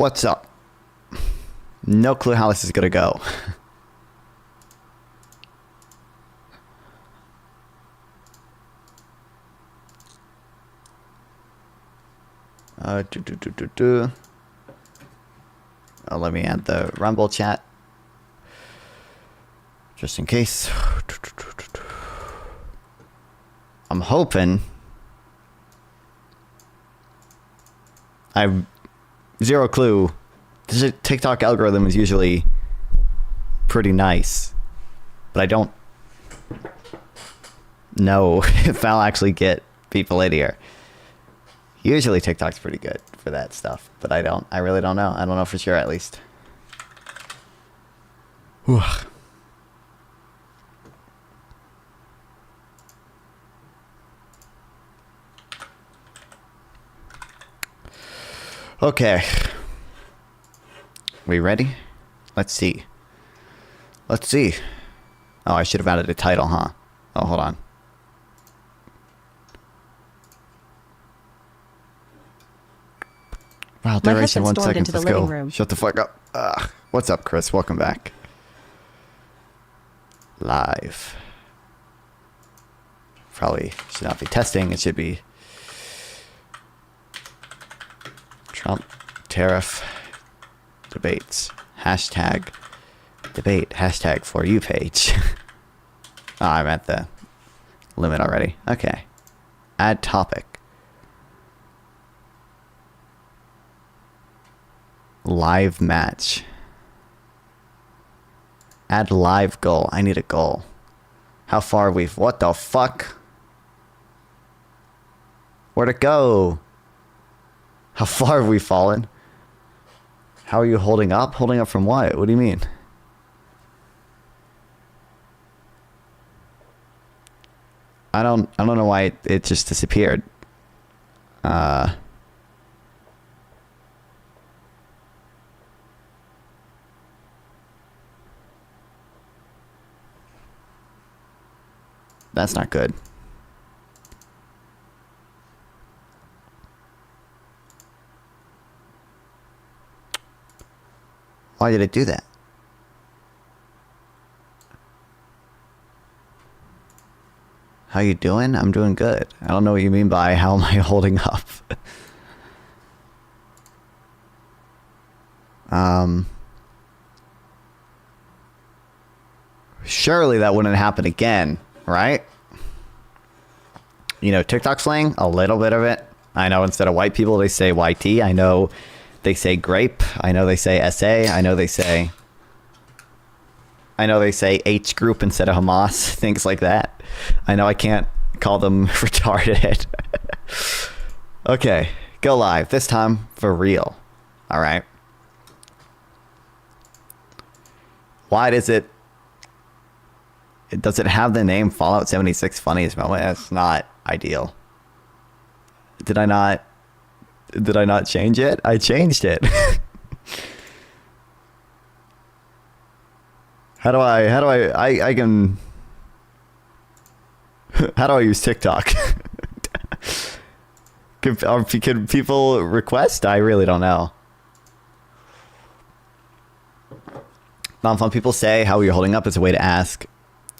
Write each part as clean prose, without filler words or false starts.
What's up? No clue how this is gonna go. Oh, let me add the Rumble chat. Just in case. I'm hoping. I've zero clue. This TikTok algorithm is usually pretty nice, but I don't know if I'll actually get people in here. Usually TikTok's pretty good for that stuff, but I really don't know. I don't know for sure, at least. Whew. Okay. We ready? Let's see. Let's see. Oh, I should have added a title, huh? Oh, hold on. Wow, duration 1 second. Let's go. Shut the fuck up. Ugh. What's up, Chris? Welcome back. Live. Probably should not be testing. It should be Trump tariff debates. Hashtag debate. Hashtag for you page. Oh, I'm at the limit already. Okay. Add topic. Live match. Add live goal. I need a goal. How far we've... What the fuck? Where'd it go? How far have we fallen? How are you holding up? Holding up from what? What do you mean? I don't know why it just disappeared. That's not good. Why did it do that? How you doing? I'm doing good. I don't know what you mean by how am I holding up. Surely that wouldn't happen again, right? You know, TikTok slang, a little bit of it. I know instead of white people, they say YT. I know they say grape. I know they say SA. I know they say H group instead of Hamas. Things like that. I know I can't call them retarded. Okay, go live. This time for real. All right. Why does it have the name Fallout 76 Funniest Moment? That's not ideal. Did I not change it? I changed it. How do I use TikTok? Can people request? I really don't know. Non-fun people say how you're holding up is a way to ask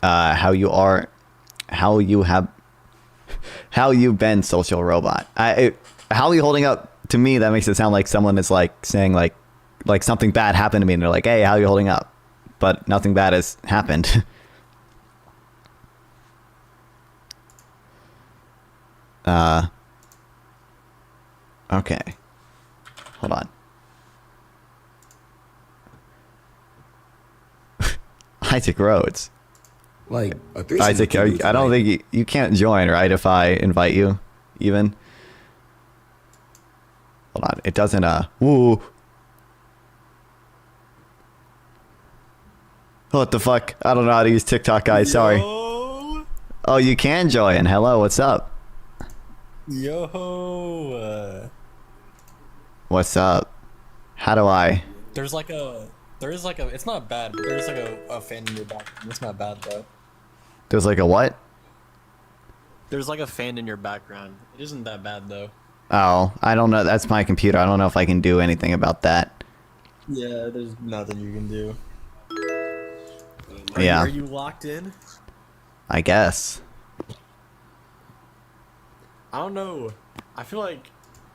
how you've been, social robot. How are you holding up? To me, that makes it sound like someone is like saying like something bad happened to me, and they're like, "Hey, how are you holding up?" But nothing bad has happened. Okay. Hold on. Isaac Rhodes. Like Isaac, I don't think you can't join, right? If I invite you, even. Hold on, it doesn't. Woo. What the fuck? I don't know how to use TikTok, guys. Sorry. Yo. Oh, you can join. Hello, what's up? Yo. What's up? How do I? There is like a, it's not bad, but there's like a fan in your background. It's not bad though. There's like a what? There's like a fan in your background. It isn't that bad though. Oh, I don't know. That's my computer. I don't know if I can do anything about that. Yeah, there's nothing you can do. Yeah. Are you locked in? I guess. I don't know. I feel like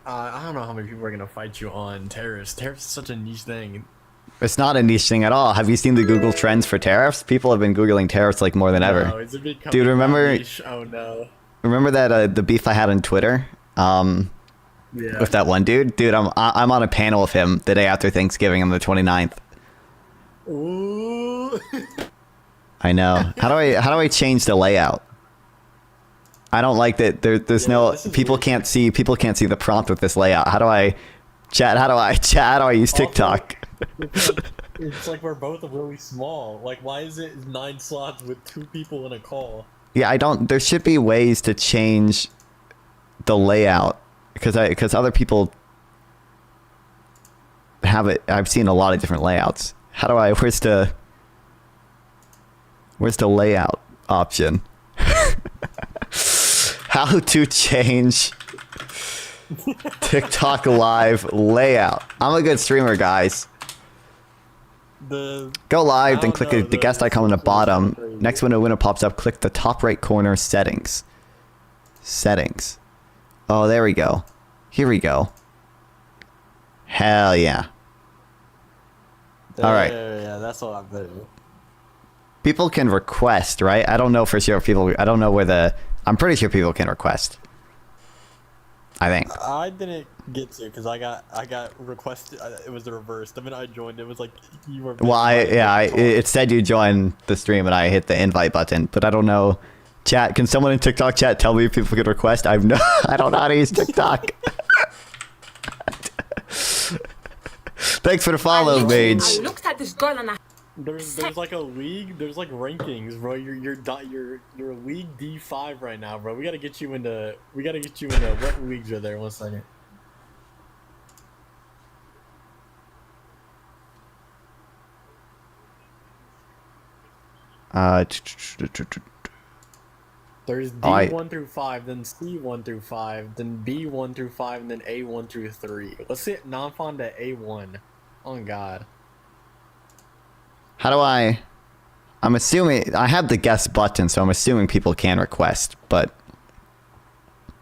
I don't know how many people are gonna fight you on tariffs. Tariffs is such a niche thing. It's not a niche thing at all. Have you seen the Google trends for tariffs? People have been Googling tariffs like more than ever. No, it's becoming Dude, remember? niche. Oh no. Remember that the beef I had on Twitter? Yeah. With that one dude? Dude, I'm on a panel with him the day after Thanksgiving on the 29th. Ooh. I know. How do I change the layout? I don't like that there's no people weird. can't see the prompt with this layout. How do I how do I use TikTok? It's like we're both really small. Like, why is it 9 slots with 2 people in a call? Yeah, there should be ways to change the layout because other people have it. I've seen a lot of different layouts. How do I where's the layout option? How to change TikTok live layout. I'm a good streamer, guys. Go live, then click the guest icon on the bottom. Next when a window pops up, click the top right corner settings. Settings. Oh, there we go. Here we go. Hell yeah. All right. Yeah, that's what I'm doing. People can request, right? I don't know for sure if people. I don't know where I'm pretty sure people can request. I think. I didn't get to because I got requested. It was the reverse. The minute I joined, it was like you were. Well, it said you joined the stream and I hit the invite button, but I don't know. Chat, can someone in TikTok chat tell me if people can request? I don't know how to use TikTok. Thanks for the follow, Mage. I looked at this girl and I There's like a league. There's like rankings, bro. You're league D5 right now, bro. We gotta get you into. What leagues are there? 1 second. There's D1 through 5, then C1 through 5, then B1 through 5, and then A1 through 3. Let's hit non-fond to A1. Oh God. How do I'm assuming I have the guest button, so I'm assuming people can request, but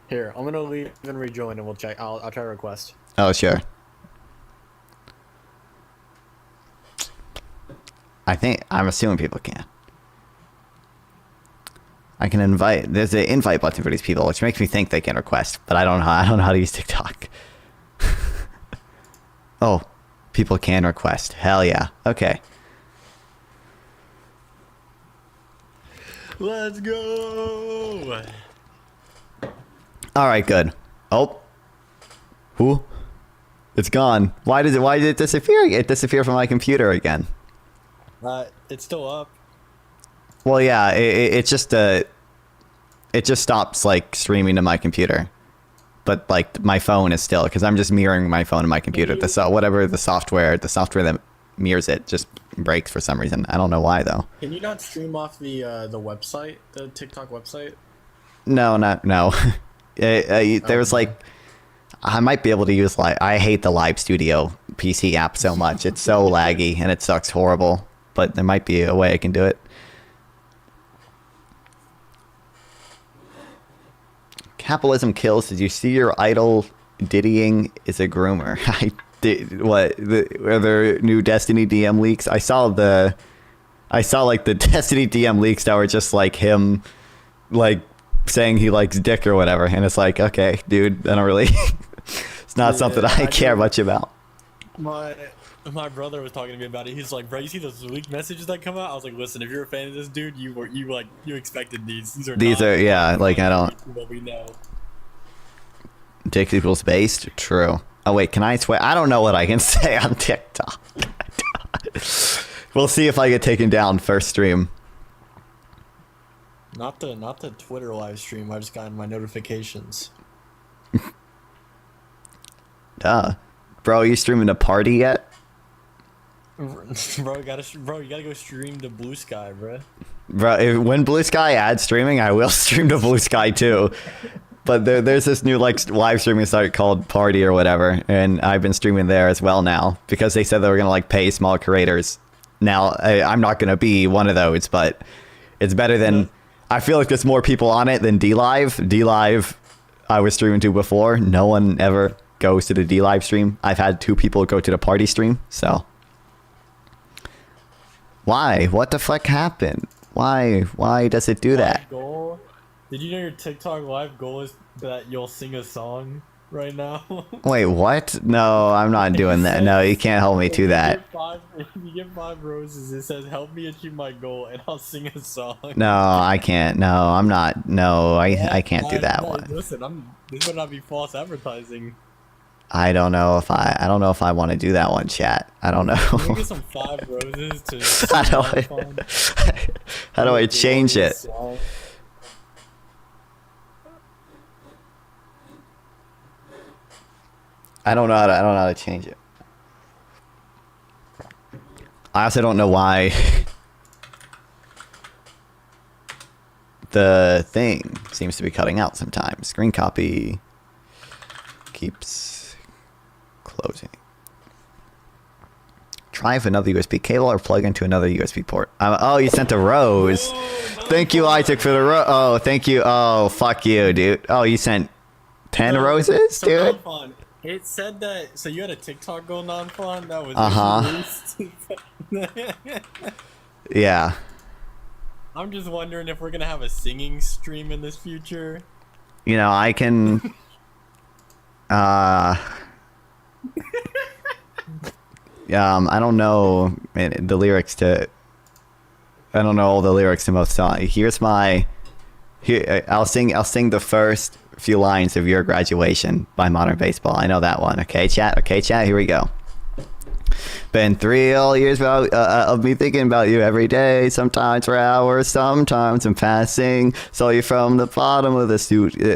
Here, I'm gonna leave and rejoin, and we'll check. I'll try to request. oh sure. I'm assuming people can. I can invite. There's an invite button for these people, which makes me think they can request, but I don't know how to use TikTok. Oh, people can request. Hell yeah. Okay. Let's go. All right, good. Oh. Who? It's gone. Why did it disappear? It disappeared from my computer again. It's still up. Well, yeah, it just stops like streaming to my computer, but like my phone is still because I'm just mirroring my phone and my computer. Whatever the software that mirrors it just breaks for some reason. I don't know why though. Can you not stream off the website, the TikTok website? No. There's like I might be able to use I hate the Live Studio PC app so much. It's so laggy and it sucks horrible. But there might be a way I can do it. Capitalism kills. Did you see your idol diddying is a groomer? I did. What? Are there new Destiny DM leaks? I saw like the Destiny DM leaks that were just like him, like saying he likes dick or whatever, and it's like, okay, dude, I don't really. It's not something I care much about. My brother was talking to me about it. He's like, bro, you see those leaked messages that come out? I was like, listen, if you're a fan of this dude, you expected these. These are yeah, like I don't. What we know. Dick equals based? True. Oh wait, can I swear? I don't know what I can say on TikTok. We'll see if I get taken down first stream. Not the Twitter live stream. I just got my notifications. Duh. Bro, you streaming a party yet? Bro, you gotta go stream to Blue Sky, bro. Bro, when Blue Sky adds streaming, I will stream to Blue Sky too. But there's this new like live streaming site called Party or whatever, and I've been streaming there as well now because they said they were gonna like pay small creators. Now I'm not gonna be one of those, but it's better than. I feel like there's more people on it than D Live. D Live, I was streaming to before. No one ever goes to the D Live stream. I've had 2 people go to the Party stream. So why? What the fuck happened? Why? Why does it do that? Goal? Did you know your TikTok live goal is that you'll sing a song right now? Wait, what? No, I'm not doing that. No, you can't hold me to that. If you get 5 roses, it says, help me achieve my goal, and I'll sing a song. No, I can't. No, I'm not. No, I can't do that one. Listen, this would not be false advertising. I don't know if I want to do that one, chat. I don't know. Can we get some 5 roses to how do I change it? Song? I don't know how to change it. I also don't know why the thing seems to be cutting out sometimes. Screen copy keeps closing. Try with another USB cable or plug into another USB port. Oh, you sent a rose. Thank you, Isaac, for the rose. Oh, thank you. Oh, fuck you, dude. Oh, you sent 10 roses, dude? It said that, so you had a TikTok going on, Fawn, that was Yeah. I'm just wondering if we're gonna have a singing stream in this future. You know, I can... I don't know the lyrics to... I don't know all the lyrics to most songs. Here's my... I'll sing the first few lines of Your Graduation by Modern Baseball. I know that one. Okay, chat? Okay, chat? Here we go. Been 3 whole years of me thinking about you every day, sometimes for hours, sometimes I'm passing. Saw you from the bottom of the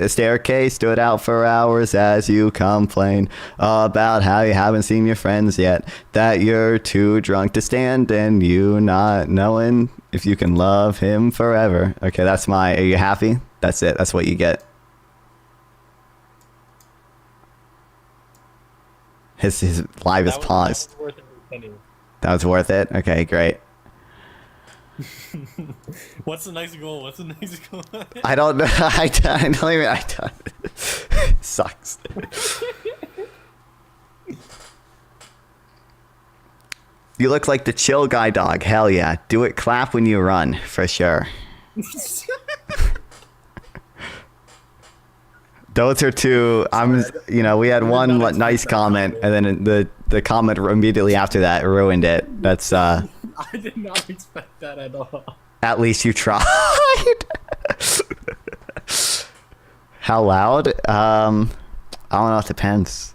staircase, stood out for hours as you complain about how you haven't seen your friends yet, that you're too drunk to stand and you not knowing if you can love him forever. Okay, that's my... Are you happy? That's it. That's what you get. His live is paused. That was worth it? Okay, great. What's the next goal? What's the next goal? I don't know. I don't even... Sucks. You look like the chill guy dog. Hell yeah. Do it clap when you run, for sure. Those are 2. We had one nice comment, and then the comment immediately after that ruined it. That's I did not expect that at all. At least you tried. How loud? I don't know. It depends.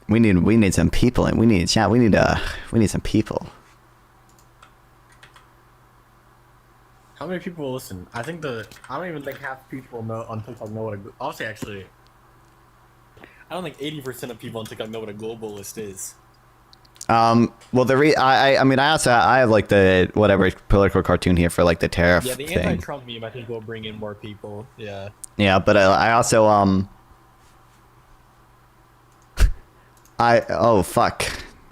We need some people, and we need chat. We need some people. How many people listen? I don't even think half people know on TikTok know what actually, I don't think 80% of people on TikTok know what a globalist is. Well, I have like the whatever political cartoon here for like the tariff thing. Yeah, the anti-Trump meme I think will bring in more people. Yeah. Yeah, but I also oh fuck.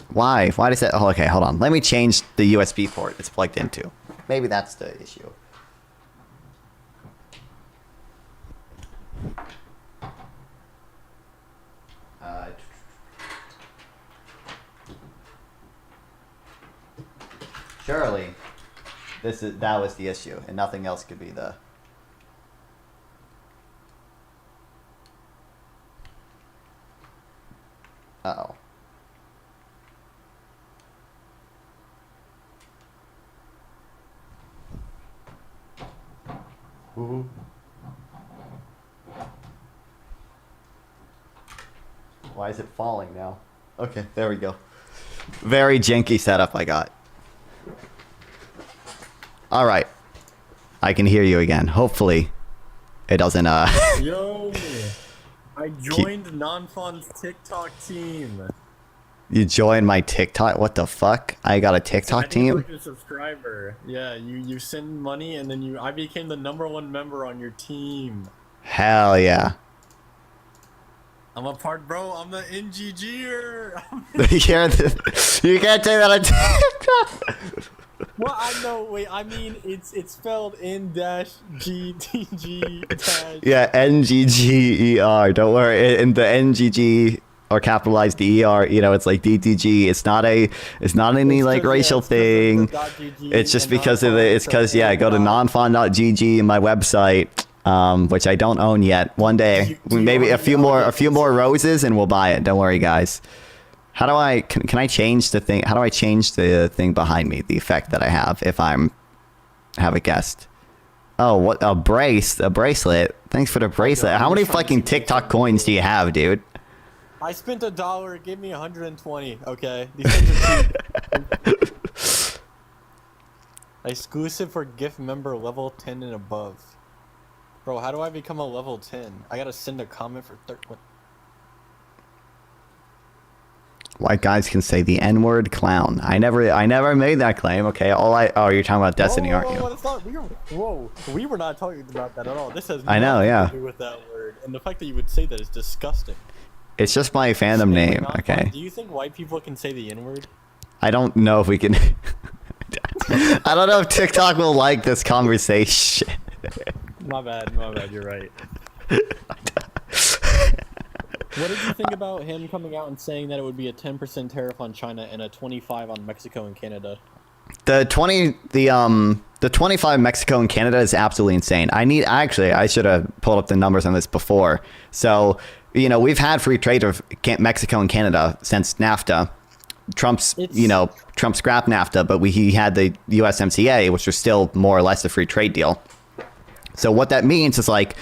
Why does that... Oh, okay, hold on. Let me change the USB port it's plugged into. Maybe that's the issue. Surely, that was the issue, and nothing else could be the... Uh-oh. Why is it falling now? Okay, there we go. Very janky setup I got. All right. I can hear you again. Hopefully, it doesn't, Yo! I joined Non-Fun's TikTok team. You joined my TikTok? What the fuck? I got a I TikTok think you're team? like a subscriber. Yeah, you send money and then I became the #1 member on your team. Hell yeah. I'm a part, bro. I'm the NGGer. You can't say that on TikTok. Well, I know. Wait, I mean it's spelled N-GTG dash. Yeah, NGGER. Don't worry. In the NGG or capitalized ER, you know, it's like DTG. It's not any like racial thing. It's just because of the. It's because yeah, go to nonfun.gg in my website. Which I don't own yet. One day, maybe a few more roses, and we'll buy it. Don't worry, guys. How do I can I change the thing? How do I change the thing behind me? The effect that I have if have a guest. Oh, what a bracelet. Thanks for the bracelet. How many fucking TikTok coins do you have, dude? I spent $1. It gave me 120. Okay. These things are cheap. Exclusive for gift member level 10 and above. Bro, how do I become a level 10? I gotta send a comment for 30. White guys can say the N-word clown. I never made that claim. Okay, oh, you're talking about Destiny, aren't you? We were not talking about that at all. This has I know, nothing yeah. to do with that word, and the fact that you would say that is disgusting. It's just my fandom name. Okay. Do you think white people can say the N-word? I don't know if we can. I don't know if TikTok will like this conversation. My bad. You're right. What did you think about him coming out and saying that it would be a 10% tariff on China and a 25 on Mexico and Canada? The 25 Mexico and Canada is absolutely insane. I should have pulled up the numbers on this before. So, you know, we've had free trade of Mexico and Canada since NAFTA. Trump scrapped NAFTA, but he had the USMCA, which was still more or less a free trade deal. So what that means is, like,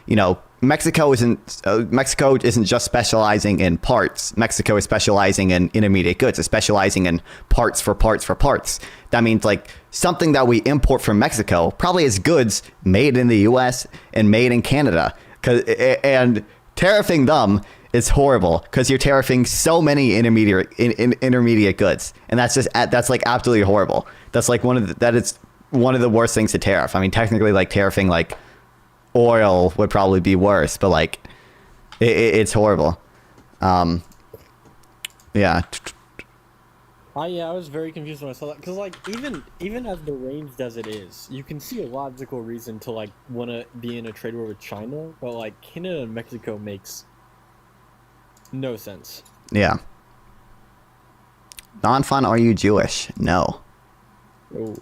you know, Mexico isn't just specializing in parts. Mexico is specializing in intermediate goods. It's specializing in parts for parts for parts. That means, like, something that we import from Mexico probably is goods made in the U.S. and made in Canada. And tariffing them is horrible because you're tariffing so many intermediate goods, and that's like absolutely horrible. That's like one of the worst things to tariff. I mean, technically, like, tariffing like oil would probably be worse, but like it's horrible. Yeah. I was very confused when I saw that, because, like, even as deranged as it is, you can see a logical reason to, like, want to be in a trade war with China, but, like, Canada and Mexico makes no sense. Yeah. Non-fun, are you Jewish? No. Oh.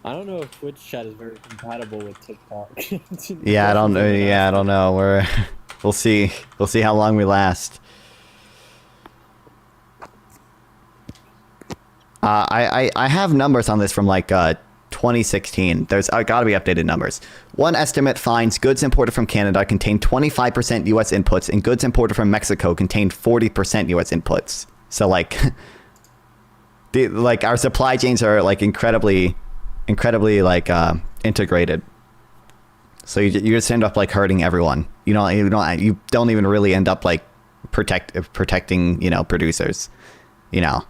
I don't know if Twitch chat is very compatible with TikTok. Yeah, I don't know. Yeah, I don't know. We'll see. We'll see how long we last. I have numbers on this from like 2016. There's got to be updated numbers. One estimate finds goods imported from Canada contain 25% U.S. inputs, and goods imported from Mexico contain 40% U.S. inputs. So like, our supply chains are like incredibly like integrated. So you just end up like hurting everyone. You don't even really end up like protecting, you know, producers, you know.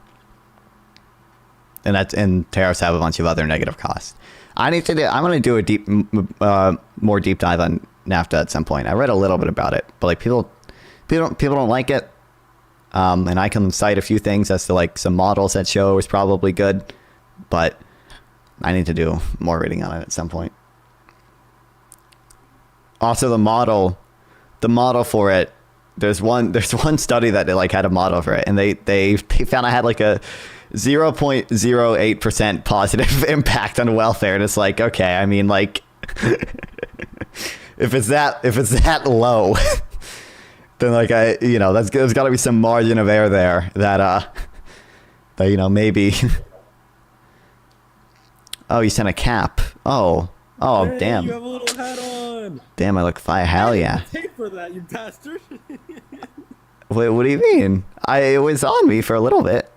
And tariffs have a bunch of other negative costs. I'm gonna do a more deep dive on NAFTA at some point. I read a little bit about it, but like people don't like it. And I can cite a few things as to like some models that show is probably good, but I need to do more reading on it at some point. Also, the model for it. There's one study that like had a model for it, and they found I had like a 0.08% positive impact on welfare, and it's like, okay, I mean, like, if it's that low, then like there's got to be some margin of error there that you know, maybe. Oh, you sent a cap. Oh, hey, damn. You have a little hat on. Damn, I look fire. Hell yeah. Pay for that, you bastard. Wait, what do you mean? It was on me for a little bit.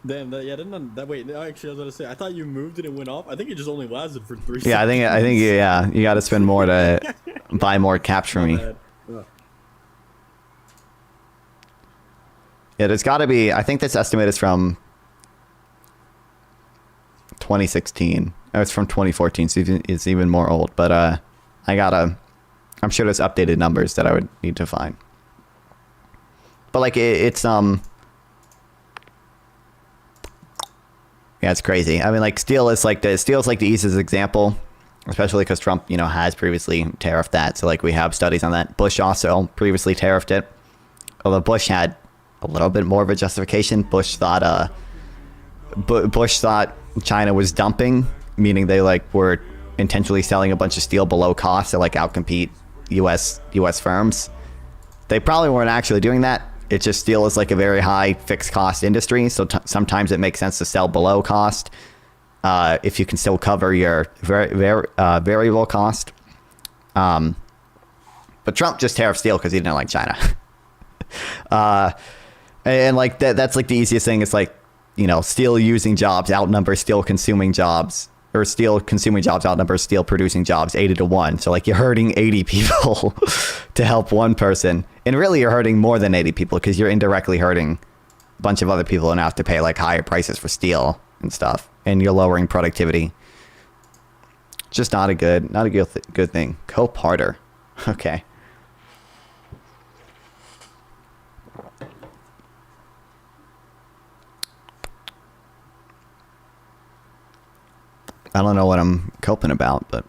Damn, wait, actually, I was gonna say, I thought you moved it and went off. I think it just only lasted for 3 seconds. Yeah, I think you got to spend more to buy more caps for me. Yeah, there's got to be. I think this estimate is from 2016. Oh, it's from 2014, so it's even more old. But I'm sure there's updated numbers that I would need to find. But like it's yeah, it's crazy. I mean, like steel is like the easiest example, especially because Trump, has previously tariffed that. So like we have studies on that. Bush also previously tariffed it, although Bush had a little bit more of a justification. Bush thought China was dumping, meaning they like were intentionally selling a bunch of steel below cost to like outcompete U.S. firms. They probably weren't actually doing that. It's just steel is like a very high fixed cost industry, so sometimes it makes sense to sell below cost if you can still cover your variable cost. But Trump just tariffed steel because he didn't like China. And like that's like the easiest thing. It's like, steel using jobs outnumber steel consuming jobs, or steel consuming jobs outnumber steel producing jobs 80-1. So like you're hurting 80 people to help one person. And really you're hurting more than 80 people because you're indirectly hurting a bunch of other people and have to pay like higher prices for steel and stuff. And you're lowering productivity. Just not a good thing. Cope harder. Okay. I don't know what I'm coping about, but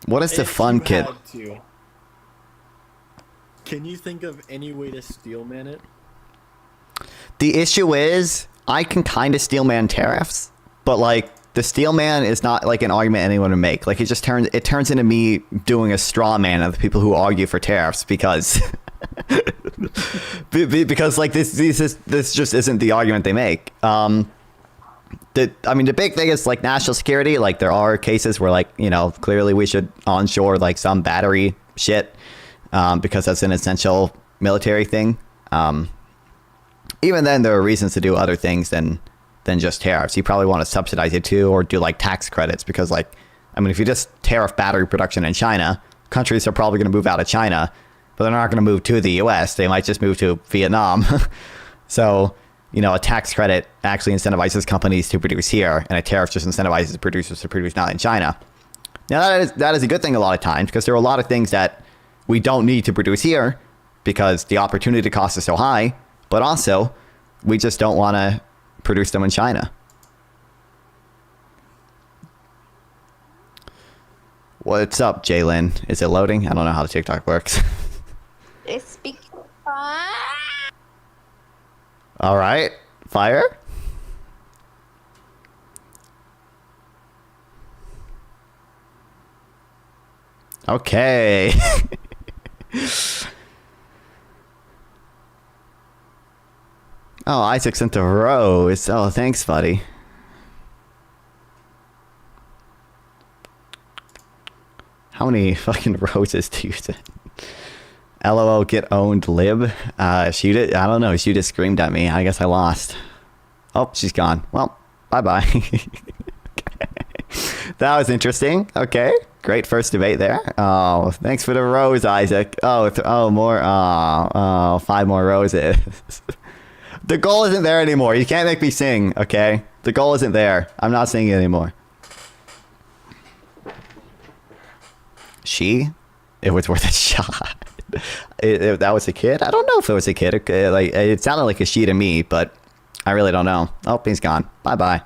what is the fun kit? Can you think of any way to steelman it? The issue is I can kind of steelman tariffs, but like the steelman is not like an argument anyone would make. Like it turns into me doing a straw man of the people who argue for tariffs because because like this just isn't the argument they make. The big thing is like national security. Like there are cases where like, clearly we should onshore like some battery shit because that's an essential military thing. Even then there are reasons to do other things than just tariffs. You probably want to subsidize it too, or do like tax credits, because like, if you just tariff battery production in China, countries are probably going to move out of China, but they're not going to move to the US. They might just move to Vietnam. So, a tax credit actually incentivizes companies to produce here, and a tariff just incentivizes producers to produce not in China. Now, that is a good thing a lot of times, because there are a lot of things that we don't need to produce here because the opportunity cost is so high, but also we just don't want to produce them in China. What's up, Jalen? Is it loading? I don't know how the TikTok works. It's speaking. All right, fire. Okay. Oh, Isaac sent a rose. Oh, thanks, buddy. How many fucking roses do you send? LOL, get owned, lib. Shoot it. I don't know. She just screamed at me. I guess I lost. Oh, she's gone. Well, bye-bye. That was interesting. Okay. Great first debate there. Oh, thanks for the rose, Isaac. Oh, more. Oh, 5 more roses. The goal isn't there anymore. You can't make me sing, okay? The goal isn't there. I'm not singing anymore. It was worth a shot. That was a kid? I don't know if it was a kid. It sounded like a she to me, but I really don't know. Oh, he's gone. Bye-bye.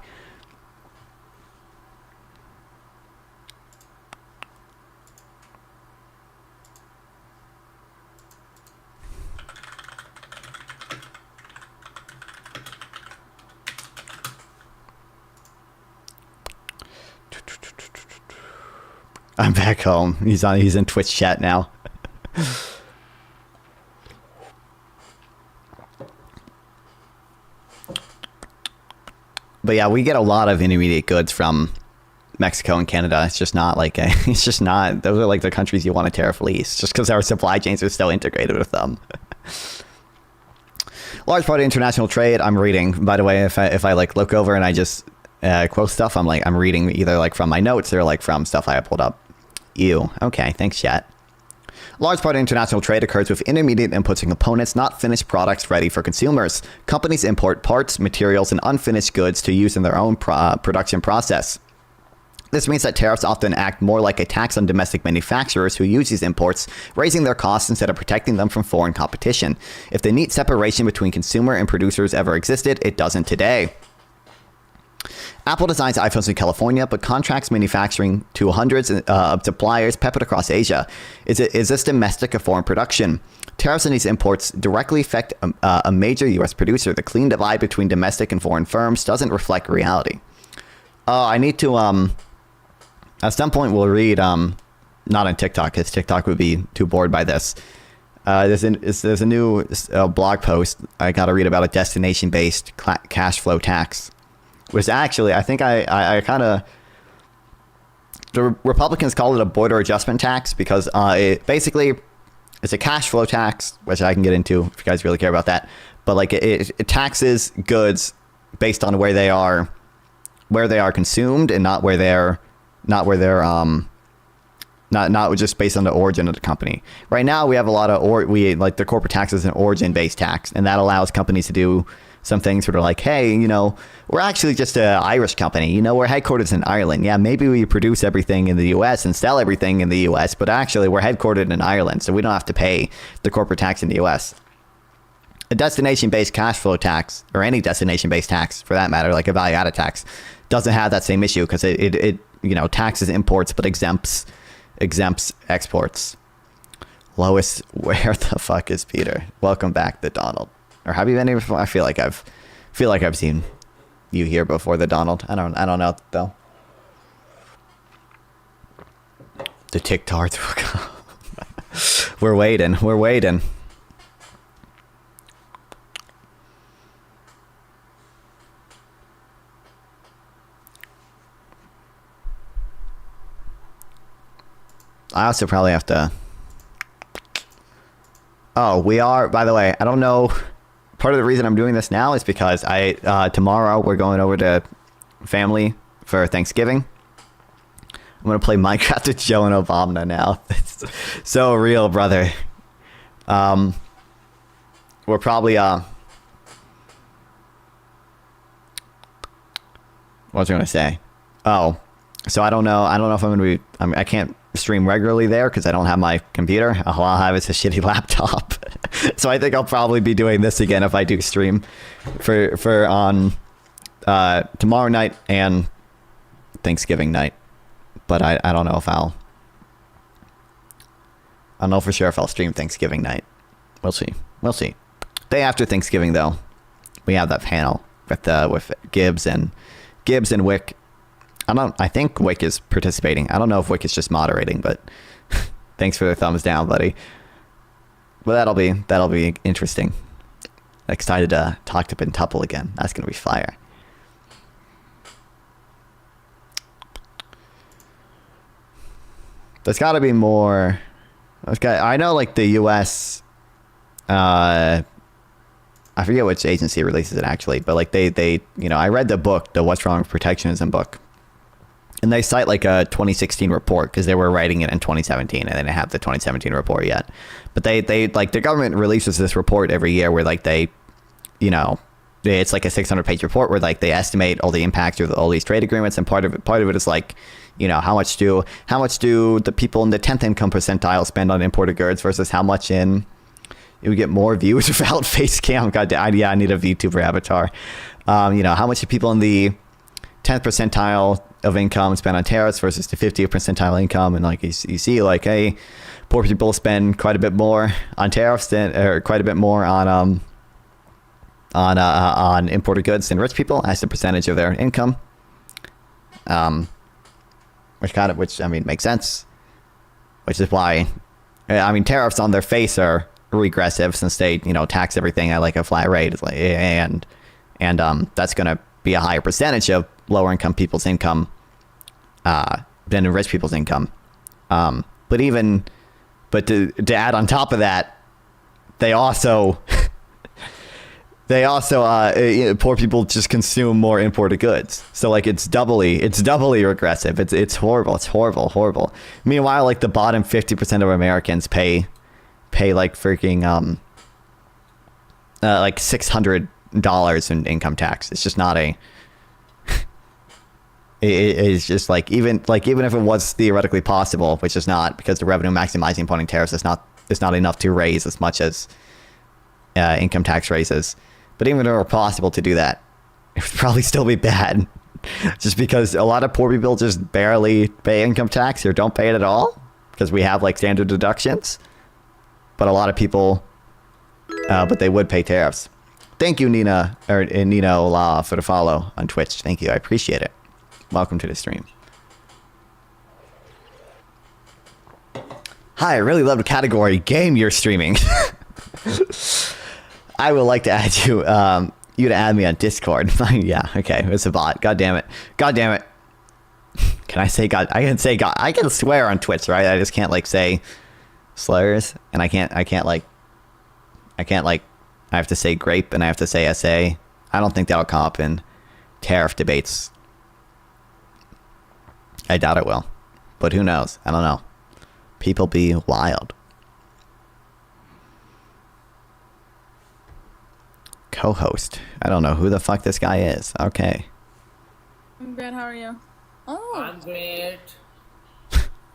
I'm back home. He's in Twitch chat now. But yeah, we get a lot of intermediate goods from Mexico and Canada. It's just not like those are like the countries you want to tariff least, just because our supply chains are so integrated with them. Large part of international trade. I'm reading, by the way, if I like look over and I just quote stuff, I'm reading either like from my notes or like from stuff I pulled up. Okay, thanks, chat. A large part of international trade occurs with intermediate inputs and components, not finished products ready for consumers. Companies import parts, materials, and unfinished goods to use in their own production process. This means that tariffs often act more like a tax on domestic manufacturers who use these imports, raising their costs instead of protecting them from foreign competition. If the neat separation between consumer and producers ever existed, it doesn't today. Apple designs iPhones in California, but contracts manufacturing to hundreds of suppliers peppered across Asia. Is this domestic or foreign production? Tariffs on these imports directly affect a major U.S. producer. The clean divide between domestic and foreign firms doesn't reflect reality. I need to... At some point, we'll read, not on TikTok, because TikTok would be too bored by this. There's a new blog post I got to read about a destination-based cash flow tax, which actually, I think I kind of... The Republicans call it a border adjustment tax because it's a cash flow tax, which I can get into if you guys really care about that. But like it taxes goods based on where they are consumed and not just based on the origin of the company. Right now, we have a lot of the corporate tax is an origin-based tax, and that allows companies to do some things that are like, hey, we're actually just an Irish company. We're headquartered in Ireland. Yeah, maybe we produce everything in the U.S. and sell everything in the U.S., but actually we're headquartered in Ireland, so we don't have to pay the corporate tax in the U.S. A destination-based cash flow tax, or any destination-based tax for that matter, like a value-added tax, doesn't have that same issue because it taxes imports but exempts exports. Lois, where the fuck is Peter? Welcome back, the Donald. Or have you been here before? I feel like I've seen you here before, the Donald. I don't know though. The TikToks. We're waiting. I also probably have to... Oh, we are... By the way, I don't know... Part of the reason I'm doing this now is because tomorrow we're going over to family for Thanksgiving. I'm going to play Minecraft with Joe and Obama now. It's so real, brother. We're probably... What was I going to say? Oh, so I don't know if I'm going to be... I can't stream regularly there because I don't have my computer. All I'll have is a shitty laptop. So I think I'll probably be doing this again if I do stream for on tomorrow night and Thanksgiving night. But I don't know if I don't know for sure if I'll stream Thanksgiving night. We'll see. Day after Thanksgiving though, we have that panel with Gibbs and Wick. I think Wick is participating. I don't know if Wick is just moderating, but thanks for the thumbs down, buddy. But that'll be interesting. Excited to talk to Pentuple again. That's gonna be fire. There's got to be more. I know, like the U.S. I forget which agency releases it actually, but like they I read the book, the What's Wrong with Protectionism book. And they cite like a 2016 report because they were writing it in 2017 and they didn't have the 2017 report yet. But they like the government releases this report every year where like they, it's like a 600-page report where like they estimate all the impacts of all these trade agreements, and part of it is like, how much do the people in the 10th income percentile spend on imported goods versus how much in you get more views without face cam. God, yeah, I need a VTuber avatar. How much do people in the 10th percentile of income spend on tariffs versus the 50th percentile income, and like you see like, hey, poor people spend quite a bit more on tariffs or quite a bit more on imported goods than rich people as a percentage of their income, which makes sense, which is why tariffs on their face are regressive since they tax everything at like a flat rate. It's like, and that's gonna be a higher percentage of lower income people's income than rich people's income. But to add on top of that, they also They also poor people just consume more imported goods, so like it's doubly regressive. It's horrible. It's horrible. Meanwhile, like the bottom 50% of Americans pay like freaking like $600 in income tax. It's just not a. It's just like even if it was theoretically possible, which is not, because the revenue maximizing point in tariffs is not enough to raise as much as income tax raises. But even if it were possible to do that, it would probably still be bad. Just because a lot of poor people just barely pay income tax or don't pay it at all, because we have like standard deductions. But a lot of people, but they would pay tariffs. Thank you, Nino La, for the follow on Twitch. Thank you. I appreciate it. Welcome to the stream. Hi, I really love the category game you're streaming. I would like to add you, you to add me on Discord. Yeah, okay, it's a bot. God damn it. Can I say God? I can say God. I can swear on Twitch, right? I just can't like say slurs, and I have to say grape and I have to say SA. I don't think that'll come up in tariff debates. I doubt it will, but who knows? I don't know. People be wild. Co-host. I don't know who the fuck this guy is. Okay. I'm good. How are you? Oh. I'm great.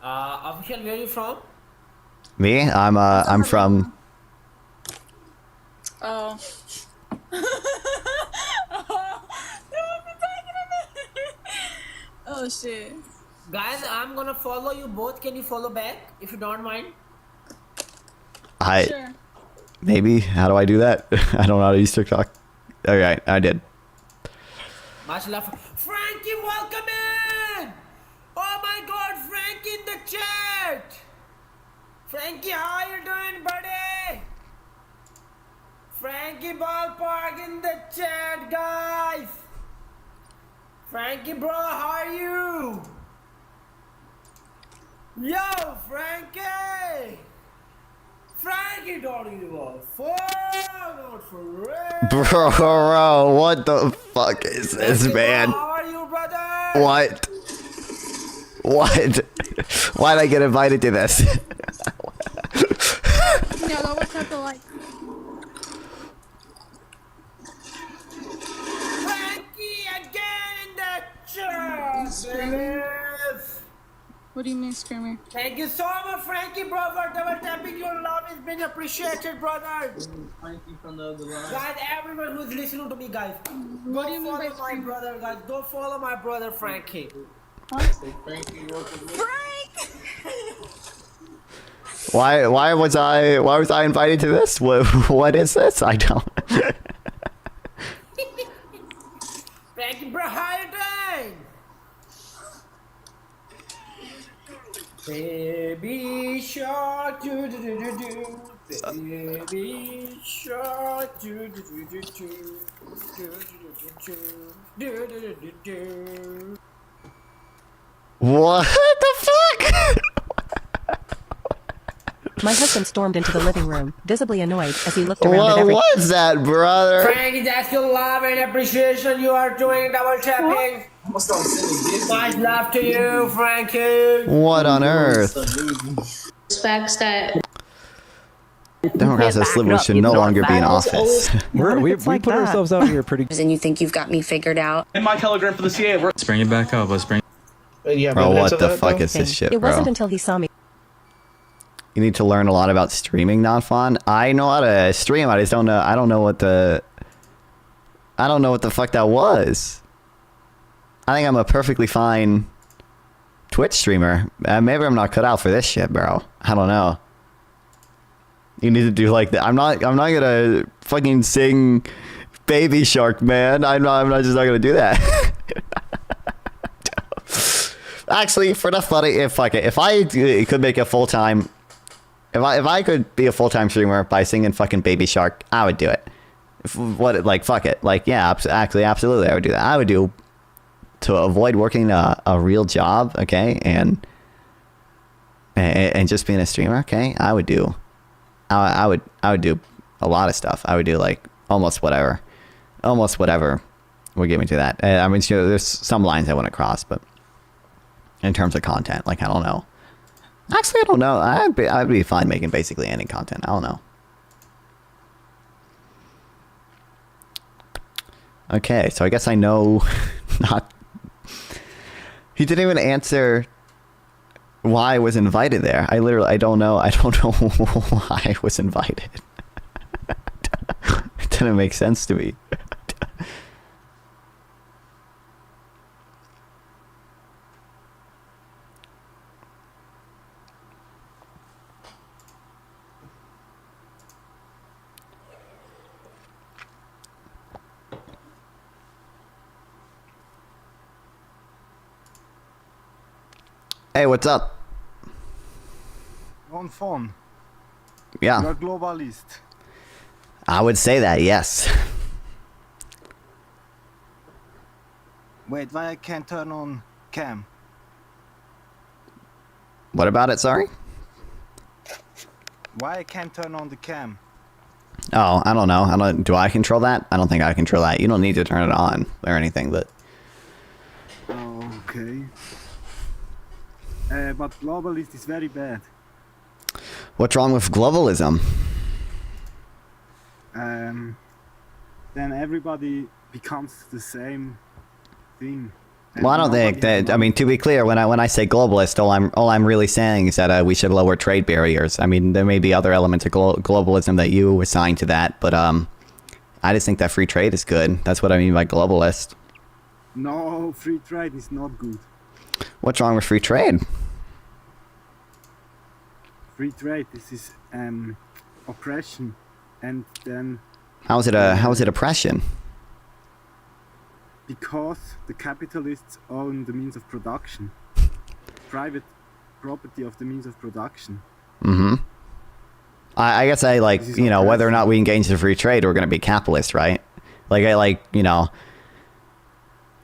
Official, where are you from? Me? I'm from. Oh. Oh shit. Guys, I'm gonna follow you both. Can you follow back if you don't mind? Sure. Maybe. How do I do that? I don't know how to use TikTok. Alright, I did. Much love. Frankie, welcome in! Oh my god, Frankie in the chat! Frankie, how you doing, buddy? Frankie Ballpark in the chat, guys! Frankie, bro, how are you? Yo, Frankie! Frankie don't give a fuck, not for real. Bro, what the fuck is this, man? How are you, brother? What? Why'd I get invited to this? Yeah, that was have to like. Frankie again in the chat. What do you mean, screaming? Thank you so much, Frankie, bro, for double tapping. Your love has been appreciated, brother. Frankie from the other line. Guys, everyone who's listening to me, guys, What do you mean by follow my screaming? brother, guys. Don't follow my brother, Frankie. Frankie, welcome. Frank! Why was I invited to this? What is this? I don't. Frankie, bro, how you doing? Baby shark, do do do do do. Baby shark, do do do do do. Do do do do do. What the fuck? My husband stormed into the living room, visibly annoyed as he looked around at What everything. was that, brother? Frankie, that's your love and appreciation. You are doing double tapping. I'm gonna start sending gifts. Much love to you, Frankie. What on earth? Facts that Democrats that sliver should no longer be in office. We It's like put that. ourselves out here pretty. and you think you've got me figured out. In my telegram for the CA. Let's bring it back up. Let's bring. You have Bro, evidence what of the that, fuck though? is this shit, It wasn't bro? until he saw me You need to learn a lot about streaming, not fun. I know how to stream. I just don't know. I don't know what the fuck that was. I think I'm a perfectly fine Twitch streamer. Maybe I'm not cut out for this shit, bro. I don't know. You need to do like that. I'm not gonna fucking sing Baby Shark, man. I'm not just not gonna do that. Actually, for the funny, if I could make a full time, if I could be a full time streamer by singing fucking Baby Shark, I would do it. Fuck it, yeah, actually, absolutely, I would do that. I would do to avoid working a real job, okay, and just being a streamer, okay. I would do a lot of stuff. I would do like almost whatever would get me to that. I mean, you know, there's some lines I want to cross, but in terms of content, like I don't know. Actually, I don't know. I'd be fine making basically any content. I don't know. Okay, so I guess I know not. He didn't even answer why I was invited there. I don't know. I don't know why I was invited. It didn't make sense to me. Hey, what's up? On phone. Yeah, You're a globalist. I would say that, yes. Wait, why I can't turn on cam? What about it, sorry? Why I can't turn on the cam? Oh, I don't know. Do I control that? I don't think I control that. You don't need to turn it on or anything, but... Oh, okay. But globalist is very bad. What's wrong with globalism? Then everybody becomes the same thing. Well, I don't think that. I mean, to be clear, when I say globalist, all I'm really saying is that we should lower trade barriers. I mean, there may be other elements of globalism that you assign to that, but I just think that free trade is good. That's what I mean by globalist. No, free trade is not good. What's wrong with free trade? Free trade, this is oppression, and then How is it oppression? because the capitalists own the means of production, private property of the means of production. Mm-hmm. I guess I like, This is you know, whether or oppression. not we engage in free trade, we're going to be capitalist, right? Like you know,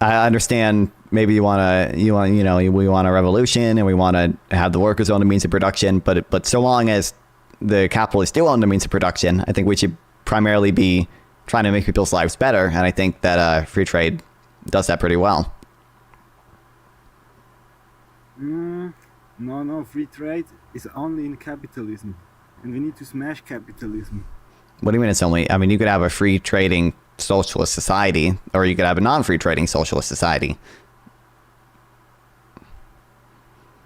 I understand maybe we want a revolution and we want to have the workers own the means of production, but so long as the capitalists do own the means of production, I think we should primarily be trying to make people's lives better, and I think that free trade does that pretty well. No, free trade is only in capitalism, and we need to smash capitalism. What do you mean it's only? I mean, you could have a free trading socialist society, or you could have a non-free trading socialist society.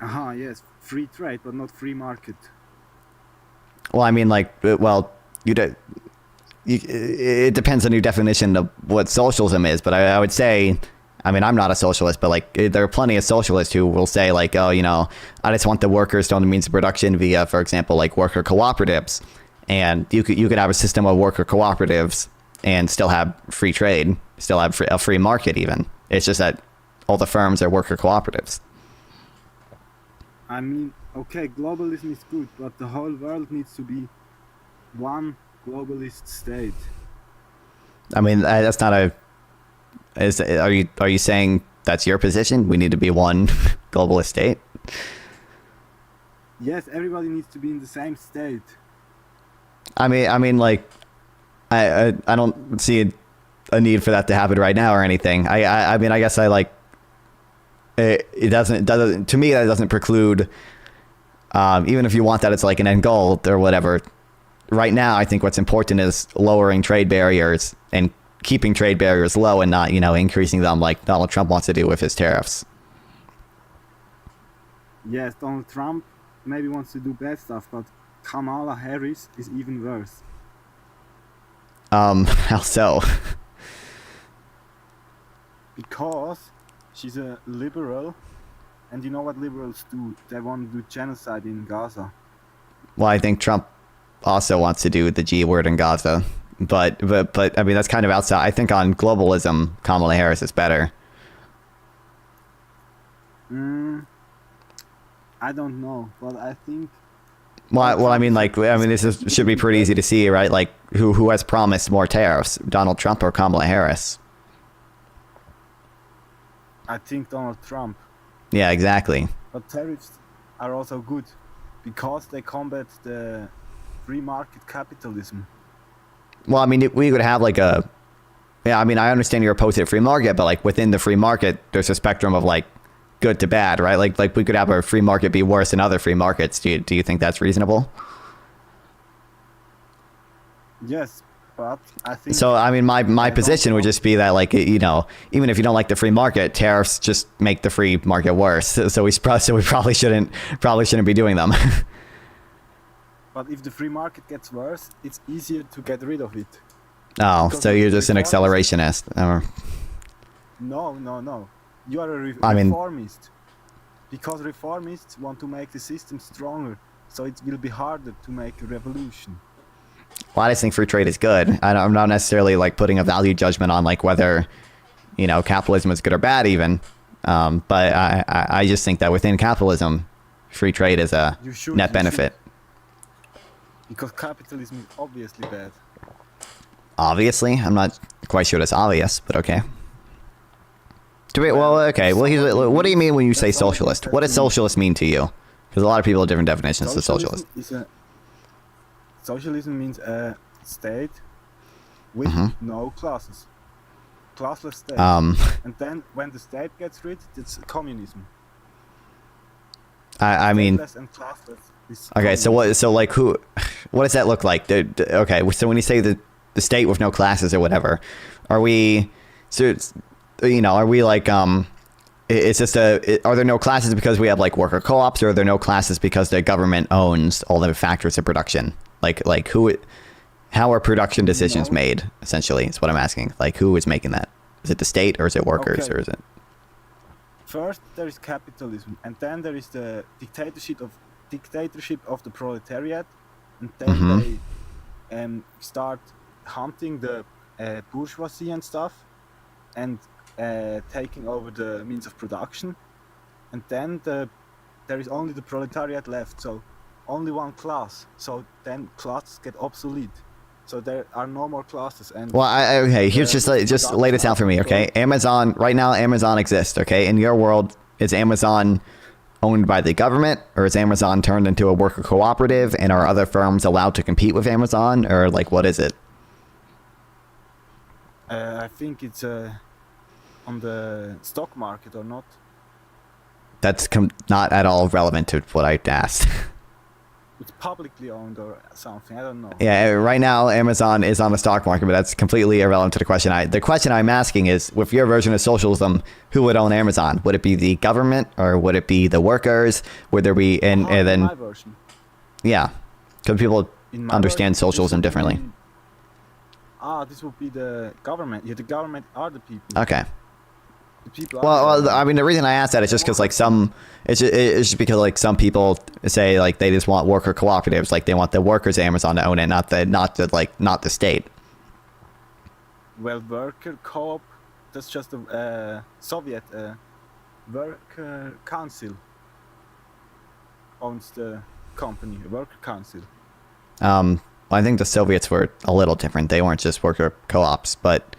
Aha, yes, free trade, but not free market. Well, I mean, like, well, it depends on your definition of what socialism is, but I would say, I mean, I'm not a socialist, but like, there are plenty of socialists who will say like, oh, you know, I just want the workers to own the means of production via, for example, like worker cooperatives, and you could have a system of worker cooperatives and still have free trade, still have a free market even. It's just that all the firms are worker cooperatives. I mean, okay, globalism is good, but the whole world needs to be one globalist state. I mean, that's not a. Are you saying that's your position? We need to be one globalist state. Yes, everybody needs to be in the same state. I mean, like, I don't see a need for that to happen right now or anything. I mean, I guess I like. It doesn't to me that doesn't preclude. Even if you want that, it's like an end goal or whatever. Right now, I think what's important is lowering trade barriers and keeping trade barriers low and not, you know, increasing them like Donald Trump wants to do with his tariffs. Yes, Donald Trump maybe wants to do bad stuff, but Kamala Harris is even worse. How so? Because she's a liberal, and you know what liberals do? They want to do genocide in Gaza. Well, I think Trump also wants to do the G word in Gaza, but I mean that's kind of outside. I think on globalism, Kamala Harris is better. I don't know, but I think. Well, I mean, like, should be pretty easy to see, right? Like, who has promised more tariffs, Donald Trump or Kamala Harris? I think Donald Trump. Yeah, exactly. But tariffs are also good because they combat the free market capitalism. Well, I mean, we would have like a, yeah, I mean, I understand you're opposed to the free market, but like within the free market, there's a spectrum of like good to bad, right? Like we could have a free market be worse than other free markets. Do you think that's reasonable? Yes, but I think. So, I mean, my I position don't would know. just be that, like, you know, even if you don't like the free market, tariffs just make the free market worse. So we probably shouldn't be doing them. But if the free market gets worse, it's easier to get rid of it. Oh, Because so the you're just an reformist- accelerationist. No. You are a I mean- reformist. Because reformists want to make the system stronger, so it will be harder to make a revolution. Well, I just think free trade is good. I'm not necessarily like putting a value judgment on like whether, you know, capitalism is good or bad even. But I just think that within capitalism, free trade is a You should- net you benefit. Because capitalism is obviously bad. Obviously, I'm not quite sure it's obvious, but okay. Well, okay. Well, what do you mean when you say That's all I socialist? think What that does to me. socialist mean to you? Because a lot of people have different definitions of socialist. Socialism means a state with no classes. Classless state. And then when the state gets rid, it's communism. I mean, Stateless and classless is okay. So communism. what? So like, what does that look like? Okay. So when you say the state with no classes or whatever, are we? So it's, you know, are we like It's just are there no classes because we have like worker co-ops, or are there no classes because the government owns all the factors of production? Like how are production decisions No. made? Essentially, is what I'm asking. Like, who is making that? Is it the state, or is it workers, Okay. or is it? First there is capitalism, and then there is the dictatorship of the proletariat, and then they start hunting the bourgeoisie and stuff, and taking over the means of production, and then there is only the proletariat left, so only one class. So then classes get obsolete. So there are no more classes. And Well, okay. Here's just lay this out for me, okay? Amazon right now. Amazon exists, okay? In your world, is Amazon owned by the government, or is Amazon turned into a worker cooperative, and are other firms allowed to compete with Amazon, or like what is it? I think it's on the stock market or not. That's not at all relevant to what I asked. It's publicly owned or something. I don't know. Yeah, right now Amazon is on the stock market, but that's completely irrelevant to the question. The question I'm asking is, with your version of socialism, who would own Amazon? Would it be the government, or would it be the workers? Would there be and In then my version. yeah, because people In my understand version, this socialism would be- differently. This would be the government. Yeah, the government are the people. Okay. The people are the Well, government. I mean, the reason I asked that is just because like it's just because like some people say like they just want worker cooperatives, like they want the workers of Amazon to own it, not the state. Well, worker co-op, that's just a Soviet worker council owns the company, a worker council. I think the Soviets were a little different. They weren't just worker co-ops, but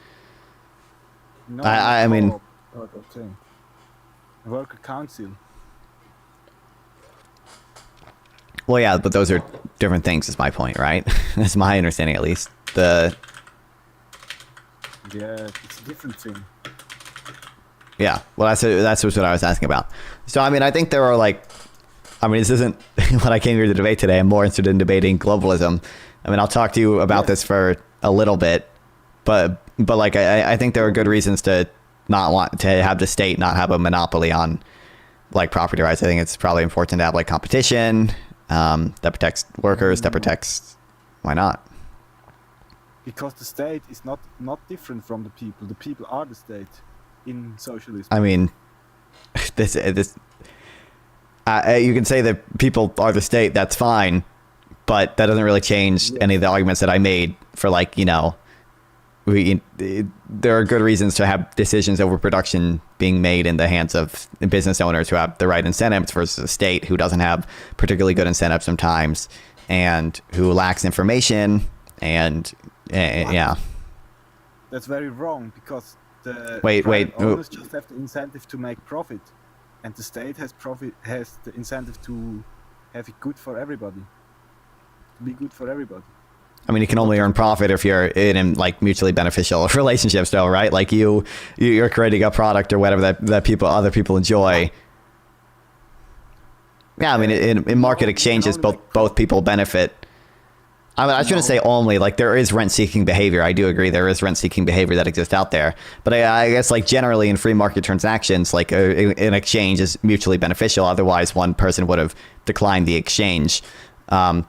No, I mean- co-op, okay. A worker council. well, yeah, but those are different things. Is my point, right? That's my understanding, at least. Yeah, it's a different thing. Yeah, well, that's what I was asking about. So, I mean, I think there are like, I mean, this isn't what I came here to debate today. I'm more interested in debating globalism. I mean, I'll talk to you about this for a little bit, but like, I think there are good reasons to not want to have the state not have a monopoly on like property rights. I think it's probably important to have like competition that protects workers, that protects. Why not? Because the state is not different from the people. The people are the state in socialism. I mean, this you can say that people are the state. That's fine, but that doesn't really change any of the arguments that I made for like, you know, there are good reasons to have decisions over production being made in the hands of business owners who have the right incentives versus a state who doesn't have particularly good incentives sometimes, and who lacks information, and yeah. That's very wrong, because the Wait. private owners just have the incentive to make profit, and the state has the incentive to have it good for everybody. To be good for everybody. I mean, you can only earn profit if you're in like mutually beneficial relationships, though, right? Like you're creating a product or whatever that other people enjoy. Yeah, I mean, in market exchanges, both people benefit. I mean, I shouldn't say only. Like, there is rent-seeking behavior. I do agree there is rent-seeking behavior that exists out there. But I guess, like, generally in free market transactions, like, an exchange is mutually beneficial. Otherwise, one person would have declined the exchange,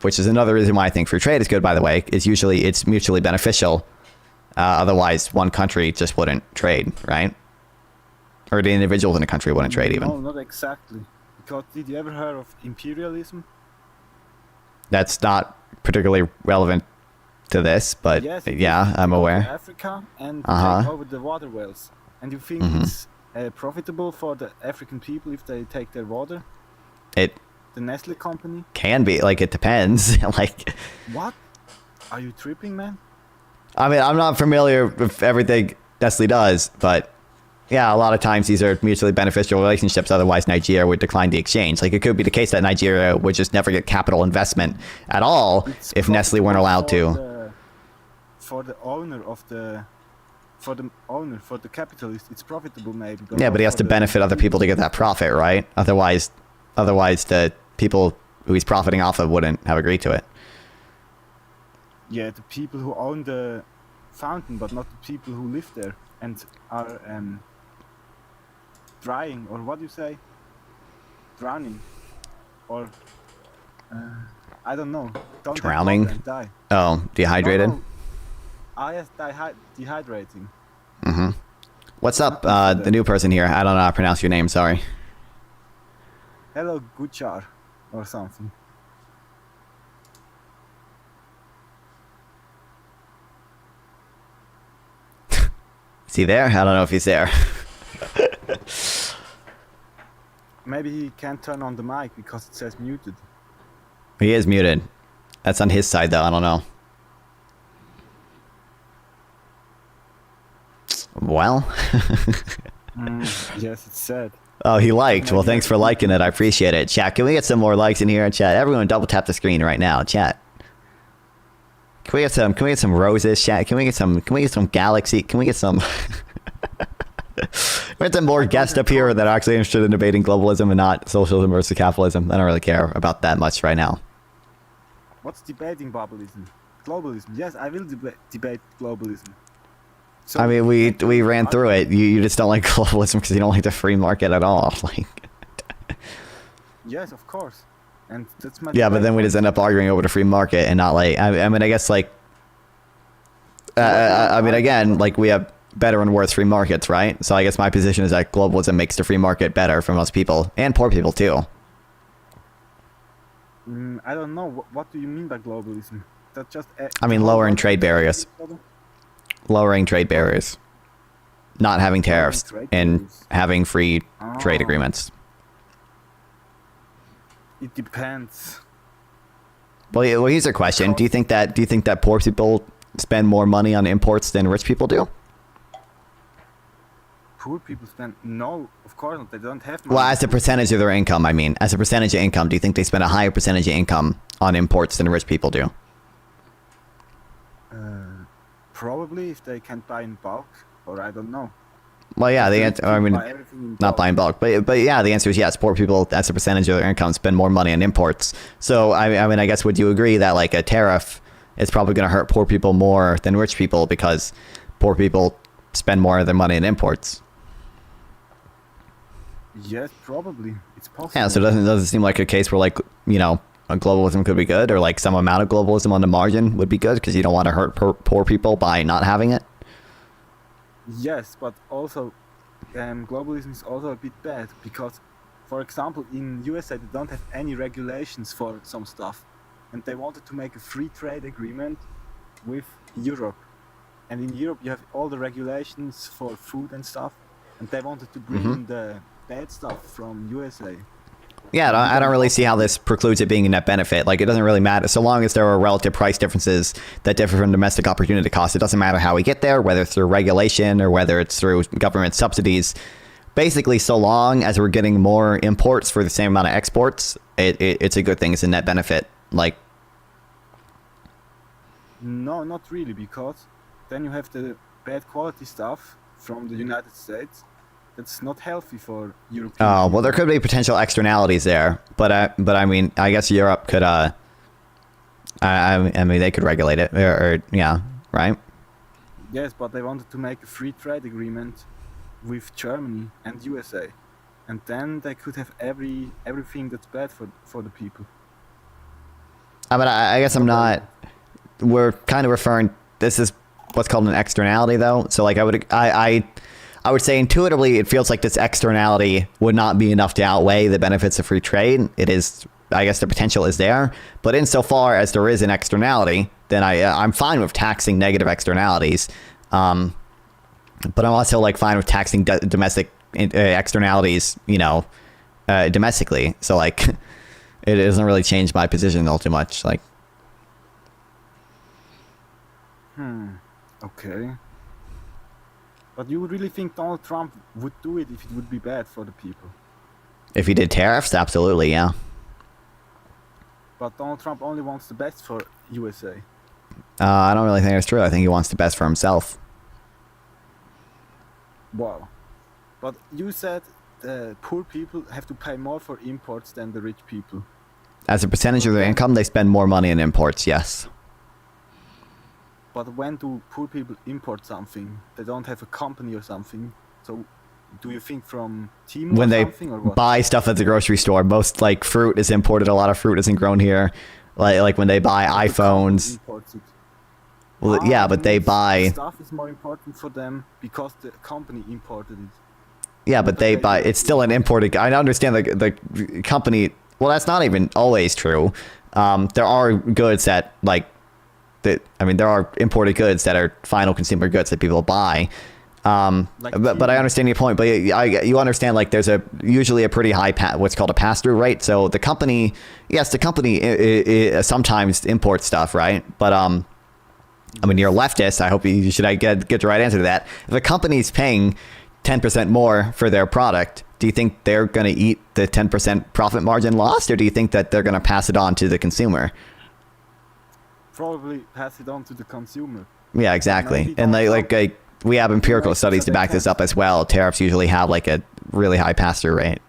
which is another reason why I think free trade is good, by the way, is usually it's mutually beneficial. Otherwise, one country just wouldn't trade, right? Or the individuals in a country wouldn't trade even. No, not exactly. Because did you ever hear of imperialism? That's not particularly relevant to this, but yes, yeah, I'm aware. Africa and take over the water wells. And you think it's profitable for the African people if they take their water? The Nestle company? Can be. Like, it depends. Like, what? Are you tripping, man? I mean, I'm not familiar with everything Nestle does, but yeah, a lot of times these are mutually beneficial relationships. Otherwise, Nigeria would decline the exchange. Like, it could be the case that Nigeria would just never get capital investment at all if Nestle weren't allowed to. For the capitalist, it's profitable maybe. Yeah, but he has to benefit other people to get that profit, right? Otherwise, the people who he's profiting off of wouldn't have agreed to it. Yeah, the people who own the fountain, but not the people who live there and are drying, or what do you say? Drowning, or I don't know. Don't Drowning? And die. Oh, dehydrated? No. Ah, yes, dehydrating. Mm-hmm. What's up, the new person here? I don't know how to pronounce your name, sorry. Hello, Guchar, or something. Is he there? I don't know if he's there. Maybe he can't turn on the mic because it says muted. He is muted. That's on his side, though. I don't know. Well. Yes, it's sad. Oh, he liked. Well, thanks for liking it. I appreciate it. Chat, can we get some more likes in here in chat? Everyone double tap the screen right now. Chat. Can we get some roses, chat? Can we get some galaxy? Can we get some we get some more guests up here that are actually interested in debating globalism and not socialism versus capitalism? I don't really care about that much right now. What's debating globalism? Globalism. Yes, I will debate globalism. So, I mean, we ran through it. You just don't like globalism because you don't like the free market at all. Like. Yes, of course. And that's my yeah, but then we just end up arguing over the free market and not like. I mean, I guess like. I mean, again, like we have better and worse free markets, right? So I guess my position is that globalism makes the free market better for most people and poor people too. I don't know. What do you mean by globalism? That's just. I mean, lowering trade barriers. Lowering trade barriers. Not having tariffs and having free trade agreements. It depends. Well, here's a question: Do you think that poor people spend more money on imports than rich people do? Poor people spend of course not. They don't have money. Well, as a percentage of their income, I mean, as a percentage of income, do you think they spend a higher percentage of income on imports than rich people do? Probably if they can buy in bulk, or I don't know. Well, yeah, the answer. I mean, not buying bulk, but yeah, the answer is yes. Poor people, as a percentage of their income, spend more money on imports. So I mean, I guess would you agree that like a tariff is probably going to hurt poor people more than rich people because poor people spend more of their money in imports? Yes, probably. It's possible. Yeah, so doesn't it seem like a case where like globalism could be good, or like some amount of globalism on the margin would be good because you don't want to hurt poor people by not having it? Yes, but also globalism is also a bit bad because, for example, in USA they don't have any regulations for some stuff, and they wanted to make a free trade agreement with Europe, and in Europe you have all the regulations for food and stuff, and they wanted to bring in the bad stuff from USA. Yeah, I don't really see how this precludes it being a net benefit. Like, it doesn't really matter. So long as there are relative price differences that differ from domestic opportunity costs, it doesn't matter how we get there, whether it's through regulation or whether it's through government subsidies. Basically, so long as we're getting more imports for the same amount of exports, it's a good thing. It's a net benefit. Like, No, not really, because then you have the bad quality stuff from the United States that's not healthy for European Oh, well, people. there could be potential externalities there, but I mean, I guess Europe could, I mean, they could regulate it, or yeah, right? Yes, but they wanted to make a free trade agreement with Germany and USA, and then they could have everything that's bad for the people. But I guess I'm not. We're kind of referring. This is what's called an externality, though. So, like, I would say intuitively, it feels like this externality would not be enough to outweigh the benefits of free trade. It is. I guess the potential is there, but insofar as there is an externality, then I'm fine with taxing negative externalities. But I'm also like fine with taxing domestic externalities, you know, domestically. So like, it doesn't really change my position all too much. Like, Okay. But you really think Donald Trump would do it if it would be bad for the people? if he did tariffs, absolutely, yeah. But Donald Trump only wants the best for USA. I don't really think that's true. I think he wants the best for himself. Wow. But you said the poor people have to pay more for imports than the rich people. As a percentage of their income, they spend more money in imports, yes. But when do poor people import something? They don't have a company or something. So do you think from Temu When or they something or what? buy stuff at the grocery store, most like fruit is imported. A lot of fruit isn't grown here. Like when they buy The company iPhones. imports it. Well, yeah, but that they means buy. stuff is more important for them because the company imported it. Yeah, but they buy. It's still an imported. I understand the company. Well, that's not even always true. There are goods that like that. I mean, there are imported goods that are final consumer goods that people buy. But I understand your point. But you understand like there's usually a pretty high what's called a pass through rate. So the company, yes, the company sometimes imports stuff, right? But I mean, you're a leftist. I hope you should get the right answer to that. If a company's paying 10% more for their product, do you think they're going to eat the 10% profit margin lost, or do you think that they're going to pass it on to the consumer? Probably pass it on to the consumer. Yeah, exactly. And we have empirical studies to back this up as well. Tariffs usually have like a really high pass-through rate.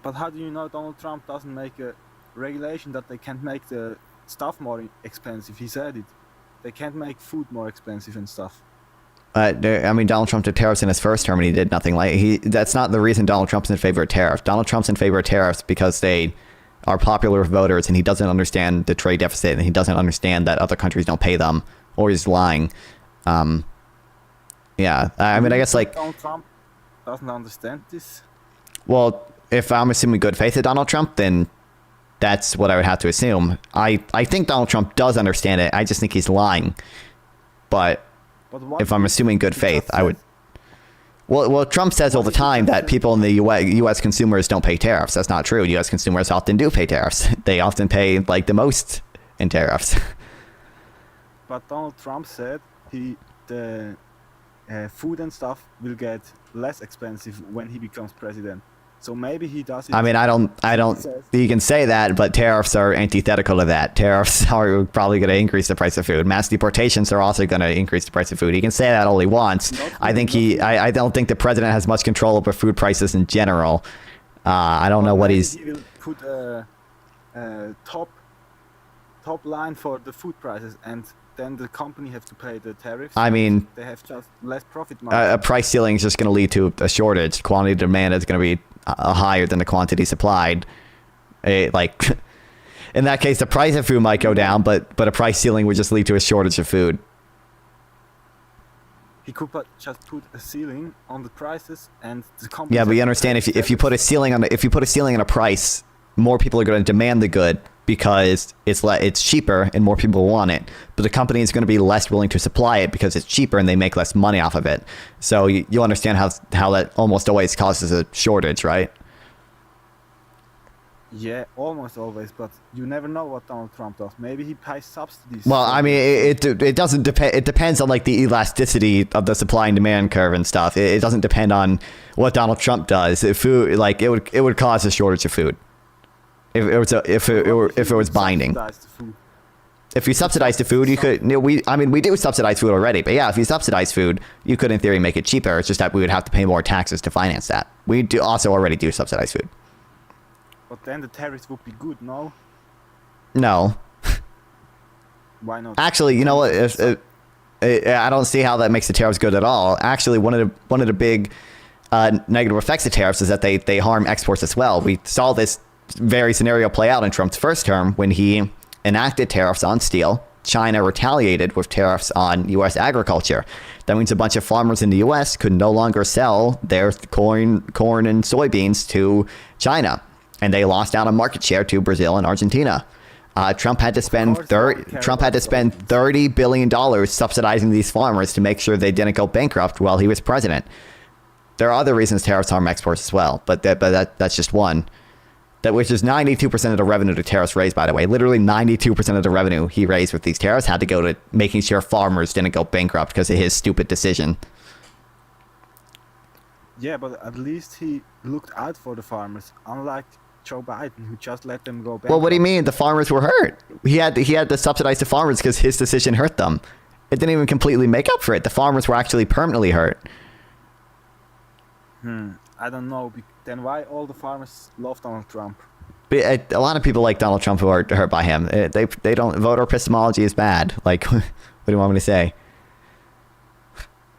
But how do you know Donald Trump doesn't make a regulation that they can't make the stuff more expensive? He said it. They can't make food more expensive and stuff. I mean, Donald Trump did tariffs in his first term, and he did nothing like that's not the reason Donald Trump's in favor of tariffs. Donald Trump's in favor of tariffs because they are popular with voters, and he doesn't understand the trade deficit, and he doesn't understand that other countries don't pay them, or he's lying. Yeah, I mean, I guess like Donald Trump doesn't understand this. Well, if I'm assuming good faith of Donald Trump, then that's what I would have to assume. I think Donald Trump does understand it. I just think he's lying. But if I'm assuming good faith, I would. Well, Trump says all the time that people in the U.S. consumers don't pay tariffs. That's not true. U.S. consumers often do pay tariffs. They often pay like the most in tariffs. But Donald Trump said the food and stuff will get less expensive when he becomes president. So maybe he does it. I mean, I don't. You can say that, but tariffs are antithetical to that. Tariffs are probably going to increase the price of food. Mass deportations are also going to increase the price of food. He can say that all he wants. I don't think the president has much control over food prices in general. I don't know what he's. He will put a top line for the food prices, and then the company have to pay the tariffs. I mean, they have just less profit margin. A price ceiling is just going to lead to a shortage. Quantity demand is going to be higher than the quantity supplied. Like in that case, the price of food might go down, but a price ceiling would just lead to a shortage of food. He could just put a ceiling on the prices, and the company. Yeah, but you understand if you put a ceiling on a price, more people are going to demand the good because it's cheaper and more people want it. But the company is going to be less willing to supply it because it's cheaper and they make less money off of it. So you understand how that almost always causes a shortage, right? Yeah, almost always, but you never know what Donald Trump does. Maybe he pays subsidies. Well, I mean, it doesn't depend. It depends on like the elasticity of the supply and demand curve and stuff. It doesn't depend on what Donald Trump does. If food, like it would cause a shortage of food. If it was binding. If you subsidize the food, you could. We do subsidize food already, but yeah, if you subsidize food, you could in theory make it cheaper. It's just that we would have to pay more taxes to finance that. We do also already do subsidize food. But then the tariffs would be good, no? No, Why not? actually, you know what? I don't see how that makes the tariffs good at all. Actually, one of the big negative effects of tariffs is that they harm exports as well. We saw this very scenario play out in Trump's first term when he enacted tariffs on steel. China retaliated with tariffs on U.S. agriculture. That means a bunch of farmers in the U.S. could no longer sell their corn and soybeans to China, and they lost out on market share to Brazil and Argentina. Trump had to spend $30 billion subsidizing these farmers to make sure they didn't go bankrupt while he was president. There are other reasons tariffs harm exports as well, but that's just one. That which is 92% of the revenue the tariffs raised, by the way. Literally 92% of the revenue he raised with these tariffs had to go to making sure farmers didn't go bankrupt because of his stupid decision. Yeah, but at least he looked out for the farmers, unlike Joe Biden, who just let them go back. Well, what do you mean? The farmers were hurt. He had to subsidize the farmers because his decision hurt them. It didn't even completely make up for it. The farmers were actually permanently hurt. I don't know. Then why all the farmers love Donald Trump? But a lot of people like Donald Trump who are hurt by him. They don't. Voter epistemology is bad. Like, what do you want me to say?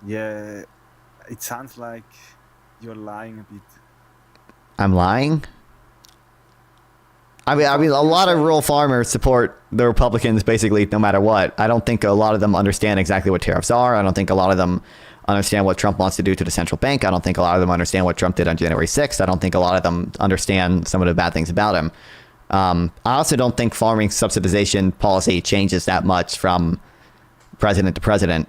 Yeah, it sounds like you're lying a bit. I'm lying? I mean, a lot of rural farmers support the Republicans basically no matter what. I don't think a lot of them understand exactly what tariffs are. I don't think a lot of them understand what Trump wants to do to the central bank. I don't think a lot of them understand what Trump did on January 6th. I don't think a lot of them understand some of the bad things about him. I also don't think farming subsidization policy changes that much from president to president.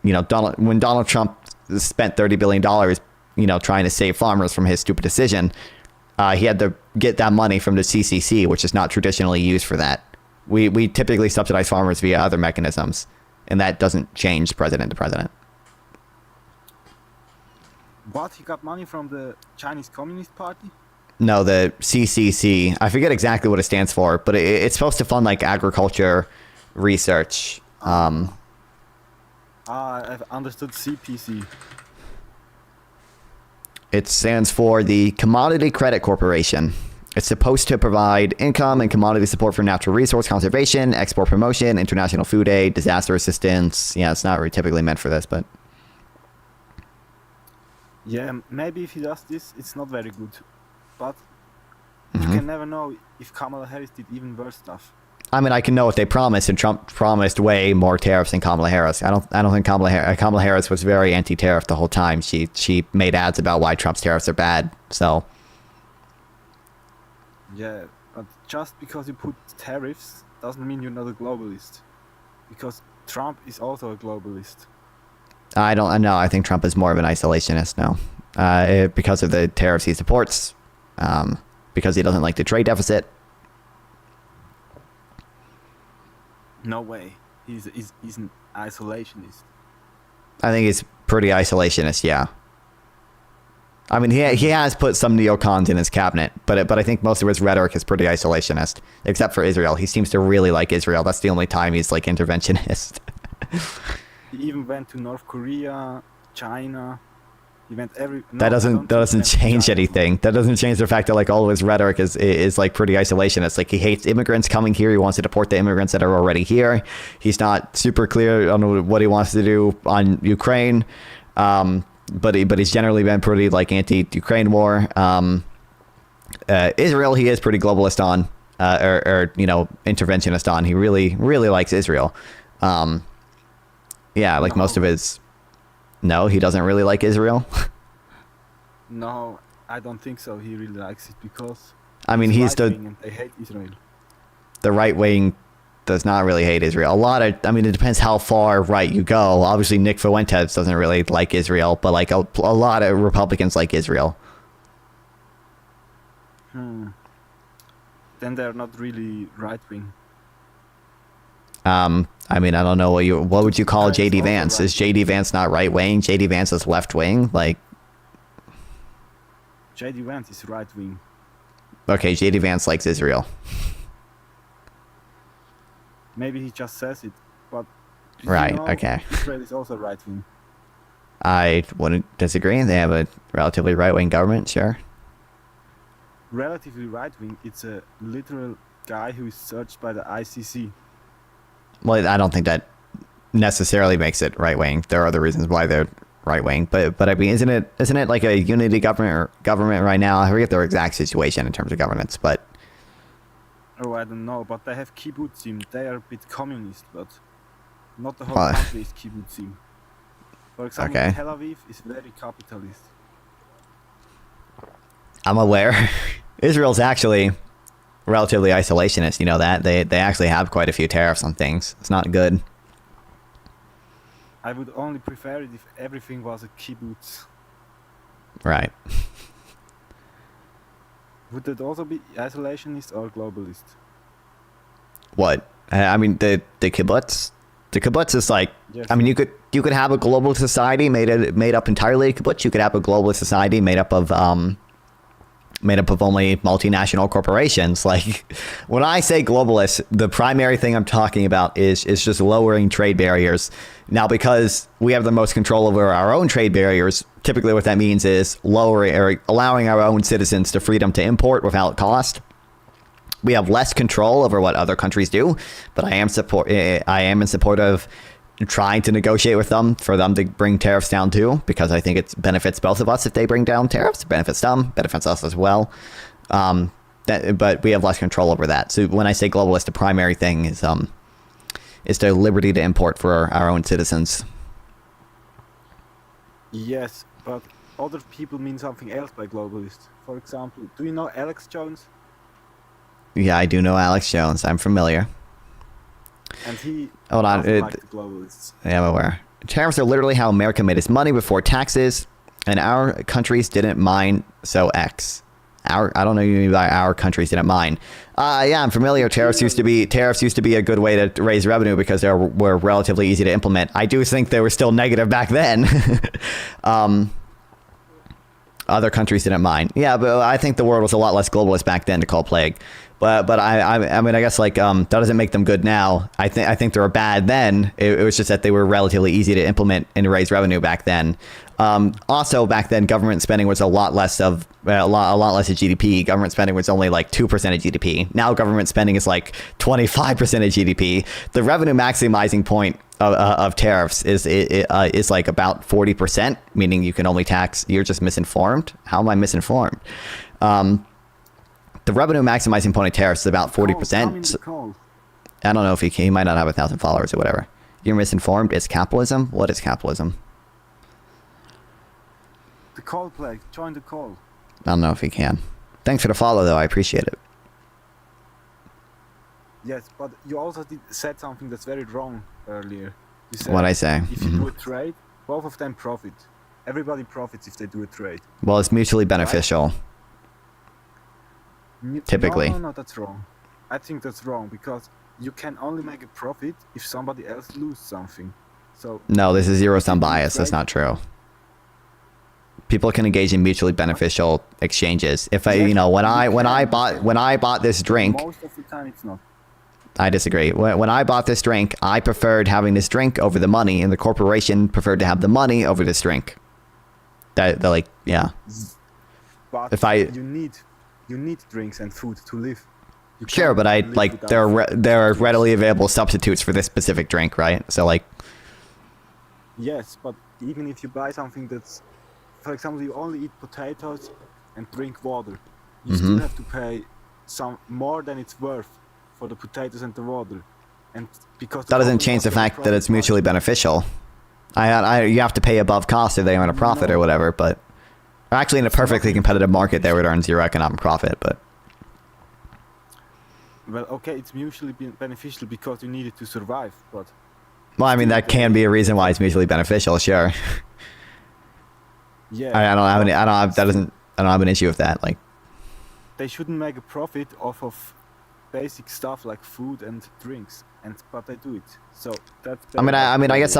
You know, when Donald Trump spent $30 billion, you know, trying to save farmers from his stupid decision, he had to get that money from the CCC, which is not traditionally used for that. We typically subsidize farmers via other mechanisms, and that doesn't change president to president. But he got money from the Chinese Communist Party? No, the CCC. I forget exactly what it stands for, but it's supposed to fund like agriculture research. I've understood CPC. It stands for the Commodity Credit Corporation. It's supposed to provide income and commodity support for natural resource conservation, export promotion, international food aid, disaster assistance. Yeah, it's not really typically meant for this, but... Yeah, maybe if he does this, it's not very good. But you can never know if Kamala Harris did even worse stuff. I mean, I can know what they promised, and Trump promised way more tariffs than Kamala Harris. I don't think Kamala Harris was very anti-tariff the whole time. She made ads about why Trump's tariffs are bad. So yeah, but just because you put tariffs doesn't mean you're not a globalist. Because Trump is also a globalist. I don't know. I think Trump is more of an isolationist now, because of the tariffs he supports, because he doesn't like the trade deficit. No way. He's an isolationist. I think he's pretty isolationist. Yeah. I mean, he has put some neocons in his cabinet, but I think most of his rhetoric is pretty isolationist, except for Israel. He seems to really like Israel. That's the only time he's like interventionist. He even went to North Korea, China. He went that doesn't change anything. That doesn't change the fact that like all of his rhetoric is like pretty isolationist. Like he hates immigrants coming here. He wants to deport the immigrants that are already here. He's not super clear on what he wants to do on Ukraine. But he's generally been pretty like anti-Ukraine war. Israel, he is pretty globalist on, or you know, interventionist on. He really likes Israel. Yeah, like most of his. No, he doesn't really like Israel. No, I don't think so. He really likes it because. I mean, he's and they hate Israel. The right wing does not really hate Israel. I mean, it depends how far right you go. Obviously, Nick Fuentes doesn't really like Israel, but like a lot of Republicans like Israel. Then they're not really right wing. I mean, I don't know what would you call JD Vance? Is JD Vance not right wing? JD Vance is left wing? Like JD Vance is right wing. Okay, JD Vance likes Israel. Maybe he just says it, but did Right, you know okay. Israel is also right wing. I wouldn't disagree. They have a relatively right-wing government, sure. Relatively right wing. It's a literal guy who is searched by the ICC. Well, I don't think that necessarily makes it right-wing. There are other reasons why they're right-wing, but I mean, isn't it like a unity government right now? I forget their exact situation in terms of governance, but Oh, I don't know, but they have kibbutzim. They are a bit communist, but not the whole Well, country is kibbutzim. For example, Okay. Tel Aviv is very capitalist. I'm aware. Israel's actually relatively isolationist. You know that they actually have quite a few tariffs on things. It's not good. I would only prefer it if everything was a kibbutz. Right. Would that also be isolationist or globalist? What? I mean, the kibbutz. The kibbutz is like. Yes. I mean, you could have a global society made up entirely of kibbutz. You could have a global society made up of only multinational corporations. Like, when I say globalist, the primary thing I'm talking about is just lowering trade barriers. Now, because we have the most control over our own trade barriers, typically what that means is lowering or allowing our own citizens the freedom to import without cost. We have less control over what other countries do, but I am in support of trying to negotiate with them for them to bring tariffs down too, because I think it benefits both of us if they bring down tariffs. It benefits them, benefits us as well. But we have less control over that. So when I say globalist, the primary thing is the liberty to import for our own citizens. Yes, but other people mean something else by globalist. For example, do you know Alex Jones? Yeah, I do know Alex Jones. I'm familiar. And he Hold on, doesn't like the globalists. Yeah, I'm aware. Tariffs are literally how America made its money before taxes, and our countries didn't mind. So X. I don't know what you mean by our countries didn't mind. Yeah, I'm familiar. Tariffs used to be a good way to raise revenue because they were relatively easy to implement. I do think they were still negative back then. Other countries didn't mind. Yeah, but I think the world was a lot less globalist back then to call plague. But I mean, I guess like that doesn't make them good now. I think they were bad then. It was just that they were relatively easy to implement and raise revenue back then. Also back then, government spending was a lot less of GDP. Government spending was only like 2% of GDP. Now government spending is like 25% of GDP. The revenue maximizing point of tariffs is like about 40%, meaning you can only tax. You're just misinformed. How am I misinformed? The revenue maximizing point of tariffs is about 40%. I don't know if he might not have 1,000 followers or whatever. You're misinformed. It's capitalism. What is capitalism? The call plague. Join the call. I don't know if he can. Thanks for the follow, though. I appreciate it. Yes, but you also said something that's very wrong earlier. You said What'd I say? If you do a trade, both of them profit. Everybody profits if they do a trade. Well, it's mutually beneficial. Typically. No, that's wrong. I think that's wrong because you can only make a profit if somebody else loses something. So No, this is zero-sum bias. That's not true. People can engage in mutually beneficial exchanges. If when I bought this drink, most of the time it's not. I disagree. When I bought this drink, I preferred having this drink over the money, and the corporation preferred to have the money over this drink. Yeah. But you need drinks and food to live. Sure, but there are readily available substitutes for this specific drink, right? So like. Yes, but even if you buy something that's, for example, you only eat potatoes and drink water, you still have to pay some more than it's worth for the potatoes and the water, and because That doesn't change the fact that it's mutually beneficial. You have to pay above cost if they earn a profit or whatever, but actually in a perfectly competitive market they would earn zero economic profit. But well, okay, it's mutually beneficial because you need it to survive, but well, I mean that can be a reason why it's mutually beneficial, sure. yeah, I don't have an issue with that. Like, they shouldn't make a profit off of basic stuff like food and drinks, but they do it. So that's. I guess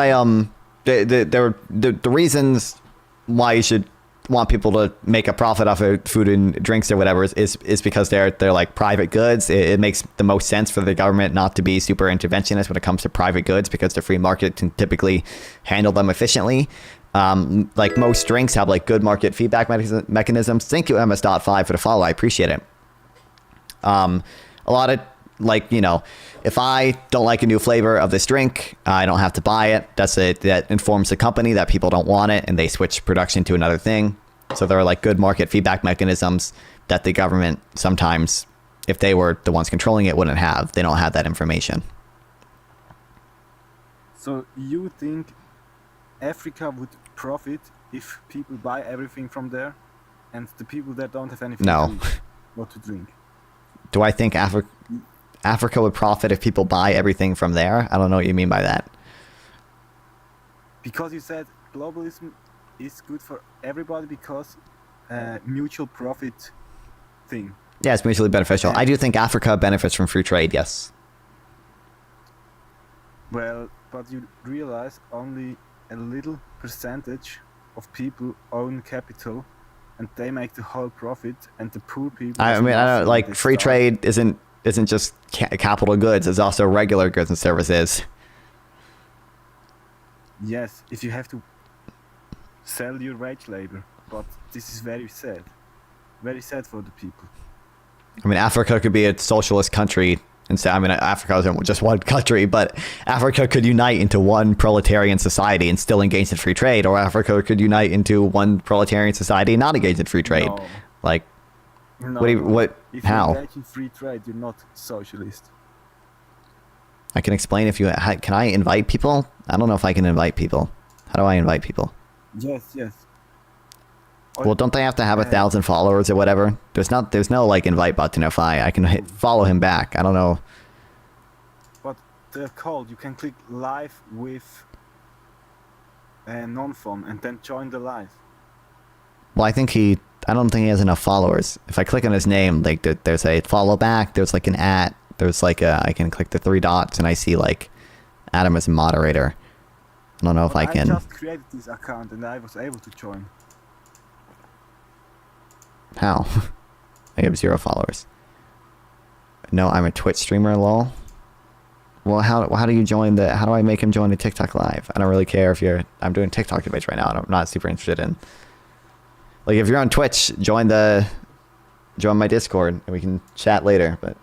the reasons why you should want people to make a profit off of food and drinks or whatever is because they're like private goods. It makes the most sense for the government not to be super interventionist when it comes to private goods because the free market can typically handle them efficiently. Like most drinks have like good market feedback mechanisms. Thank you, MS.5 for the follow. I appreciate it. A lot of like, you know, if I don't like a new flavor of this drink, I don't have to buy it. That informs the company that people don't want it and they switch production to another thing. So there are like good market feedback mechanisms that the government sometimes, if they were the ones controlling it, wouldn't have. They don't have that information. So you think Africa would profit if people buy everything from there, and the people that don't have anything No. to eat, what to drink? Do I think Africa would profit if people buy everything from there? I don't know what you mean by that. Because you said globalism is good for everybody because mutual profit thing. Yeah, it's mutually beneficial. I do think Africa benefits from free trade, yes. Well, but you realize only a little percentage of people own capital and they make the whole profit and the poor people... I mean, I don't like they free starve. trade isn't just capital goods. It's also regular goods and services. Yes, if you have to sell your wage labor, but this is very sad for the people. I mean, Africa could be a socialist country and say, I mean, Africa isn't just one country, but Africa could unite into one proletarian society and still engage in free trade, or Africa could unite into one proletarian society and not engage in free trade. No. Like, No, if how? you engage in free trade, you're not socialist. I can explain if you, can I invite people? I don't know if I can invite people. How do I invite people? Yes. Well, don't they have to have 1,000 followers or whatever? There's no like invite button if I can follow him back. I don't know. But they're called, you can click live with non-phone and then join the live. Well, I don't think he has enough followers. If I click on his name, like there's a follow back, there's like an @ there's like I can click the 3 dots and I see like Adam as a moderator. I don't know if I can. I just created this account and I was able to join. How? I have 0 followers. No, I'm a Twitch streamer, lol. Well, how do you join how do I make him join the TikTok live? I don't really care if I'm doing TikTok debates right now and I'm not super interested in. Like if you're on Twitch, join my Discord and we can chat later, but.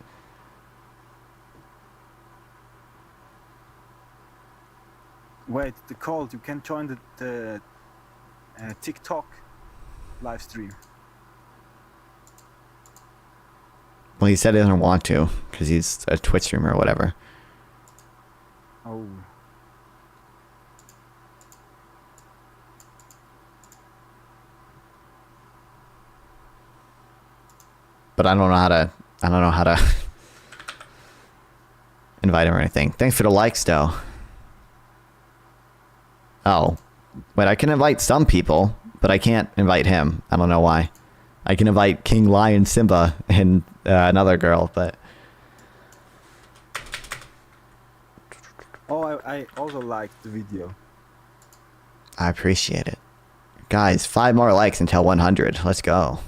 Wait, the code, you can join the TikTok live stream. Well, he said he doesn't want to because he's a Twitch streamer or whatever. Oh. But I don't know how to invite him or anything. Thanks for the likes, though. Oh, wait, I can invite some people, but I can't invite him. I don't know why. I can invite King Lion Simba and another girl, but... Oh, I also liked the video. I appreciate it. Guys, 5 more likes until 100. Let's go.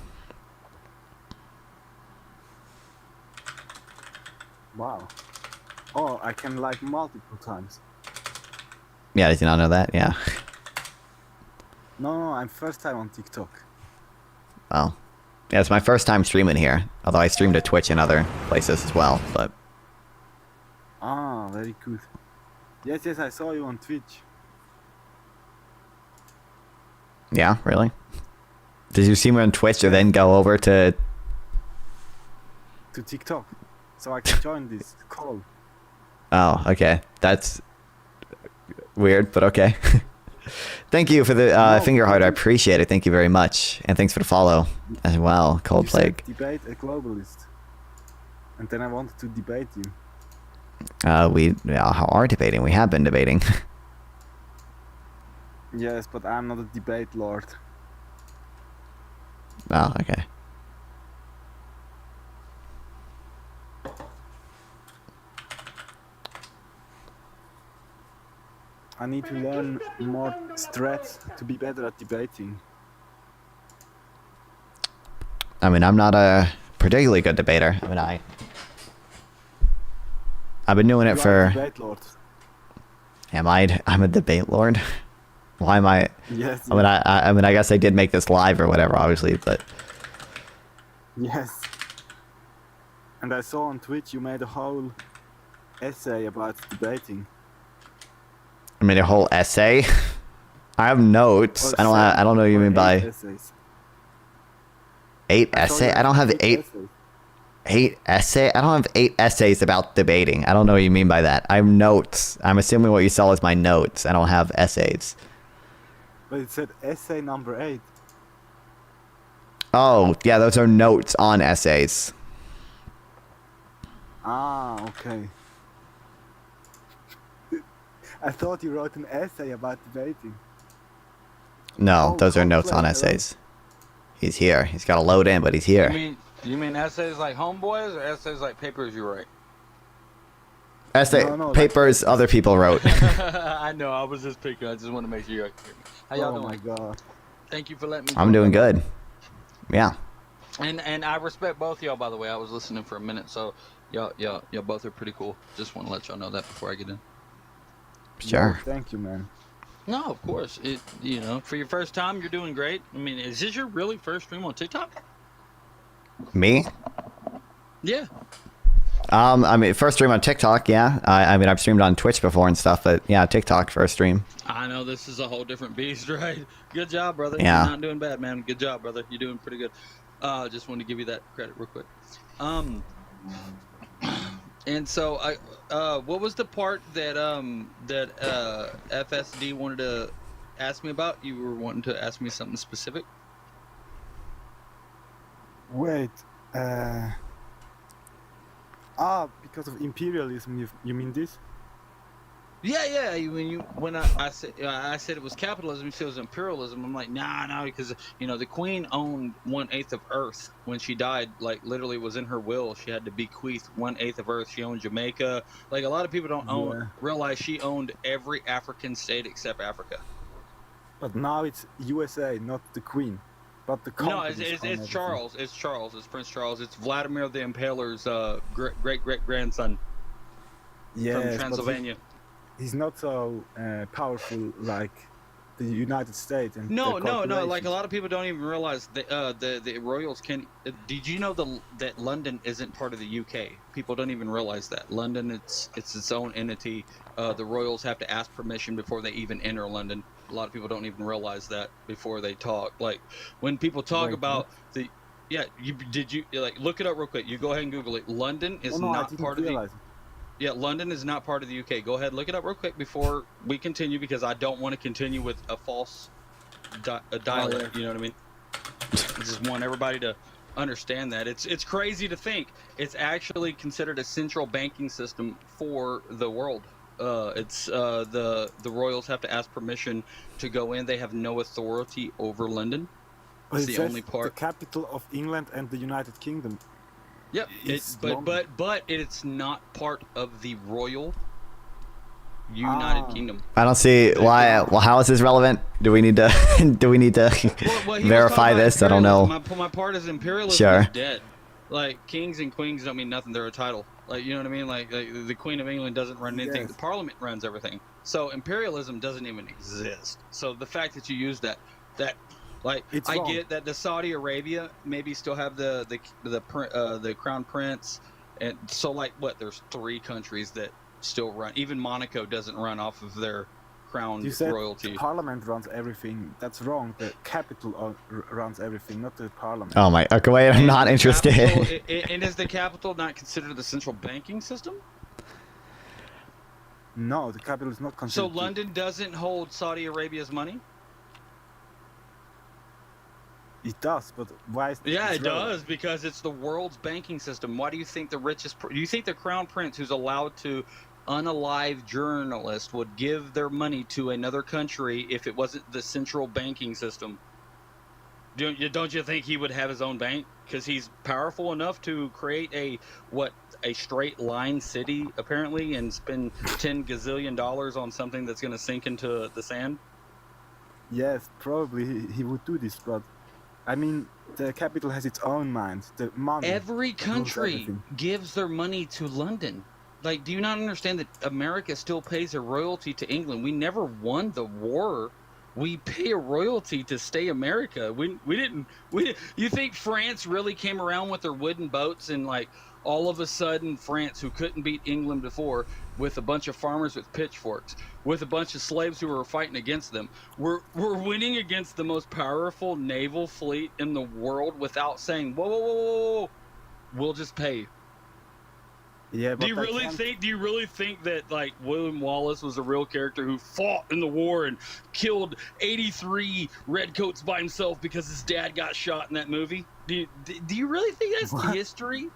Wow. Oh, I can like multiple times. Yeah, did you not know that? Yeah. No, I'm first time on TikTok. Well, yeah, it's my first time streaming here. Although I streamed at Twitch and other places as well, but... Ah, very good. Yes, I saw you on Twitch. Yeah, really? Did you see me on Twitch or then go over to... To TikTok. So I can join this call. Oh, okay. That's weird, but okay. Thank you for the finger heart. I appreciate it. Thank you very much. And thanks for the follow as well, Cold You Plague. said debate a globalist. And then I wanted to debate you. We are debating. We have been debating. Yes, but I'm not a debate lord. Oh, okay. I need to learn more strats to be better at debating. I mean, I'm not a particularly good debater. I mean, I've been doing it You are a for. debate lord. Am I? I'm a debate lord. Why am I? Yes. I mean, I mean, I guess I did make this live or whatever, obviously, but Yes. And I saw on Twitch you made a whole essay about debating. I made a whole essay. I have notes. Or I don't know what you or mean 8 by essays. 8 I saw essay. you I don't have had 8 essays. 8 essay. I don't have 8 essays about debating. I don't know what you mean by that. I have notes. I'm assuming what you saw is my notes. I don't have essays. But it said essay number 8. Oh, yeah, those are notes on essays. Ah, okay. I thought you wrote an essay about debating. No, Oh, those are notes on complex, essays. He's here. He's got to load in, but he's here. You mean essays like homeboys or essays like papers you write? Essay No, papers other people wrote. I know, I was just picking. I just want to make sure you guys hear me. How y'all Oh doing? my god. Thank you for letting me. I'm doing good. Yeah. And I respect both y'all, by the way. I was listening for a minute, so y'all both are pretty cool. Just want to let y'all know that before I get in. Sure. No, thank you, man. No, of course. For your first time, you're doing great. I mean, is this your really first stream on TikTok? Me? Yeah. I mean, first stream on TikTok, yeah. I mean, I've streamed on Twitch before and stuff, but yeah, TikTok first stream. I know this is a whole different beast, right? Good job, brother. Yeah. You're not doing bad, man. Good job, brother. You're doing pretty good. Just wanted to give you that credit real quick. And so what was the part that FSD wanted to ask me about? You were wanting to ask me something specific? Wait. Because of imperialism, you mean this? Yeah. When I said it was capitalism, you said it was imperialism. I'm like, nah, because the Queen owned 1/8 of Earth when she died. Like literally, was in her will. She had to bequeath 1/8 of Earth. She owned Jamaica. Like a lot of people don't realize she owned every African state except Africa. But now it's USA, not the Queen. But the No, companies own it's everything. Charles. It's Charles. It's Prince Charles. It's Vladimir the Impaler's great grandson from Yes, Transylvania. but he's not so powerful like the United States and No. the corporations. Like a lot of people don't even realize that the royals can. Did you know that London isn't part of the UK? People don't even realize that London it's its own entity. The royals have to ask permission before they even enter London. A lot of people don't even realize that before they talk. Like when people talk Wait, about the. Yeah, look it up real quick. You go ahead and Google it. London is not part of the. Yeah, London is not part of the UK. Go ahead, look it up real quick before we continue, because I don't want to continue with a false dialect. You know what I mean? I just want everybody to understand that it's crazy to think it's actually considered a central banking system for the world. The royals have to ask permission to go in. They have no authority over London. It's the only part. The capital of England and the United Kingdom. Yep, but it's not part of the royal United Kingdom. I don't see why. Well, how is this relevant? Do we need to verify this? I don't know. My part is imperialism Sure. is dead. Like kings and queens don't mean nothing. They're a title. Like, you know what I mean? Like the Queen of England doesn't run anything. Yes. The Parliament runs everything. So imperialism doesn't even exist. So the fact that you use that like It's I wrong. get that the Saudi Arabia maybe still have the crown prince, and so like what? There's 3 countries that still run. Even Monaco doesn't run off of their crown You said royalty. the parliament runs everything. That's wrong. The capital runs everything, not the parliament. Oh my. Okay, wait. I'm not interested. And is the capital not considered the central banking system? No, the capital is not So considered. London doesn't hold Saudi Arabia's money? It does, but why is Yeah, it's it relevant? does, because it's the world's banking system. Why do you think the richest... Do you think the crown prince who's allowed to unalive journalists would give their money to another country if it wasn't the central banking system? Don't you think he would have his own bank? Because he's powerful enough to create a straight line city, apparently, and spend $10 gazillion on something that's going to sink into the sand? Yes, probably he would do this, but I mean, the capital has its own mind. The money. Every rules country everything. gives their money to London. Like, do you not understand that America still pays a royalty to England? We never won the war. We pay a royalty to stay America. We didn't. You think France really came around with their wooden boats and like all of a sudden France, who couldn't beat England before, with a bunch of farmers with pitchforks, with a bunch of slaves who were fighting against them, we're winning against the most powerful naval fleet in the world without saying, whoa, whoa, whoa, whoa, whoa. We'll just pay. Yeah, but Do you really think that like William Wallace was a real character who fought in the war and killed 83 redcoats by himself because his dad got shot in that movie? Do you really think that's history?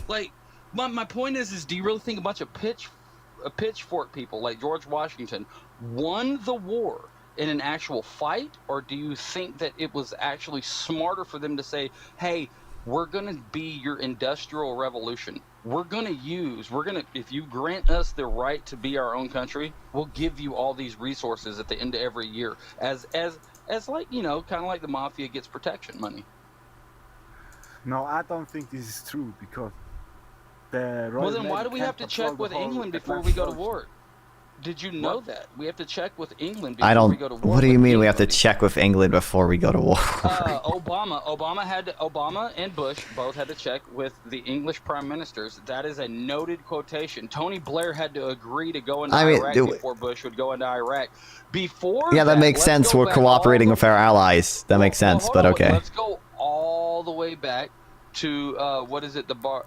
Like, my point is do you really think a bunch of pitchfork people like George Washington won the war in an actual fight, or do you think that it was actually smarter for them to say, hey, we're going to be your industrial revolution. If you grant us the right to be our own country, we'll give you all these resources at the end of every year as like, you know, kind of like the mafia gets protection money. No, I don't think this is true because the Royal Well, then why Navy do we can't have to patrol check the with whole England before Atlantic we go to Ocean. war? Did you know that? We have to check with England I before don't. we go to war. What do you with mean we have to England. check with England before we go to war? Obama and Bush both had to check with the English prime ministers. That is a noted quotation. Tony Blair had to agree to go into Iraq before Bush would go into Iraq. Yeah, that makes sense. We're cooperating with our allies. That makes sense, but okay. Let's go all the way back to what is it? The oh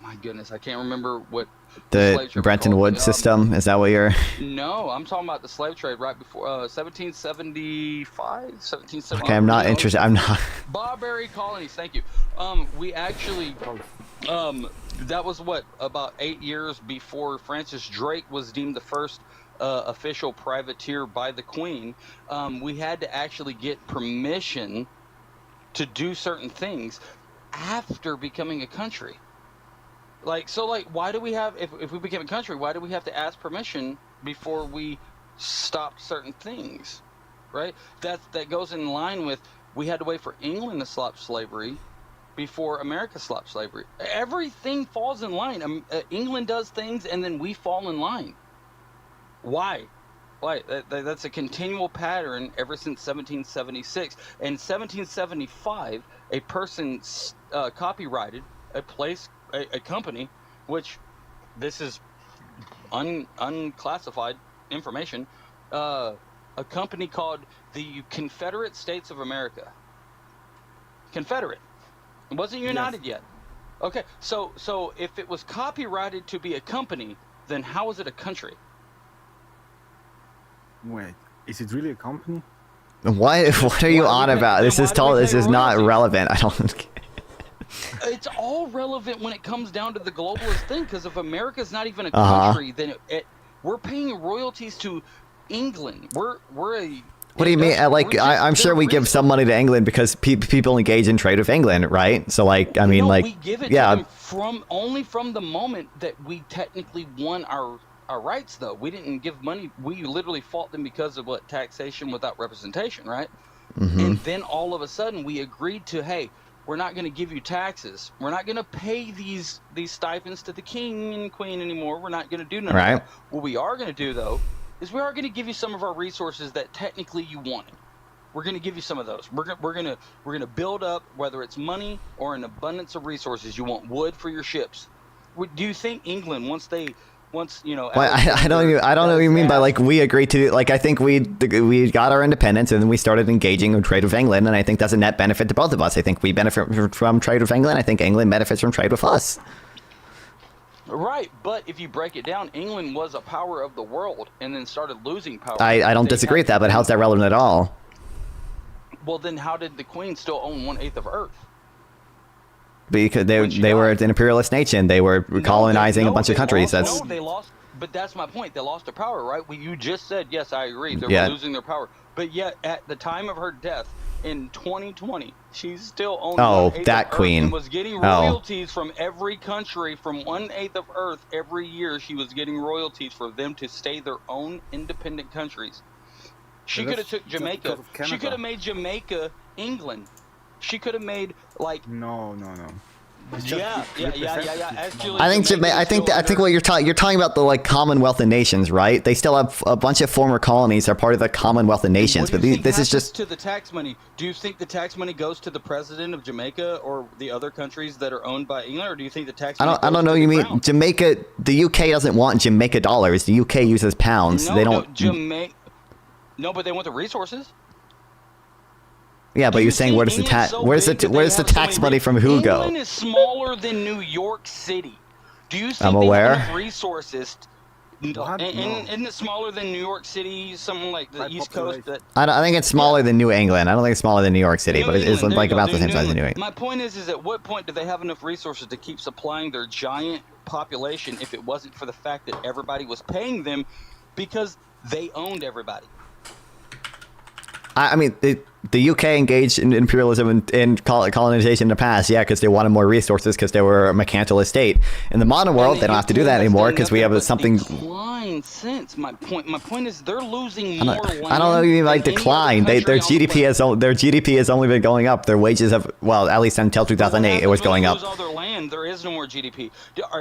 my goodness, I can't remember what The slave trade was Bretton called. Woods system. Is that what you're? No, I'm talking about the slave trade right before 1775, 1770. Okay, I'm not interested. I'm not. Barbary colonies. Thank you. We actually, that was what, about 8 years before Francis Drake was deemed the first official privateer by the Queen. We had to actually get permission to do certain things after becoming a country. Like, so like, why do we have, if we became a country, why do we have to ask permission before we stopped certain things, right? That goes in line with, we had to wait for England to stop slavery before America stopped slavery. Everything falls in line. England does things and then we fall in line. Why? Why? That's a continual pattern ever since 1776. In 1775, a person copyrighted a company, which this is unclassified information, a company called the Confederate States of America. Confederate. It wasn't united yet. Okay, so if it was copyrighted to be a company, then how is it a country? Wait, is it really a company? What are you on about? This is not relevant. I don't. It's all relevant when it comes down to the globalist thing, because if America's not even a country, then we're paying royalties to England. We're a. What do you mean? Like, I'm sure we give some money to England because people engage in trade with England, right? So, like, I mean, like, we give it yeah. to them only from the moment that we technically won our rights, though. We didn't give money. We literally fought them because of what? Taxation without representation, right? Mm-hmm. And then all of a sudden we agreed to, hey, we're not going to give you taxes. We're not going to pay these stipends to the king and queen anymore. We're not going to do none of that. What we are going to do, though, is we are going to give you some of our resources that technically you wanted. We're going to give you some of those. We're going to build up, whether it's money or an abundance of resources. You want wood for your ships. Do you think England, once you know? Well, I don't know what you mean by like we agreed to. Like, I think we got our independence and then we started engaging in trade with England, and I think that's a net benefit to both of us. I think we benefit from trade with England. I think England benefits from trade with us. Right, but if you break it down, England was a power of the world and then started losing power. I don't disagree with that, but how's that relevant at all? Well, then how did the Queen still own 1/8 of Earth? Because they were an imperialist nation. They were colonizing a bunch of countries. They lost. But that's my point. They lost their power, right? You just said, yes, I agree. They were losing their power. But yet, at the time of her death in 2020, she's still owned 1/8 that of queen Earth and was getting royalties from every country from 1/8 of Earth every year. She was getting royalties for them to stay their own independent countries. She could have took Jamaica. She could have made Jamaica England. She could have made like. No. Yeah. Actually, I think I think what you're talking about the like Commonwealth of Nations, right? They still have a bunch of former colonies. They're part of the Commonwealth of Nations, but this is just to the tax money. Do you think the tax money goes to the president of Jamaica or the other countries that are owned by England, or do you think the tax? Money I don't know. You mean Jamaica? The UK doesn't want Jamaica dollars. The UK uses pounds. No, they don't. No, but they want the resources. Yeah, but you're saying where does the tax money from who go? England is smaller than New York City. Do you think I'm they aware. have enough resources? Isn't it smaller than New York City? Something like the East Coast. I think it's smaller than New England. I don't think it's smaller than New York City, but it's like about the same size as New England. My point is at what point do they have enough resources to keep supplying their giant population if it wasn't for the fact that everybody was paying them because they owned everybody? I mean, the UK engaged in imperialism and colonization in the past, yeah, because they wanted more resources because they were a mercantilist state. In the modern world, they don't have to do that anymore because we have something. Since my point is they're losing more land. I don't know if you mean like decline. Their GDP has only been going up. Their wages have, well, at least until 2008, it was going up. All their land, there is no more GDP.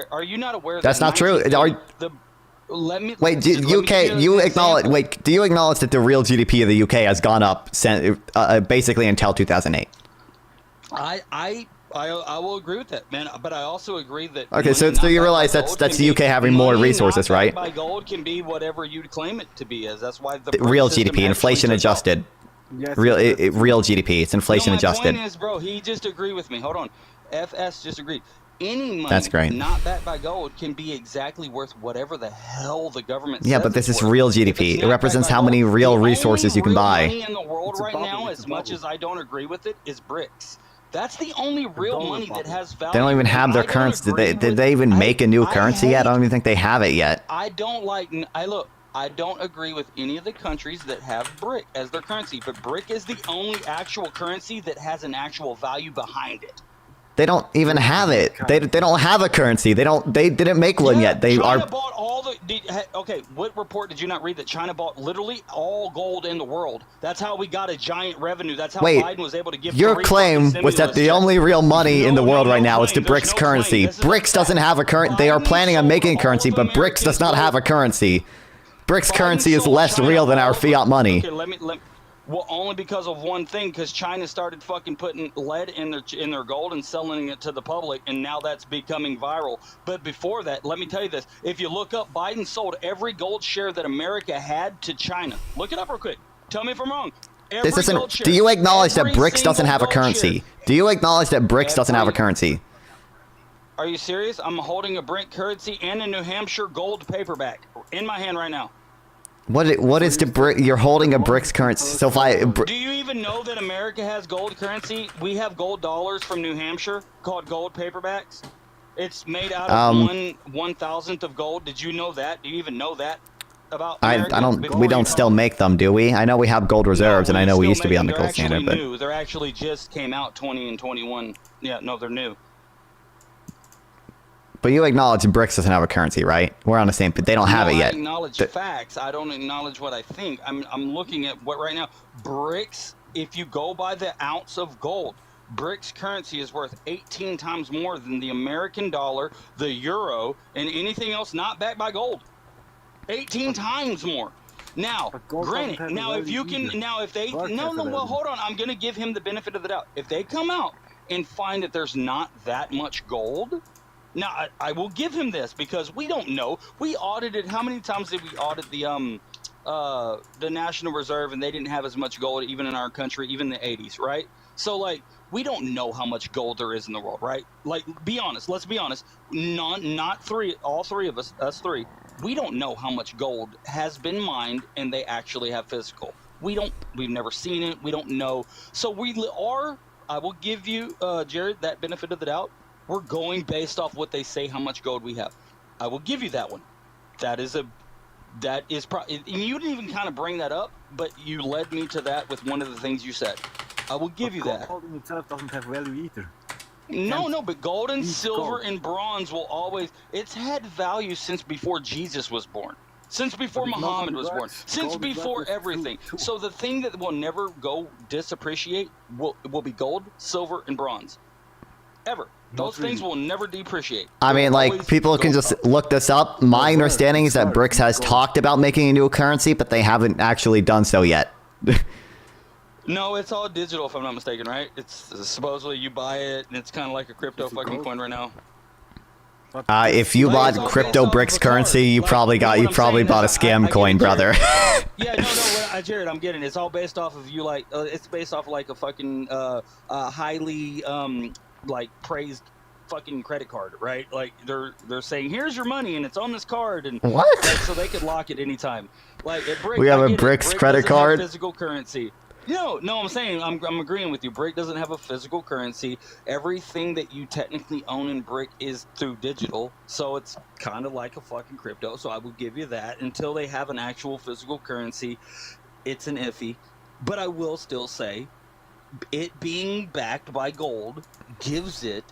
Are you not aware? That's not true. Do you acknowledge that the real GDP of the UK has gone up basically until 2008? I will agree with that, man. But I also agree that. Okay, so you realize that's the UK having more resources, right? By gold can be whatever you claim it to be as. That's why the real GDP, inflation adjusted. Yes, real GDP, it's inflation adjusted. My point is, bro, he just agreed with me. Hold on, FS just agreed. Any money that's great. Not backed by gold can be exactly worth whatever the hell the government says. Yeah, but this is real GDP. It represents how many real resources you can buy. The only money in the world right now, as much as I don't agree with it, is bricks. That's the only real money that has value. They don't even have their currency. Did they even make a new currency yet? I don't even think they have it yet. I don't agree with any of the countries that have brick as their currency, but brick is the only actual currency that has an actual value behind it. They don't even have it. They don't have a currency. They didn't make one yet. China bought all the. Okay, what report did you not read that China bought literally all gold in the world? That's how we got a giant revenue. That's how Biden was able to give. Your claim was that the only real money in the world right now is the BRICS currency. BRICS doesn't have a currency. They are planning on making a currency, but BRICS does not have a currency. BRICS currency is less real than our fiat money. Okay, let me. Well, only because of one thing, because China started fucking putting lead in their gold and selling it to the public, and now that's becoming viral. But before that, let me tell you this: if you look up, Biden sold every gold share that America had to China. Look it up real quick. Tell me if I'm wrong. Do you acknowledge that BRICS doesn't have a currency? Do you acknowledge that BRICS doesn't have a currency? Are you serious? I'm holding a BRIC currency and a New Hampshire gold paperback in my hand right now. What is the brick? You're holding a BRICS currency. So if I do you even know that America has gold currency? We have gold dollars from New Hampshire called gold paperbacks. It's made out of 1/1000th of gold. Did you know that? Do you even know that about America? I don't. We don't still make them, do we? I know we have gold reserves, and I know we used to be on the gold standard, but they're actually just came out 20 and 21. Yeah, no, they're new. But you acknowledge BRICS doesn't have a currency, right? We're on the same. But they don't have it yet. I acknowledge facts. I don't acknowledge what I think. I'm looking at what right now. BRICS. If you go by the ounce of gold, BRICS currency is worth 18 times more than the American dollar, the euro, and anything else not backed by gold. 18 times more. Now, granted, well, hold on. I'm gonna give him the benefit of the doubt. If they come out and find that there's not that much gold. Now, I will give him this because we don't know. We audited, how many times did we audit the National Reserve, and they didn't have as much gold even in our country, even in the 80s, right? So, like, we don't know how much gold there is in the world, right? Like, be honest. Let's be honest. All three of us, us three, we don't know how much gold has been mined and they actually have physical. We've never seen it. We don't know. So I will give you, Jared, that benefit of the doubt. We're going based off what they say how much gold we have. I will give you that one. You didn't even kind of bring that up, but you led me to that with one of the things you said. I will give you that. Gold in itself doesn't have value either. No, but gold and silver and bronze will always. It's had value since before Jesus was born. Since before But if Muhammad nobody was born. works, Since gold is before worth it everything. too. So the thing that will never go disappreciate will be gold, silver, and bronze. Ever. Those things will never depreciate. I They mean, will like, always people can go just up. look this up. My No, understanding is that sorry, BRICS has gold. talked about making a new currency, but they haven't actually done so yet. No, it's all digital if I'm not mistaken, right? It's supposedly you buy it and it's kind of like a crypto Is it fucking gold? coin right now. If you Like, bought it's all crypto based off BRICS of a card. currency, you Like, probably what I'm saying bought a is scam I get coin, it, Jared. brother. Yeah, no, Jared, I'm getting it. It's all based off of you, like, it's based off like a fucking highly like praised fucking credit card, right? Like they're saying, here's your money and it's on this card, and What? like, so they could lock it anytime. Like at Brick, We have I a get it. BRICS Brick credit doesn't have card? physical currency. No, I'm saying I'm agreeing with you. Brick doesn't have a physical currency. Everything that you technically own in Brick is through digital, so it's kind of like a fucking crypto. So I will give you that. Until they have an actual physical currency, it's an iffy. But I will still say, it being backed by gold gives it.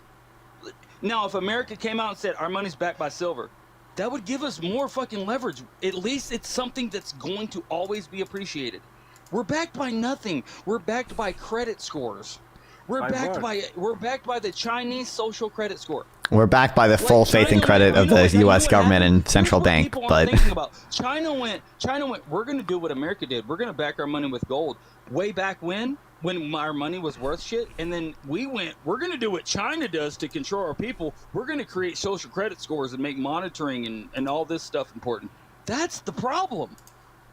Now, if America came out and said our money's backed by silver, that would give us more fucking leverage. At least it's something that's going to always be appreciated. We're backed by nothing. We're backed by credit scores. We're backed by the Chinese social credit score. We're backed by the full faith and credit of the U.S. government and central bank, but China went. We're going to do what America did. We're going to back our money with gold. Way back when our money was worth shit, and then we went. We're going to do what China does to control our people. We're going to create social credit scores and make monitoring and all this stuff important. That's the problem.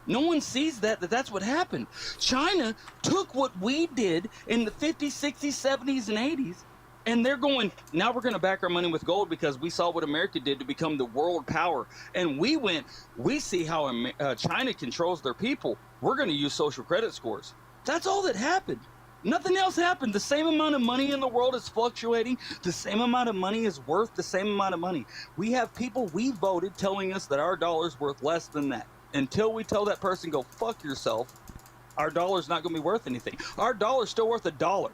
No one sees that's what happened. China took what we did in the 50s, 60s, 70s, and 80s, and they're going, now we're going to back our money with gold because we saw what America did to become the world power. And we see how China controls their people. We're going to use social credit scores. That's all that happened. Nothing else happened. The same amount of money in the world is fluctuating. The same amount of money is worth the same amount of money. We have people we voted telling us that our dollar's worth less than that. Until we tell that person, go fuck yourself, our dollar's not going to be worth anything. Our dollar's still worth $1.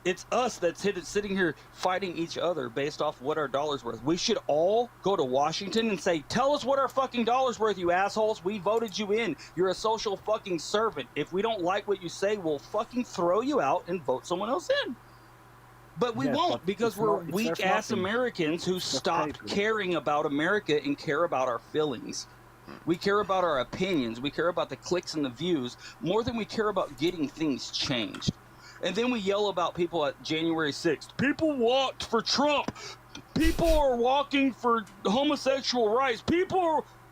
It's us that's sitting here fighting each other based off what our dollar's worth. We should all go to Washington and say, tell us what our fucking dollar's worth, you assholes. We voted you in. You're a social fucking servant. If we don't like what you say, we'll fucking throw you out and vote someone else in. But we won't, because we're weak-ass Americans who stopped caring about America and care about our feelings. We care about our opinions. We care about the clicks and the views more than we care about getting things changed. And then we yell about people at January 6th. People walked for Trump. People are walking for homosexual rights.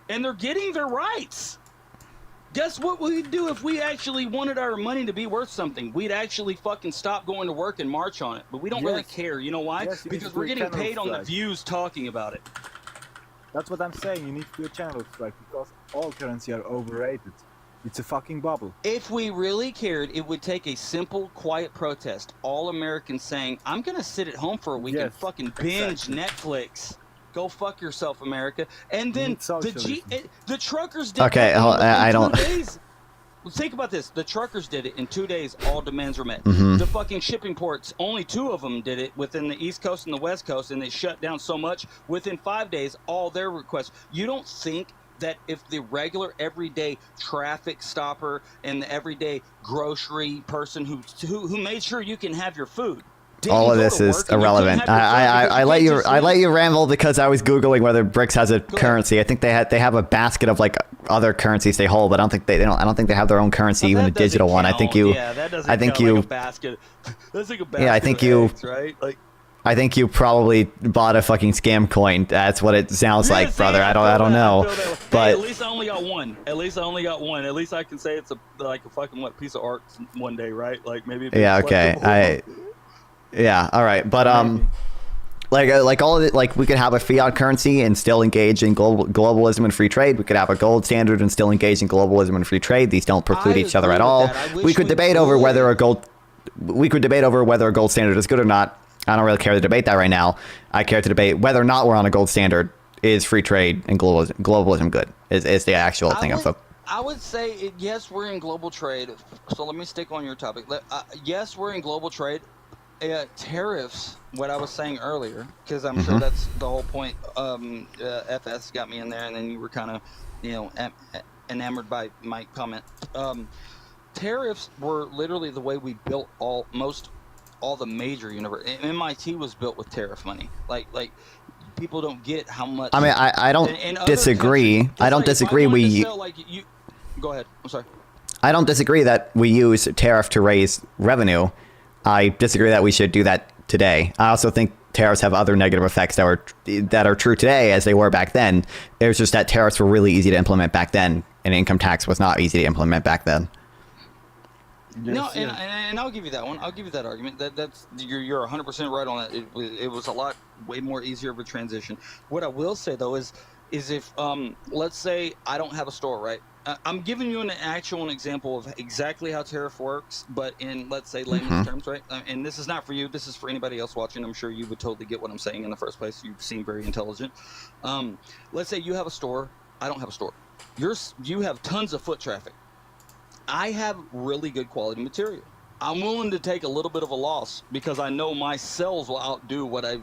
And they're getting their rights. Guess what we'd do if we actually wanted our money to be worth something? We'd actually fucking stop going to work and march on it. But we don't really care. You know why? Because we're getting paid on the views talking about it. That's what I'm saying. You need to do a channel strike because all currency are overrated. It's a fucking bubble. If we really cared, it would take a simple, quiet protest. All Americans saying, I'm going to sit at home for a week and fucking binge Netflix. Go fuck yourself, America. And then the truckers did okay, I don't... 2 days. Well, think about this. The truckers did it in 2 days. All demands were met. Mm-hmm. The fucking shipping ports, only 2 of them did it within the East Coast and the West Coast, and they shut down so much. Within 5 days, all their requests. You don't think that if the regular, everyday traffic stopper and the everyday grocery person who made sure you can have your food. All of this is irrelevant. I let you ramble because I was googling whether BRICS has a currency. I think they have a basket of like other currencies they hold, but I don't think they have their own currency, even a digital one. I think you. Yeah, that doesn't I think count you. like a basket. That's like a basket. Yeah, I think you. Eggs, right? Like. I think you probably bought a fucking scam coin. That's what it sounds like, brother. I don't know, but hey, at least I only got one. At least I can say it's like a fucking piece of art one day, right? Like maybe. Yeah. Okay. Yeah. All right. But like all of it, like we could have a fiat currency and still engage in globalism and free trade. We could have a gold standard and still engage in globalism and free trade. These don't preclude each other at all. We could debate over whether a gold standard is good or not. I don't really care to debate that right now. I care to debate whether or not we're on a gold standard. Is free trade and globalism good? Is the actual thing I'm focused. I would say yes, we're in global trade. So let me stick on your topic. Yes, we're in global trade. Tariffs, what I was saying earlier, because I'm sure that's the whole point. FS got me in there, and then you were kind of enamored by my comment. Tariffs were literally the way we built all the major universities. MIT was built with tariff money. Like people don't get how much. I mean, I don't disagree. I don't disagree. Go ahead. I'm sorry. I don't disagree that we use tariff to raise revenue. I disagree that we should do that today. I also think tariffs have other negative effects that are true today as they were back then. It was just that tariffs were really easy to implement back then, and income tax was not easy to implement back then. No, and I'll give you that one. I'll give you that argument. That's you're 100% right on that. It was a lot way more easier of a transition. What I will say though is if let's say I don't have a store, right? I'm giving you an actual example of exactly how tariff works, but in, let's say, layman's terms, right? And this is not for you. This is for anybody else watching. I'm sure you would totally get what I'm saying in the first place. You seem very intelligent. Let's say you have a store. I don't have a store. You have tons of foot traffic. I have really good quality material. I'm willing to take a little bit of a loss because I know my sales will outdo what I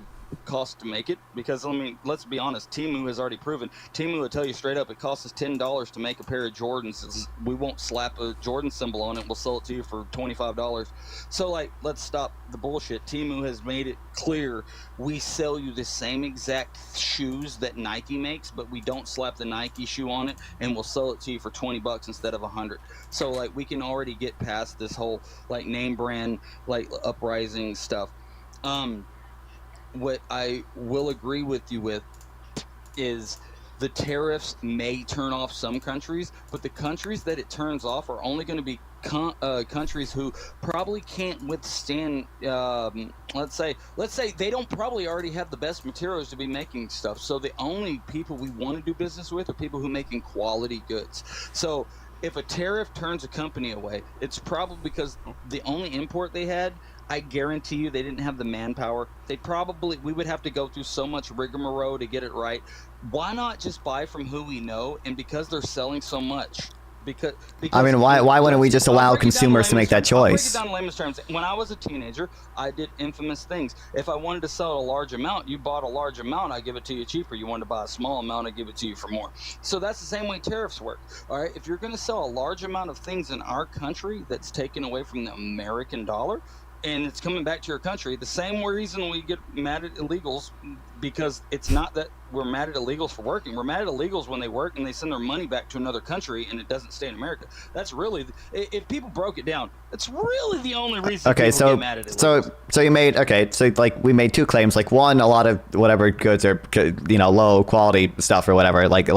cost to make it. Because I mean, let's be honest, Temu has already proven. Temu will tell you straight up, it costs us $10 to make a pair of Jordans. We won't slap a Jordan symbol on it. We'll sell it to you for $25. So like, let's stop the bullshit. Temu has made it clear we sell you the same exact shoes that Nike makes, but we don't slap the Nike shoe on it, and we'll sell it to you for $20 instead of $100. So like, we can already get past this whole like name brand like uprising stuff. What I will agree with you with is the tariffs may turn off some countries, but the countries that it turns off are only going to be countries who probably can't withstand. Let's say they don't probably already have the best materials to be making stuff. So the only people we want to do business with are people who are making quality goods. So if a tariff turns a company away, it's probably because the only import they had, I guarantee you they didn't have the manpower. We would have to go through so much rigmarole to get it right. Why not just buy from who we know? And because they're selling so much, because I mean, why wouldn't we just allow consumers to make that choice? I'll break it down in layman's terms. When I was a teenager, I did infamous things. If I wanted to sell a large amount, you bought a large amount, I give it to you cheaper. You wanted to buy a small amount, I give it to you for more. So that's the same way tariffs work. All right, if you're going to sell a large amount of things in our country that's taken away from the American dollar, and it's coming back to your country, the same reason we get mad at illegals, because it's not that we're mad at illegals for working. We're mad at illegals when they work and they send their money back to another country and it doesn't stay in America. That's really, if people broke it down, that's really the only reason people get mad at illegals. So you made, so like we made two claims. Like one, a lot of whatever goods are, low quality stuff or whatever. Like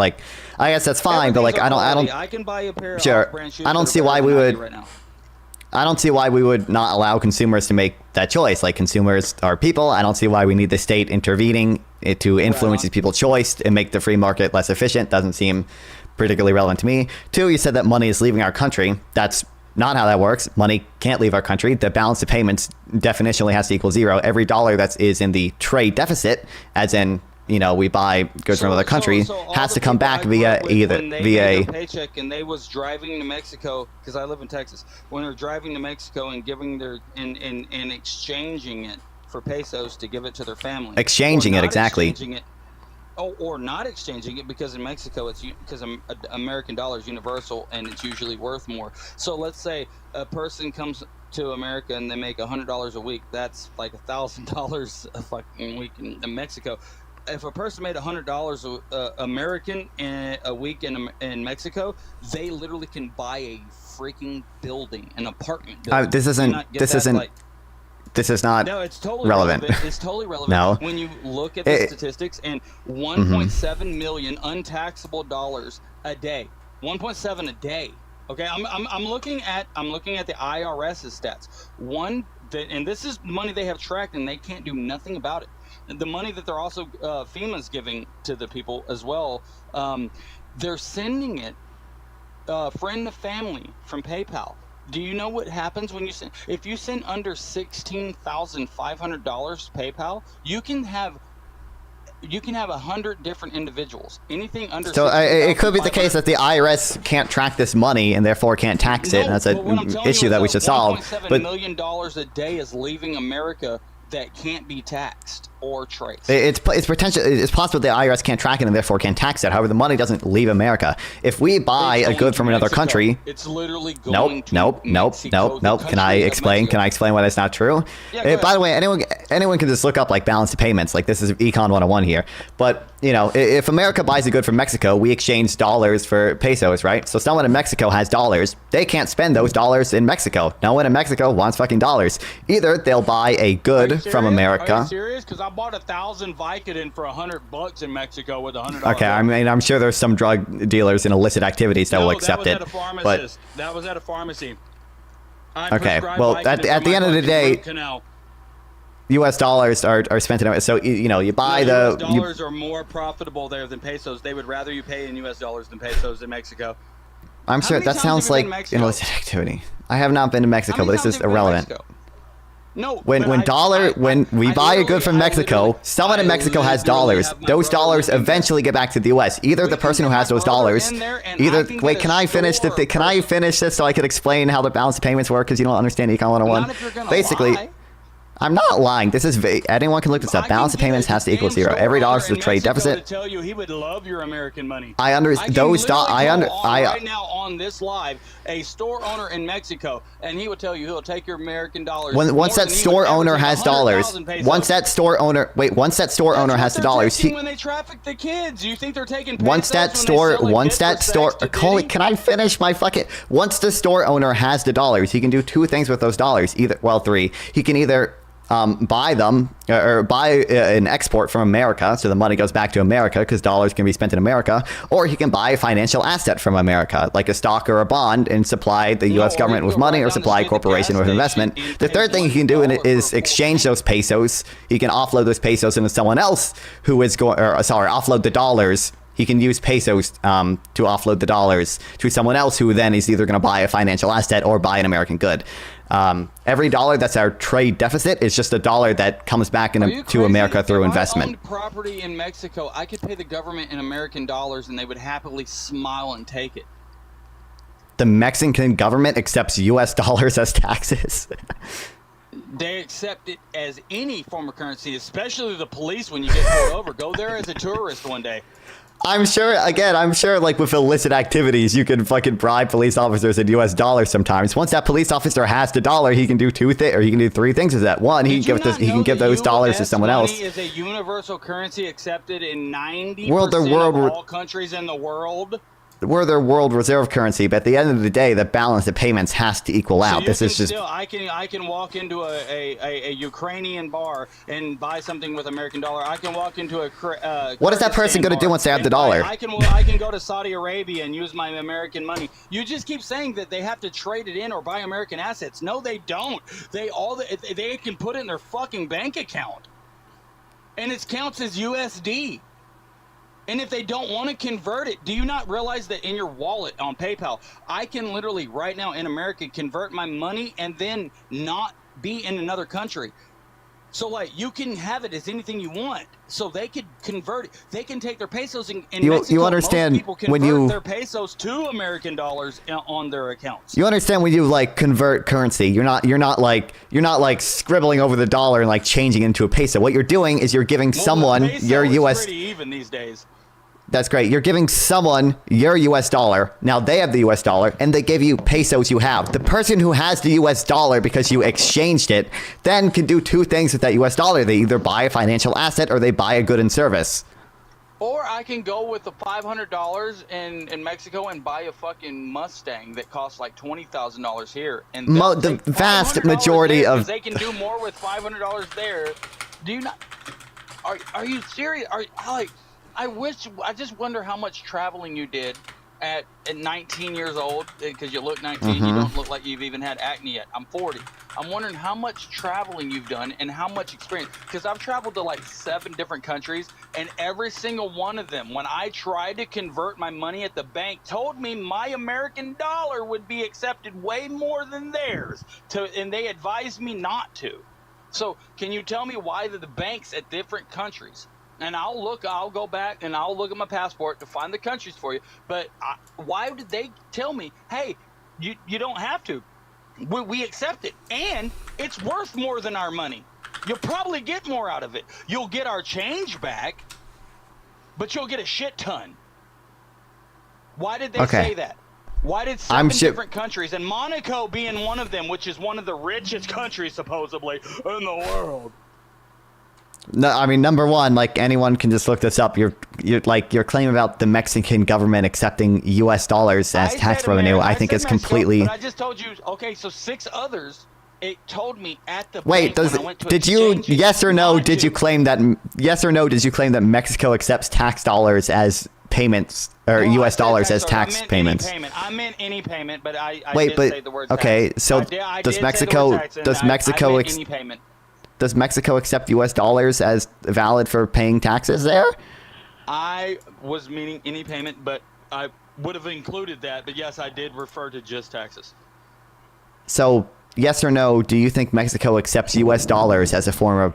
I guess that's fine, but like I can buy a pair of off-brand shoes. I don't see why we would. Right now. I don't see why we would not allow consumers to make that choice. Like, consumers are people. I don't see why we need the state intervening to influence these people's choice and make the free market less efficient. Doesn't seem particularly relevant to me. Two, you said that money is leaving our country. That's not how that works. Money can't leave our country. The balance of payments definitionally has to equal zero. Every dollar that is in the trade deficit, as in, we buy goods from another country, has to come back via a paycheck. And they was driving to Mexico, because I live in Texas. When they're driving to Mexico and giving their and exchanging it for pesos to give it to their family. Exchanging it, exactly. Or not exchanging it, because in Mexico because American dollar is universal and it's usually worth more. So let's say a person comes to America and they make $100 a week. That's like $1,000 a fucking week in Mexico. If a person made $100 American in a week in Mexico, they literally can buy a freaking building, an apartment building. This is not no, it's totally relevant. It's totally relevant. No. When you look at the statistics, and 1.7 million untaxable dollars a day, 1.7 a day. Okay, I'm looking at the IRS's stats. And this is money they have tracked, and they can't do nothing about it. The money that they're also FEMA's giving to the people as well, they're sending it friend to family from PayPal. Do you know what happens when if you send under $16,500 PayPal, you can have 100 different individuals. Anything under. So it could be the case that the IRS can't track this money and therefore can't tax it. And that's an issue that we should solve. $1.7 million a day is leaving America that can't be taxed. or trace. It's potential. It's possible the IRS can't track it and therefore can't tax it. However, the money doesn't leave America. If we buy a good from another country, it's literally going nope. Can I explain? Can I explain why that's not true? Yeah, By the way, anyone can just look up like balance of payments. Like this is Econ 101 here. But you know, if America buys a good from Mexico, we exchange dollars for pesos, right? So someone in Mexico has dollars. They can't spend those dollars in Mexico. No one in Mexico wants fucking dollars. Either they'll buy a good from America. Are you serious? Because I bought 1,000 Vicodin for $100 in Mexico with $100. Okay, I mean, I'm sure there's some drug dealers in illicit activities that will accept it. But that was at a pharmacy. Okay, well, at the end of the day, U.S. dollars are spent in. So you know, you buy US dollars are more profitable there than pesos. They would rather you pay in U.S. dollars than pesos in Mexico. I'm sure that sounds like an illicit activity. I have not been to Mexico, but this is irrelevant. No. When we buy a good from Mexico, someone in Mexico has dollars. Those dollars eventually get back to the U.S. Either the person who has those dollars, wait, can I finish Can I finish this so I can explain how the balance of payments work? Because you don't understand Econ 101. Basically. I'm not lying. This is anyone can look this up. Balance of payments has to equal zero. Every dollar is a trade deficit. Tell you he would love your American money. I understand those right now on this live, a store owner in Mexico, and he would tell you he'll take your American dollars. Once that store owner has dollars, once that store owner has the dollars, when they traffic the kids, you think they're taking pesos once that store, can I finish my fucking? Once the store owner has the dollars, he can do two things with those dollars. Three. He can either buy them or buy an export from America, so the money goes back to America because dollars can be spent in America, or he can buy a financial asset from America, like a stock or a bond, and supply the U.S. government with money or supply a corporation with investment. The third thing he can do is exchange those pesos. He can offload those pesos into someone else who is offload the dollars. He can use pesos to offload the dollars to someone else who then is either going to buy a financial asset or buy an American good. Every dollar that's our trade deficit is just a dollar that comes back to America through investment. If I owned property in Mexico, I could pay the government in American dollars and they would happily smile and take it. The Mexican government accepts U.S. dollars as taxes. They accept it as any form of currency, especially the police when you get pulled over. Go there as a tourist one day. I'm sure, like with illicit activities, you can fucking bribe police officers in U.S. dollars sometimes. Once that police officer has the dollar, he can do he can do three things with that. One, he can give those dollars to someone else. Money is a universal currency accepted in 90% of all countries in the world. We're their world reserve currency, but at the end of the day, the balance of payments has to equal out. This is just. I can walk into a Ukrainian bar and buy something with American dollar. I can walk into a. What is that person going to do once they have the dollar? I can go to Saudi Arabia and use my American money. You just keep saying that they have to trade it in or buy American assets. No, they don't. They can put it in their fucking bank account, and it counts as USD. And if they don't want to convert it, do you not realize that in your wallet on PayPal, I can literally right now in America convert my money and then not be in another country? So like you can have it as anything you want. So they could convert it. They can take their pesos in Mexico. You understand most people convert their pesos to American dollars on their accounts. You understand when you like convert currency, you're not like scribbling over the dollar and like changing it into a peso. What you're doing is you're giving someone your US. Pretty even these days. That's great. You're giving someone your U.S. dollar. Now they have the U.S. dollar, and they give you pesos you have. The person who has the U.S. dollar because you exchanged it then can do two things with that U.S. dollar. They either buy a financial asset or they buy a good and service. Or I can go with the $500 in Mexico and buy a fucking Mustang that costs like $20,000 here. And the vast majority of they can do more with $500 there. Do you not? Are you serious? I just wonder how much traveling you did at 19 years old, because you look 19, you don't look like you've even had acne yet. I'm 40. I'm wondering how much traveling you've done and how much experience, because I've traveled to like 7 different countries, and every single one of them, when I tried to convert my money at the bank, told me my American dollar would be accepted way more than theirs, and they advised me not to. So can you tell me why the banks at different countries, and I'll go back and I'll look at my passport to find the countries for you. But why did they tell me, hey, you don't have to. We accept it. And it's worth more than our money. You'll probably get more out of it. You'll get our change back, but you'll get a shit ton. Why did they say that? Why did 7 different countries, and Monaco being one of them, which is one of the richest countries supposedly in the world? No, I mean, number one, like anyone can just look this up. You're your claim about the Mexican government accepting U.S. dollars as tax revenue. I think is completely. But I just told you. Okay, so 6 others. It told me at the wait. Did you yes or no? Did you claim that yes or no? Did you claim that Mexico accepts tax dollars as payments or U.S. dollars as tax payments? I meant any payment, but I wait, did say the word tax. Okay, so does Mexico does Mexico accept U.S. dollars as valid for paying taxes there? I was meaning any payment, but I would have included that. But yes, I did refer to just taxes. So, yes or no, do you think Mexico accepts U.S. dollars as a form of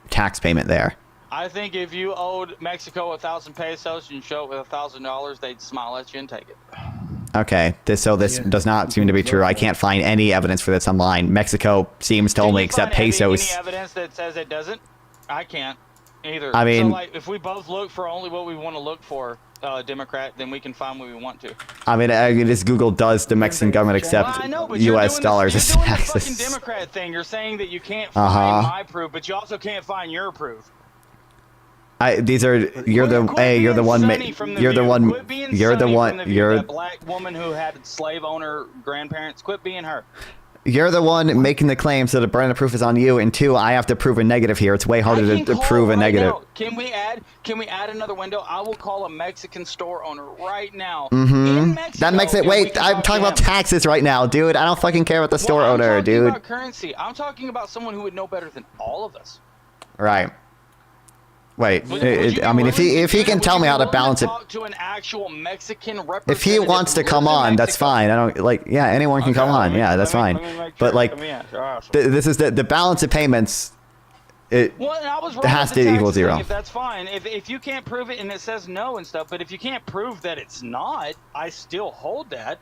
tax payment there? I think if you owed Mexico 1,000 pesos and you show it with $1,000, they'd smile at you and take it. Okay, this does not seem to be true. I can't find any evidence for this online. Mexico seems to only accept pesos. Any evidence that says it doesn't? I can't either. I mean, so, like, if we both look for only what we want to look for, Democrat, then we can find what we want to. I mean, I just Google, does the Mexican government accept U.S. dollars as taxes? You're doing the fucking Democrat thing. You're saying that you can't find my proof, but you also can't find your proof. You're the black woman who had slave owner grandparents. Quit being her. You're the one making the claim, so the burden of proof is on you. And 2, I have to prove a negative here. It's way harder to prove a negative. Can we add another window? I will call a Mexican store owner right now. Mm-hmm. That makes it. Wait, I'm talking about taxes right now, dude. I don't fucking care about the store owner, dude. I'm talking about currency. I'm talking about someone who would know better than all of us. Right. Wait, I mean, if he can tell me how to balance it, to an actual Mexican if he wants to come on, that's fine. I don't like, yeah, anyone can come on, yeah, that's fine. But like, this is the balance of payments. It has to equal 0. If that's fine, if you can't prove it and it says no and stuff, but if you can't prove that it's not, I still hold that.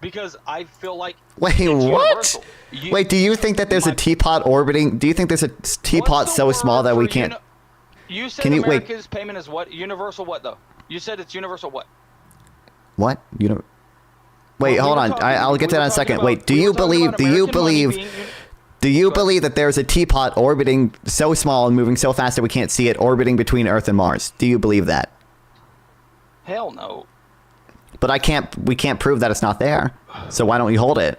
Because I feel like wait, what? Wait, do you think that there's a teapot orbiting? Do you think there's a teapot so small that we can't? You said America's payment is what? Universal what, though? You said it's universal what? What? Wait, hold on. I'll get to that in a second. Wait, do you believe that there's a teapot orbiting so small and moving so fast that we can't see it, orbiting between Earth and Mars? Do you believe that? Hell no. But we can't prove that it's not there. So why don't you hold it?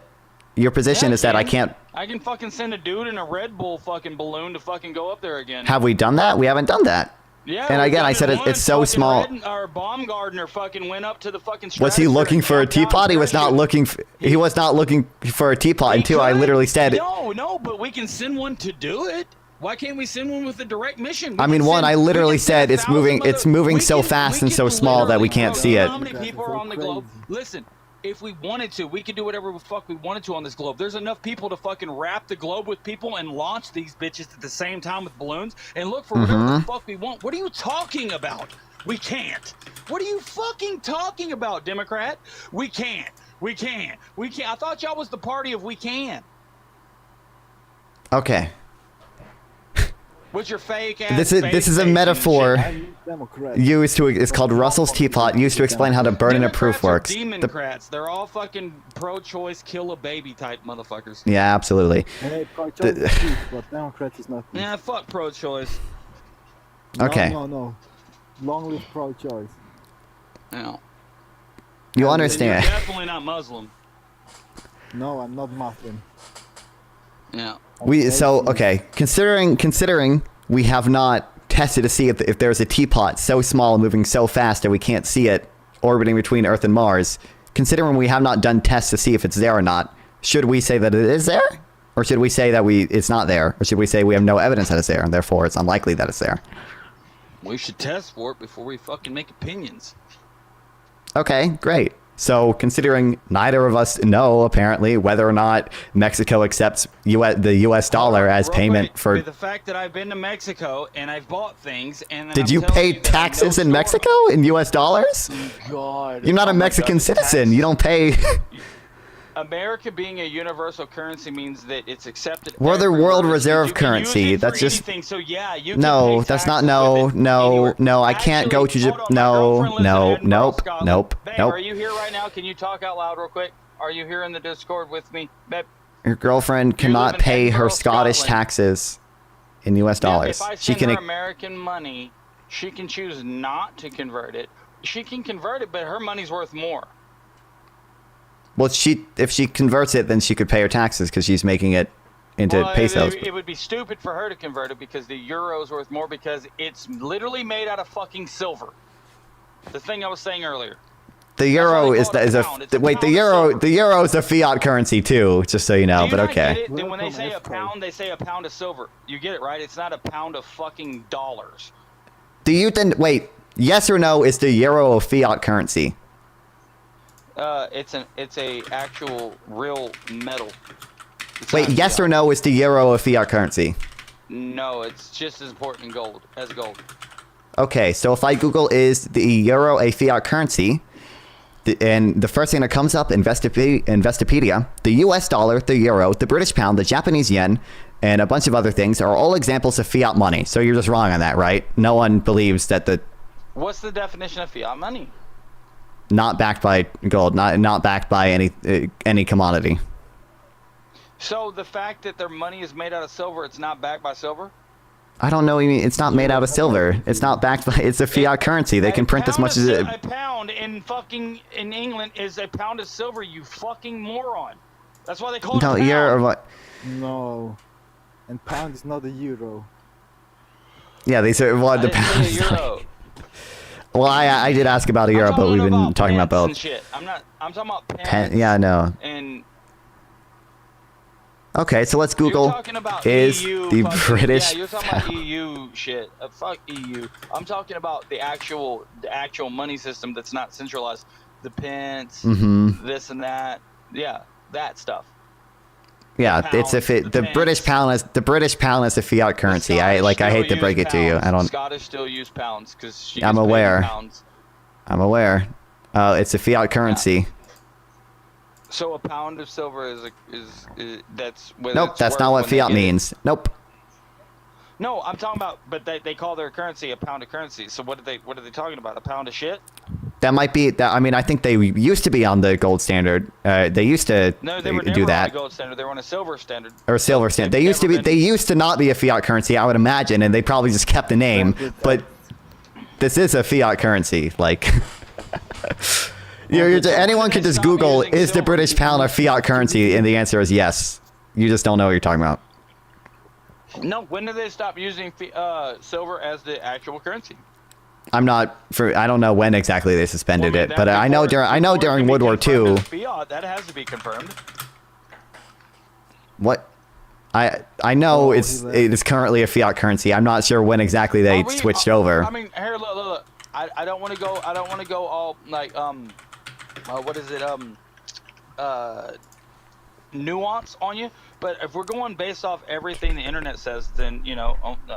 Your position is that I can't. I can fucking send a dude in a Red Bull fucking balloon to fucking go up there again. Have we done that? We haven't done that. Yeah. And again, I said it's so small. Our Baumgartner fucking went up to the fucking. Was he looking for a teapot? He was not looking. He was not looking for a teapot. And 2, I literally said. No, but we can send one to do it. Why can't we send one with a direct mission? I mean, I literally said it's moving so fast and so small that we can't see it. How many people are on the globe? Listen. If we wanted to, we could do whatever the fuck we wanted to on this globe. There's enough people to fucking wrap the globe with people and launch these bitches at the same time with balloons and look for whatever the fuck we want. What are you talking about? We can't. What are you fucking talking about, Democrat? We can't. We can't. We can't. I thought y'all was the party of we can. Okay. What's your fake ass? This is a metaphor used to. It's called Russell's teapot, used to explain how the burden of proof works. Democrats, they're all fucking pro-choice, kill a baby type motherfuckers. Yeah, absolutely. Hey, pro-choice is cheap, but Democrats is not. Yeah, fuck pro-choice. Okay. No. Long live pro-choice. No. You understand? You're definitely not Muslim. No, I'm not Muslim. Yeah. Okay. Considering we have not tested to see if there's a teapot so small moving so fast that we can't see it orbiting between Earth and Mars. Considering we have not done tests to see if it's there or not, should we say that it is there, or should we say that it's not there, or should we say we have no evidence that it's there and therefore it's unlikely that it's there? We should test for it before we fucking make opinions. Okay, great. So, considering neither of us know, apparently, whether or not Mexico accepts the U.S. dollar as payment for... The fact that I've been to Mexico and I've bought things and... Did you pay taxes in Mexico in U.S. dollars? God. You're not a Mexican citizen. You don't pay... America being a universal currency means that it's accepted. We're the everywhere. world You reserve can use currency. it That's for just anything, so yeah, you can no. pay That's not taxes no with it no anywhere. no. I can't go to Actually, hold on, my no girlfriend lives in no Edinburgh, nope Scotland. nope Babe, nope. are you here right now? Can you talk out loud real quick? Are you here in the Discord with me, babe? Your girlfriend live cannot in pay her Edinburgh, Scottish Scotland. taxes in U.S. Yeah, dollars. if I She send can. her American money, she can choose not to convert it. She can convert it, but her money's worth more. Well, if she converts it, then she could pay her taxes because she's making it into Well, pesos. it would be stupid for her to convert it because the euro's worth more because it's literally made out of fucking silver. The thing I was saying earlier. The euro is a wait. The euro is a fiat currency too, just so you know. Do you But not okay. get it? Then when they say a pound, they say a pound of silver. You get it, right? It's not a pound of fucking dollars. Do you then wait? Yes or no? Is the euro a fiat currency? It's a actual real metal. Wait, yes or no? Is the euro a fiat currency? No, it's just as important as gold. Okay, so if I Google is the euro a fiat currency, and the first thing that comes up, Investopedia, the US dollar, the euro, the British pound, the Japanese yen, and a bunch of other things are all examples of fiat money. So you're just wrong on that, right? No one believes that the What's the definition of fiat money? not backed by gold, not backed by any commodity. So the fact that their money is made out of silver, it's not backed by silver? I don't know. It's not made out of silver. It's not backed by. It's a fiat currency. They can print as much as it. A pound in England is a pound of silver. You fucking moron. That's why they call it a No, pound. or what? No, and pound is not a euro. Yeah, they said well, the pound. Well, I did ask about a euro, but we've been talking about both. And shit. I'm talking about pants. Yeah, no. And okay, so let's Google. Is EU the British? Yeah, you're talking about EU shit. Fuck EU. I'm talking about the actual money system that's not centralized. The pence, this and that. Yeah, that stuff. Yeah, the it's the British pound is a fiat currency. I hate to break it to you. I don't. Scottish still use pounds because I'm aware. I'm aware. It's a fiat currency. So a pound of silver is that's. Nope, that's not what fiat means. Nope. No, I'm talking about, but they call their currency a pound of currency. So what are they talking about? A pound of shit? That might be. I mean, I think they used to be on the gold standard. They used to No, they were do never that. on the gold standard. They were on a silver standard. Or silver standard. They used to be. They used to not be a fiat currency, I would imagine, and they probably just kept the name. But this is a fiat currency. Like, anyone can just Google is the British pound a fiat currency, and the answer is yes. You just don't know what you're talking about. No, when did they stop using silver as the actual currency? I don't know when exactly they suspended it, but I know during World War II. Fiat, that has to be confirmed. What? I know it is currently a fiat currency. I'm not sure when exactly they switched over. I mean, here, look. I don't want to go. I don't want to go all like what is it nuance on you. But if we're going based off everything the internet says, then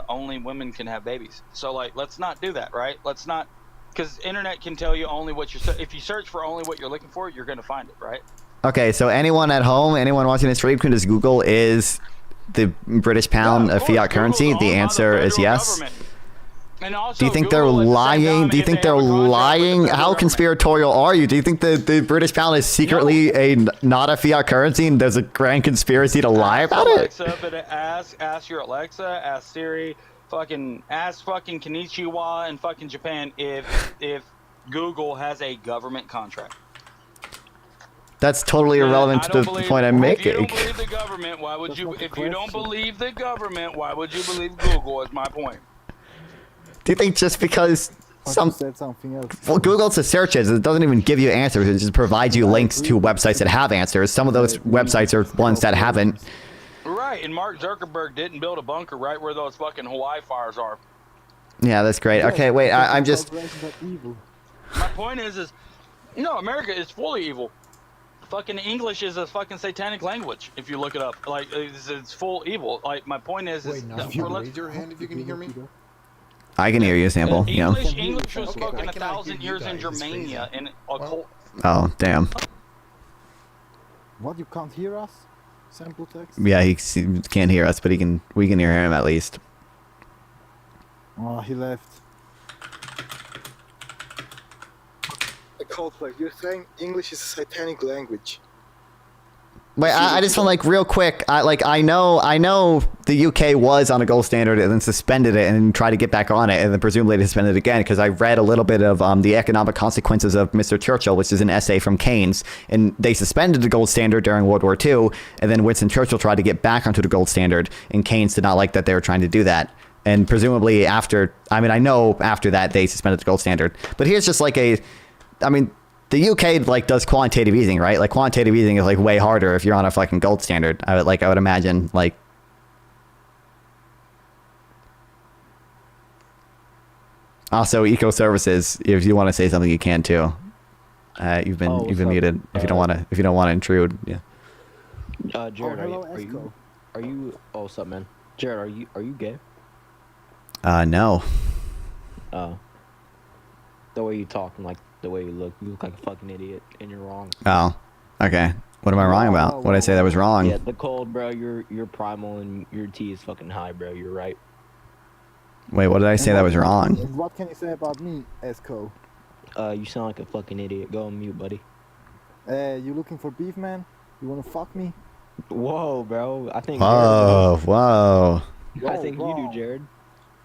only women can have babies. So like, let's not do that, right? Let's not, because internet can tell you only what if you search for only what you're looking for, you're gonna find it, right? Okay, so anyone at home, anyone watching this stream can just Google is the British pound a fiat currency. The answer is yes. And also, do you think they're lying? Do you think they're lying? How conspiratorial are you? Do you think the British pound is secretly not a fiat currency and there's a grand conspiracy to lie about it? Ask your Alexa, ask Siri, ask Konnichiwa in fucking Japan if Google has a government contract. That's totally irrelevant to the point I'm making. If you don't believe the government, why would you? If you don't believe the government, why would you believe Google? Is my point. Do you think just because well, Google's a search engine, it doesn't even give you answers. It just provides you links to websites that have answers. Some of those websites are ones that haven't. Right, and Mark Zuckerberg didn't build a bunker right where those fucking Hawaii fires are. Yeah, that's great. Okay, wait, I'm just. My point is America is fully evil. Fucking English is a fucking satanic language. If you look it up, like it's full evil. Like my point is. Wait, now, raise your hand if you can hear me. I can hear you, Sample. English was spoken 1,000 years in Germania in a cult. Oh, damn. What, you can't hear us? Sample text? Yeah, he can't hear us, but we can hear him at least. Oh, he left. The Coldplay, you're saying English is a satanic language. Wait, I just want like real quick. I know the UK was on a gold standard and then suspended it and then tried to get back on it and then presumably they suspended it again because I read a little bit of the economic consequences of Mr. Churchill, which is an essay from Keynes, and they suspended the gold standard during World War II, and then Winston Churchill tried to get back onto the gold standard, and Keynes did not like that they were trying to do that. And presumably after, I know after that they suspended the gold standard. But here's just like the UK like does quantitative easing, right? Like quantitative easing is like way harder if you're on a fucking gold standard. I would imagine like. Also, eco services. If you want to say something, you can too. You've been muted. If you don't want to intrude, yeah. Jared, are you? Oh, what's up, man? Jared, are you gay? No. The way you talk and like the way you look like a fucking idiot, and you're wrong. Oh, okay. What am I wrong about? What did I say that was wrong? Yeah, the cold, bro. You're primal and your T is fucking high, bro. You're right. Wait, what did I say that was wrong? What can you say about me, Esco? You sound like a fucking idiot. Go on mute, buddy. You looking for beef, man? You wanna fuck me? Whoa, bro. I think. Whoa. I think you do, Jared.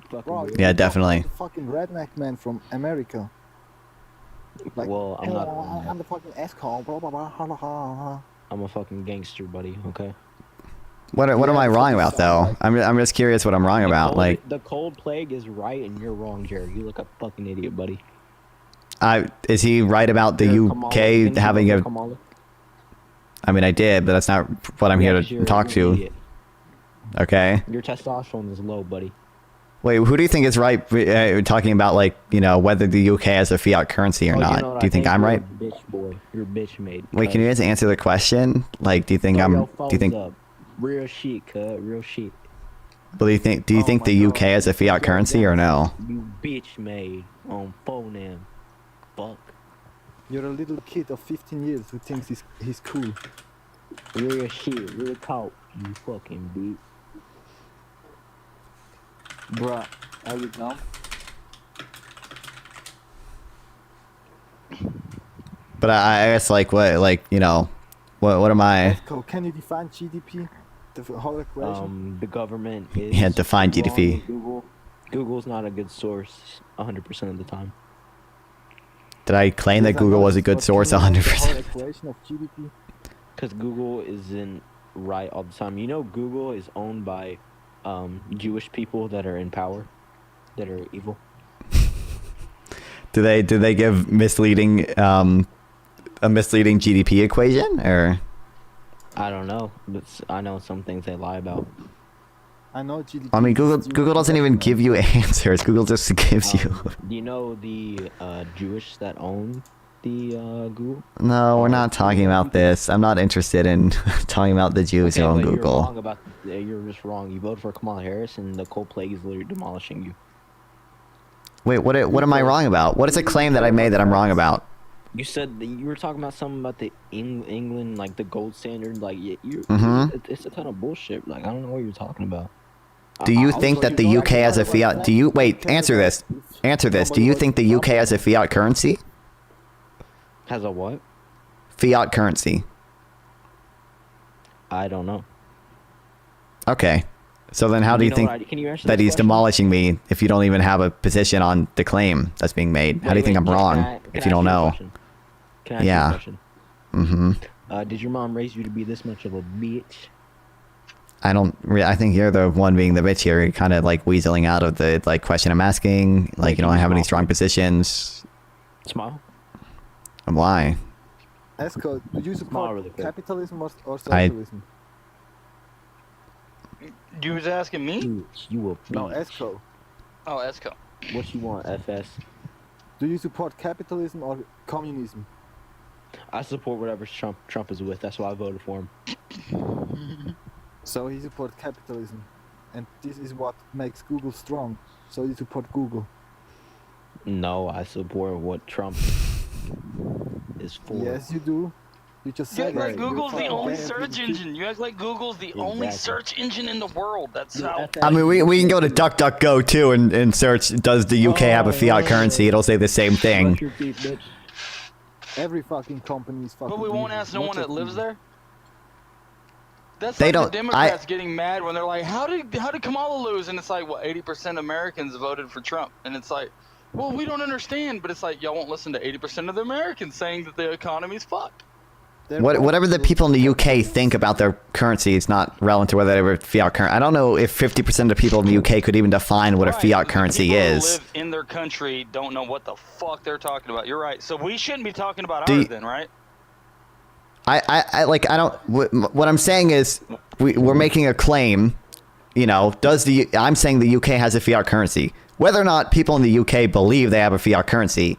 Bro, yeah, definitely. Fucking redneck man from America. Like, well, I'm not. I'm the fucking Esco. Blah, blah, blah. I'm a fucking gangster, buddy. Okay. What am I wrong about though? I'm just curious what I'm wrong about. Like the cold plague is right and you're wrong, Jared. You look a fucking idiot, buddy. Is he right about the UK having a? I mean, I did, but that's not what I'm here to talk to. Okay. Your testosterone is low, buddy. Wait, who do you think is right? Talking about like whether the UK has a fiat currency or not. Do you think I'm right? You're a bitch boy. You're a bitch made. Wait, can you guys answer the question? Like, do you think I'm? Do you think? Up. Real shit, cut. Real shit. Well, do you think the UK has a fiat currency or no? You bitch made on phone now. Fuck. You're a little kid of 15 years who thinks he's cool. Real shit, real talk. You fucking bitch. Bruh, are you dumb? But I guess what am I? Can you define GDP? The whole equation. The government is. Yeah, define GDP. Google's not a good source 100% of the time. Did I claim that Google was a good source 100%? Equation of GDP. Because Google isn't right all the time. You know, Google is owned by Jewish people that are in power, that are evil. Do they give a misleading GDP equation or? I don't know, but I know some things they lie about. I know GDP. I mean, Google doesn't even give you answers. Google just gives you. Do you know the Jewish that own the Google? No, we're not talking about this. I'm not interested in talking about the Jews who own Google. You're just wrong. You voted for Kamala Harris, and the cold plague is literally demolishing you. Wait, what am I wrong about? What is a claim that I made that I'm wrong about? You said that you were talking about something about the England, like the gold standard. Like, it's a ton of bullshit. Like, I don't know what you're talking about. Do you think that the UK has a fiat? Do you wait? Answer this. Answer this. Do you think the UK has a fiat currency? Has a what? Fiat currency. I don't know. Okay. So then how do you think that he's demolishing me if you don't even have a position on the claim that's being made? How do you think I'm wrong if you don't know? Can I ask you a question? Mm-hmm. Did your mom raise you to be this much of a bitch? I think you're the one being the bitch here. You're kind of like weaseling out of the question I'm asking. Like, you don't have any strong positions. Smile. Why? Esco, do you support capitalism or socialism? You was asking me? You a No, Esco. Oh, Esco. What you want, FS? Do you support capitalism or communism? I support whatever Trump is with. That's why I voted for him. So he supports capitalism, and this is what makes Google strong. So you support Google. No, I support what Trump is for. Yes, you do. You just You said act like it. Google's the only Okay. search engine. You act like Google's the only search engine in the world. That's how. I mean, we can go to DuckDuckGo too and search, does the UK have a fiat currency? It'll say the same thing. Every fucking company is fucking. But we won't ask no one that lives there. That's They like don't- the Democrats getting mad when they're like, how did Kamala lose? And it's like, well, 80% of Americans voted for Trump. And it's like, well, we don't understand. But it's like, y'all won't listen to 80% of the Americans saying that the economy's fucked. Whatever the people in the UK think about their currency is not relevant to whether they have a fiat currency. I don't know if 50% of people in the UK could even define what a fiat currency People is. who live in their country don't know what the fuck they're talking about. You're right. So we shouldn't be talking about Do ours you- then, right? What I'm saying is we're making a claim, you know, I'm saying the UK has a fiat currency. Whether or not people in the UK believe they have a fiat currency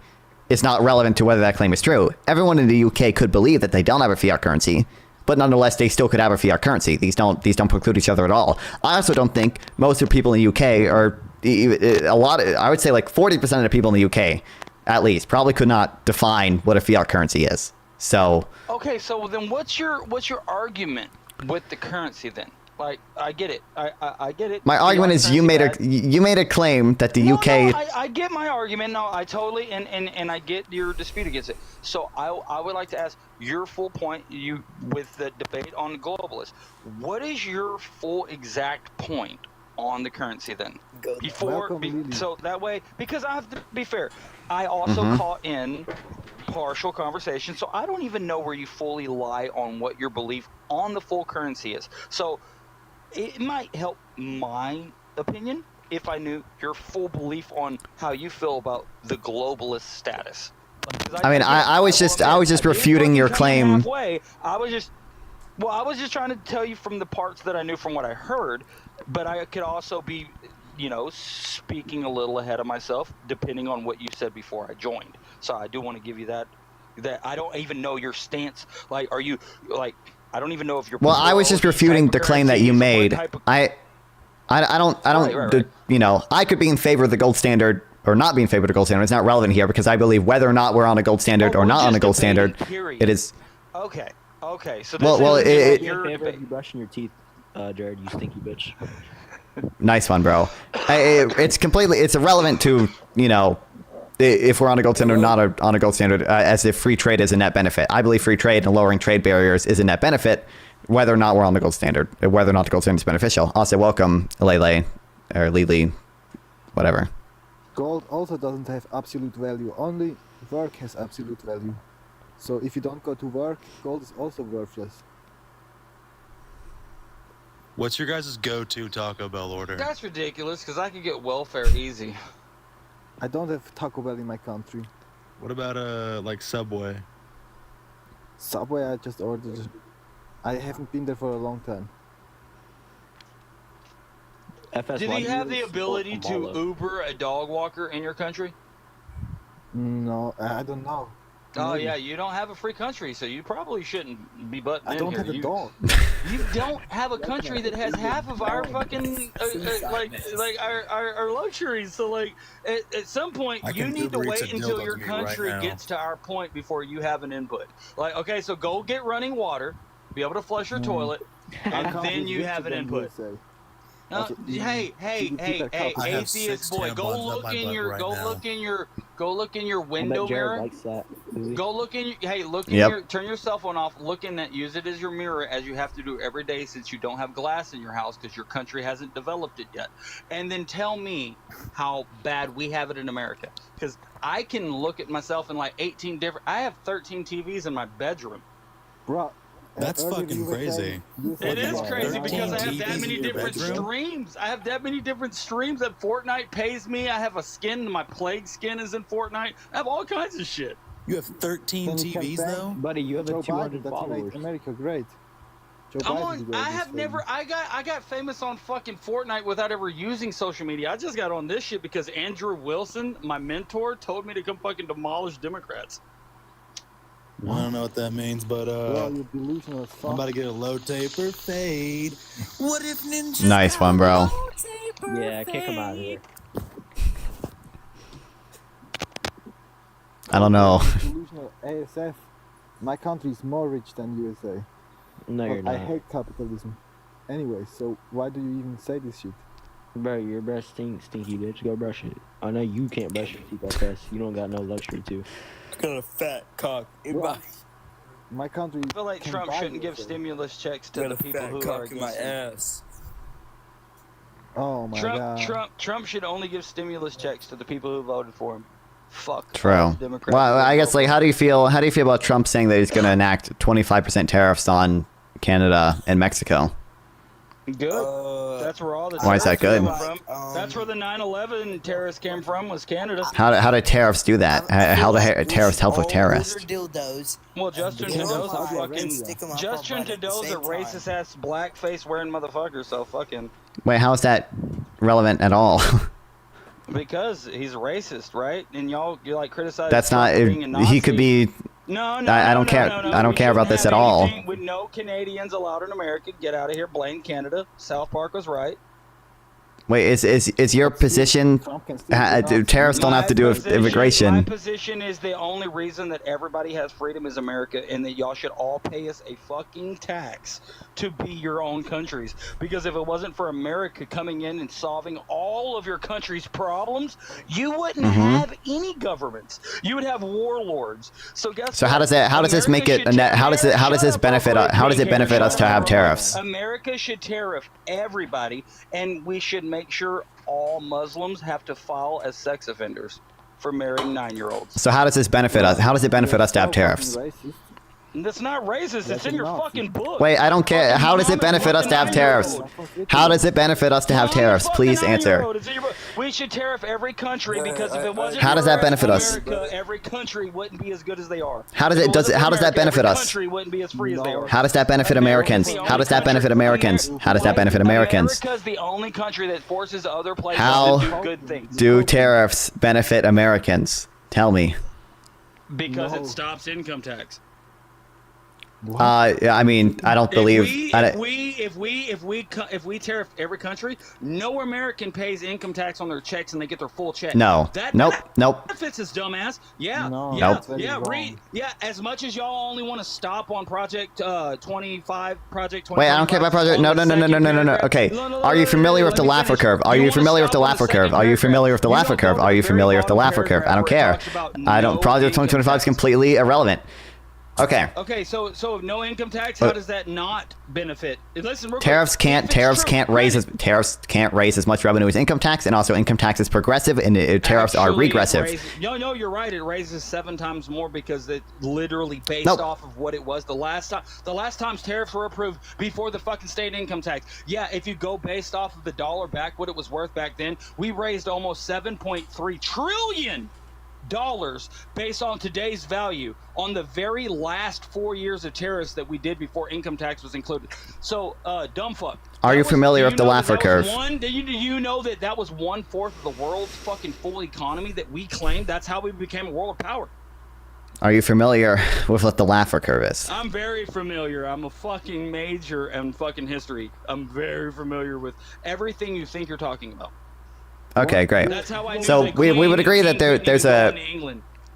is not relevant to whether that claim is true. Everyone in the UK could believe that they don't have a fiat currency, but nonetheless they still could have a fiat currency. These don't preclude each other at all. I also don't think most of the people in the UK are I would say like 40% of the people in the UK at least probably could not define what a fiat currency is. So Okay, so then what's your argument with the currency then? Like, I get it. I get it. my argument is you made a claim that the UK. No, I get my argument. No, I totally and I get your dispute against it. So I would like to ask your full point with the debate on globalists. What is your full exact point on the currency then? So that way, because I have to be fair, I also caught in partial conversation, so I don't even know where you fully lie on what your belief on the full currency is. So it might help my opinion if I knew your full belief on how you feel about the globalist status. I was just refuting your claim. Halfway, I was just trying to tell you from the parts that I knew from what I heard, but I could also be, speaking a little ahead of myself depending on what you said before I joined. So I do want to give you that I don't even know your stance. Like, are you like? I don't even know if you're. Well, I was just refuting the claim that you made. I don't. Right. I could be in favor of the gold standard or not be in favor of the gold standard. It's not relevant here because I believe whether or not we're on a gold standard or not on a gold standard, it is. Okay. So You're in favor of you brushing your teeth, Jared. You stinky bitch. Nice one, bro. It's irrelevant to if we're on a gold standard or not on a gold standard, as if free trade is a net benefit. I believe free trade and lowering trade barriers is a net benefit, whether or not we're on the gold standard, whether or not the gold standard is beneficial. Also, welcome, Lele, or Lili, whatever. Gold also doesn't have absolute value. Only work has absolute value. So if you don't go to work, gold is also worthless. What's your guys' go-to Taco Bell order? That's ridiculous because I could get welfare easy. I don't have Taco Bell in my country. What about like Subway? Subway, I just ordered. I haven't been there for a long time. Did he have the ability to Uber a dog walker in your country? No, I don't know. Oh yeah, you don't have a free country, so you probably shouldn't be butting in here. I don't have a dog. You don't have a country that has half of our fucking our luxuries. So like at some point you need to wait until your country gets to our point before you have an input. Like, okay, so go get running water, be able to flush your toilet, and then you have an input. Hey, atheist boy, go look in your window mirror. Go look in your, turn your cell phone off, use it as your mirror as you have to do every day since you don't have glass in your house because your country hasn't developed it yet. And then tell me how bad we have it in America. Because I can look at myself in like I have 13 TVs in my bedroom. Bro. That's fucking crazy. It is crazy because I have that many different streams. I have that many different streams that Fortnite pays me. I have a skin. My plague skin is in Fortnite. I have all kinds of shit. You have 13 TVs though? Buddy, you have a 200 followers. Right. America, great. I got famous on fucking Fortnite without ever using social media. I just got on this shit because Andrew Wilson, my mentor, told me to come fucking demolish Democrats. I don't know what that means, but you're delusional as fuck. I'm about to get a low taper fade. What if ninjas? Nice one, bro. Yeah, kick him out of here. I don't know. Delusional ASF. My country is more rich than USA. No, you're not. I hate capitalism. Anyway, so why do you even say this shit? Bro, your breath stinks, stinky bitch. Go brush it. I know you can't brush your teeth that fast. You don't got no luxury to. Got a fat cock in Well, my country. I feel like can Trump buy shouldn't give USA. stimulus checks to got the a people fat who are cock in my against him. ass. Oh my god. Trump should only give stimulus checks to the people who voted for him. Fuck. True. Democrats. Well, I guess like how do you feel about Trump saying that he's going to enact 25% tariffs on Canada and Mexico? Good. That's where all the Why is that terrorists good? came from. That's where the 9/11 terrorists came from. Was Canada. How do tariffs do that? How do tariffs help with terrorists? dildos. Well, Justin Get Trudeau's on a fire fucking. and stick 'em up Justin our butt at the Trudeau's a same time. racist ass blackface wearing motherfucker. So fucking. Wait, how is that relevant at all? Because he's racist, right? And y'all you like criticize. That's not. Trump for being a Nazi. He could be. No, I don't care. I don't We care about shouldn't this have at all. anything With no Canadians allowed in America, get out of here. Blame Canada. South Park was right. Wait, is your position? Tariffs don't have to do with My immigration. position is the only reason that everybody has freedom is America, and that y'all should all pay us a fucking tax to be your own countries. Because if it wasn't for America coming in and solving all of your country's problems, you wouldn't have any governments. You would have warlords. So guess So what? how does that? How does this make it? How does it? How does this benefit? How does it benefit us to have tariffs? America should tariff everybody, and we should make sure all Muslims have to file as sex offenders for marrying 9-year-olds. So how does this benefit us? How does it benefit us to have tariffs? That's not racist. It's in your fucking book. Wait, I don't care. How does it benefit us to have tariffs? How does it benefit us to have tariffs? Please answer. We should tariff every country because if it wasn't How does that for benefit us? America, every country wouldn't be as good as they are. How does it? How does that benefit every us? country wouldn't be as free as they are. How does that benefit Americans? How does that benefit Americans? How does that benefit Americans? America's the only country that forces other places How to do good things. do tariffs benefit Americans? Tell me. Because it stops income tax. I mean, I don't believe. If we tariff every country, no American pays income tax on their checks and they get their full check. No. Nope. Benefits is dumbass. Yeah. No, yeah. Nope. Yeah. As much as y'all only want to stop on Project 25, Project 25. Wait, I don't care about project. No. Okay. Are you familiar with the Laffer curve? Are you familiar with the Laffer curve? Are you familiar with the Laffer curve? Are you familiar with the Laffer curve? I don't care. I don't. Project 2025 is completely irrelevant. Okay. Okay, so no income tax. How does that not benefit? Listen, real quick, Tariffs can't raise as much revenue as income tax, and also income tax is progressive and tariffs are Actually, regressive. No, you're right. It raises 7 times more because it literally based off of what it was the last time. The last times tariffs were approved before the fucking state income tax. Yeah, if you go based off of the dollar back, what it was worth back then, we raised almost $7.3 trillion based on today's value on the very last 4 years of tariffs that we did before income tax was included. So, dumb fuck. Are you familiar with the Laffer curve? Do you know that was 1/4 of the world's fucking full economy that we claimed? That's how we became a world power. Are you familiar with what the Laffer curve is? I'm very familiar. I'm a fucking major in fucking history. I'm very familiar with everything you think you're talking about. Okay, great. That's how I knew So that we would agree that there's a.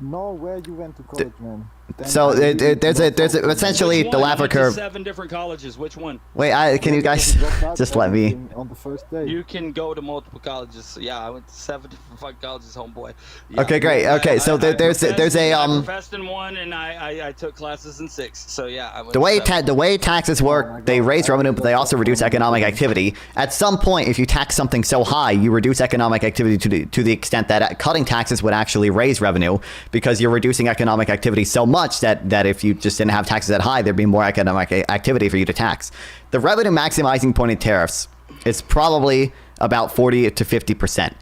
No, where you went to college, man. So there's essentially the Laffer curve. 7 different colleges. Which one? Wait, can you guys just let me? On the first day. You can go to multiple colleges. So yeah, I went to 7 different fucking colleges, homeboy. Yeah. Okay, great. Okay, so there's a I professed in 1 and I took classes in 6. So yeah, I went the way taxes work, they raise revenue, but they also reduce economic activity. At some point, if you tax something so high, you reduce economic activity to the extent that cutting taxes would actually raise revenue, because you're reducing economic activity so much that if you just didn't have taxes that high, there'd be more economic activity for you to tax. The revenue maximizing point in tariffs is probably about 40 to 50%.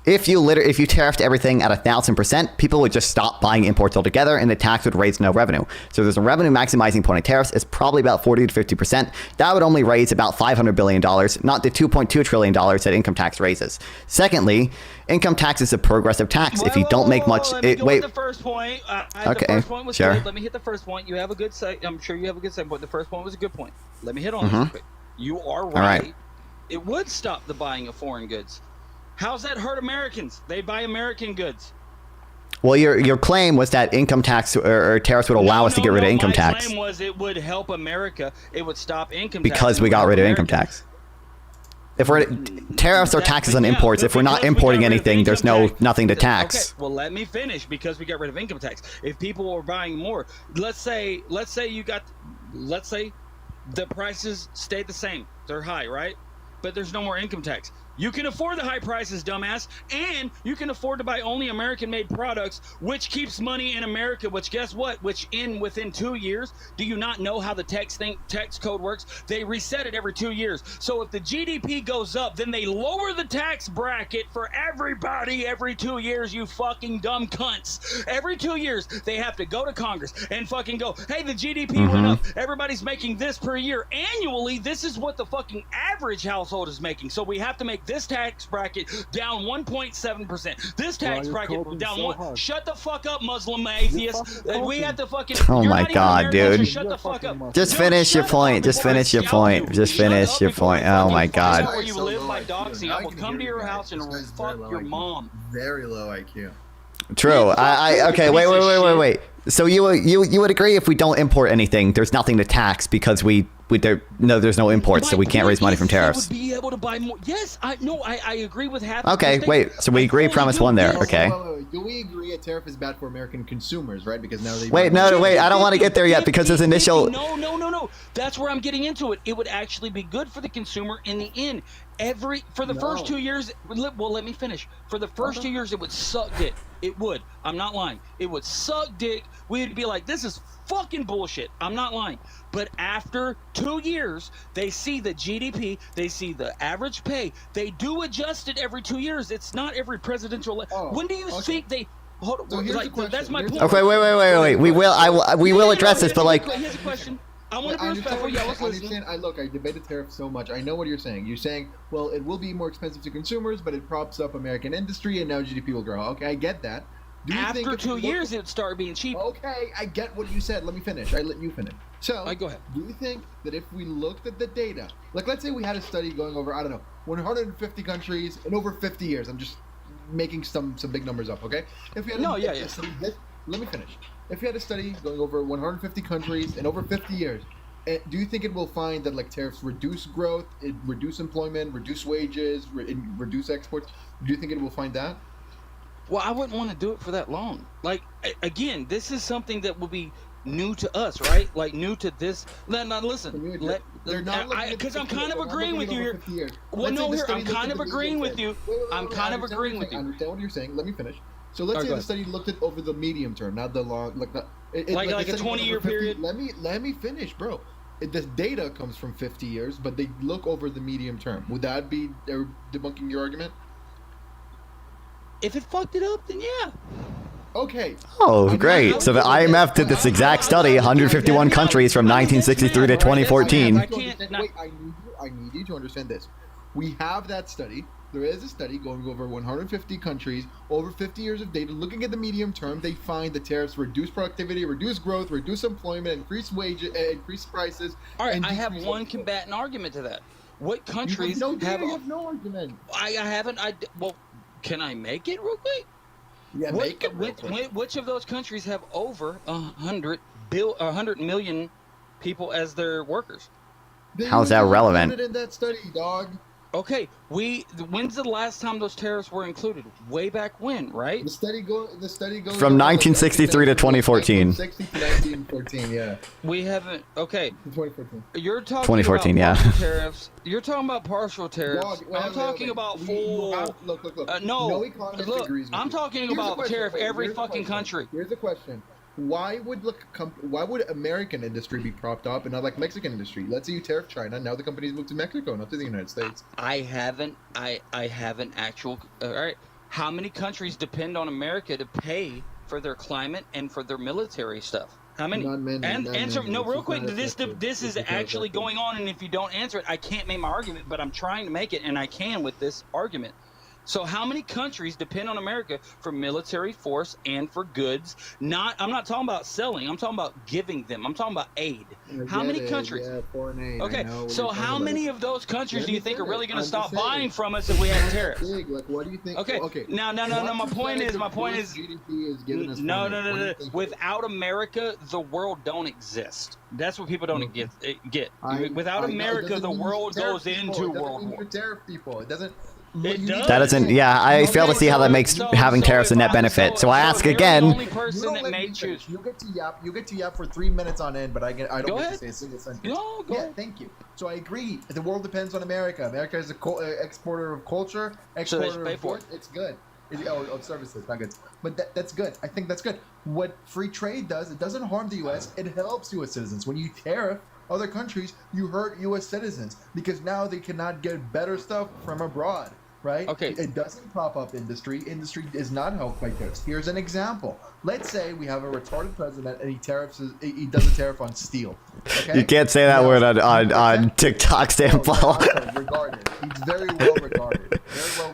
If you tariffed everything at 1,000%, people would just stop buying imports altogether, and the tax would raise no revenue. So there's a revenue maximizing point in tariffs. It's probably about 40 to 50%. That would only raise about $500 billion, not the $2.2 trillion that income tax raises. Secondly, income tax is a progressive tax. If you don't make much, wait. The first point. Okay, the first point was sure. good. Let me hit the first point. You have a good I'm sure you have a good second point. The first point was a good point. Let me hit on this real quick. You are right. All right. It would stop the buying of foreign goods. How's that hurt Americans? They buy American goods. Well, your claim was that income tax or tariffs would allow us to get rid of income tax. My claim was it would help America. It would stop income tax. Because we got rid of income tax. If we're tariffs or taxes on imports, if we're not importing anything, there's nothing to tax. Okay, well let me finish because we got rid of income tax. If people were buying more, let's say the prices stayed the same. They're high, right? But there's no more income tax. You can afford the high prices, dumbass, and you can afford to buy only American-made products, which keeps money in America, which guess what? Within 2 years, do you not know how the tax code works? They reset it every 2 years. So if the GDP goes up, then they lower the tax bracket for everybody every 2 years, you fucking dumb cunts. Every 2 years, they have to go to Congress and fucking go, hey, the GDP went up. Everybody's making this per year. Annually, this is what the fucking average household is making. So we have to make this tax bracket down 1.7%. This tax bracket down so 1. hard. Shut the fuck up, Muslim atheist. We have to fucking. Oh you're my not even God, American, dude. so shut the fuck up. Just No, finish your shut point. up Just before I finish your scalp point. you. Just Shut finish up your before I point. Oh my fucking find out God. where you live by doxing. I will come to your house and This guy's fuck very low your IQ. mom. Very low IQ. True. Okay. Wait. So you would agree if we don't import anything, there's nothing to tax because there's no imports, so we can't raise money from tariffs. Would be able to buy more. Yes, I agree with half. Okay, wait. So we agree premise one there. Okay. Wait. Do we agree a tariff is bad for American consumers, right? Because now they Wait. I don't want to get there yet because his initial. No. That's where I'm getting into it. It would actually be good for the consumer in the end. For the first 2 years, well, let me finish. For the first 2 years, it would suck dick. It would. I'm not lying. It would suck dick. We'd be like, this is fucking bullshit. I'm not lying. But after 2 years, they see the GDP, they see the average pay. They do adjust it every 2 years. It's not every presidential. When do you think they? Hold on. So that's my point. Okay. Wait. We will address this, but like. Here's a question. I want to be respectful. Yeah, let's listen. I debated tariff so much. I know what you're saying. You're saying, well, it will be more expensive to consumers, but it props up American industry, and now GDP will grow. Okay, I get that. After 2 years, it would start being cheap. Okay, I get what you said. Let me finish. I let you finish. So, go ahead. Do you think that if we looked at the data, like let's say we had a study going over, I don't know, 150 countries in over 50 years. I'm just making some big numbers up, okay? If we had let me finish. If you had a study going over 150 countries in over 50 years, do you think it will find that like tariffs reduce growth, reduce employment, reduce wages, reduce exports? Do you think it will find that? Well, I wouldn't want to do it for that long. Like, again, this is something that will be new to us, right? Like, new to this. Now, listen. Because I'm kind of agreeing with you here. Well, no, I'm kind of agreeing with you. I'm kind of agreeing with you. I understand what you're saying. Let me finish. So let's say the study looked at over the medium term, not the long, like a 20-year period. Let me finish, bro. This data comes from 50 years, but they look over the medium term. Would that be debunking your argument? If it fucked it up, then yeah. Okay. Oh, great. So the IMF did this exact study, 151 countries from 1963 to 2014. I need you to understand this. We have that study. There is a study going over 150 countries, over 50 years of data. Looking at the medium term, they find the tariffs reduce productivity, reduce growth, reduce employment, increase wages, increase prices. All right, I have one combatant argument to that. What countries you have no argument. I haven't. Well, can I make it real quick? Yeah, make it real quick. Which of those countries have over 100 million people as their workers? How's that relevant? In that study, dog. Okay, when's the last time those tariffs were included? Way back when, right? The study goes from 1963 to 2014. 1960 to 1914, yeah. We haven't. Okay. 2014. You're talking 2014, about yeah. partial tariffs. You're talking about partial tariffs. I'm talking about full. Look. No economist look. agrees with I'm you. talking about tariff every fucking country. Here's the question. Why would American industry be propped up and not like Mexican industry? Let's say you tariff China, now the companies move to Mexico, not to the United States. I haven't actual. All right. How many countries depend on America to pay for their climate and for their military stuff? How many? Not many. Answer. No, real quick. This is not actually going on, and if you don't answer it, I can't make my argument. But I'm trying to make it, and I can with this argument. So how many countries depend on America for military force and for goods? I'm not talking about selling. I'm talking about giving them. I'm talking about aid. How many countries? Yeah, foreign aid. Okay, so how many of those countries do you think are really going to stop saying. buying from us if we had tariffs? Like, what do you think? Okay. Okay. No. My point is. GDP is giving us No. Without America, the world don't exist. That's what people don't get. Without America, the world goes into World War. Tariff people. It doesn't. It does. That doesn't. Yeah, I fail to see how that makes having tariffs a net benefit. So I ask again. The only person that may choose. You get to yap for 3 minutes on end, but I don't get to say a single sentence. No, go ahead. Thank you. So I agree. The world depends on America. America is an exporter of culture, exporter of goods. It's good. Services, not goods. But that's good. I think that's good. What free trade does, it doesn't harm the U.S. It helps U.S. citizens. When you tariff other countries, you hurt U.S. citizens because now they cannot get better stuff from abroad. Right? Okay. It doesn't prop up industry. Industry is not helped by tariffs. Here's an example. Let's say we have a retarded president and he does a tariff on steel. Okay? You can't say that word on TikTok, Sample. Regarded. He's very well regarded.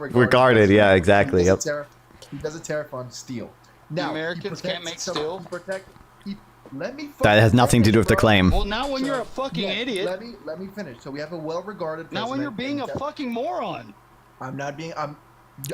Regarded, yeah, exactly. He does a tariff on steel. Now, Americans can't make steel. That has nothing to do with the claim. Well, now when you're a fucking idiot. Let me finish. So we have a well-regarded president. Now when you're being a fucking moron. I'm not being.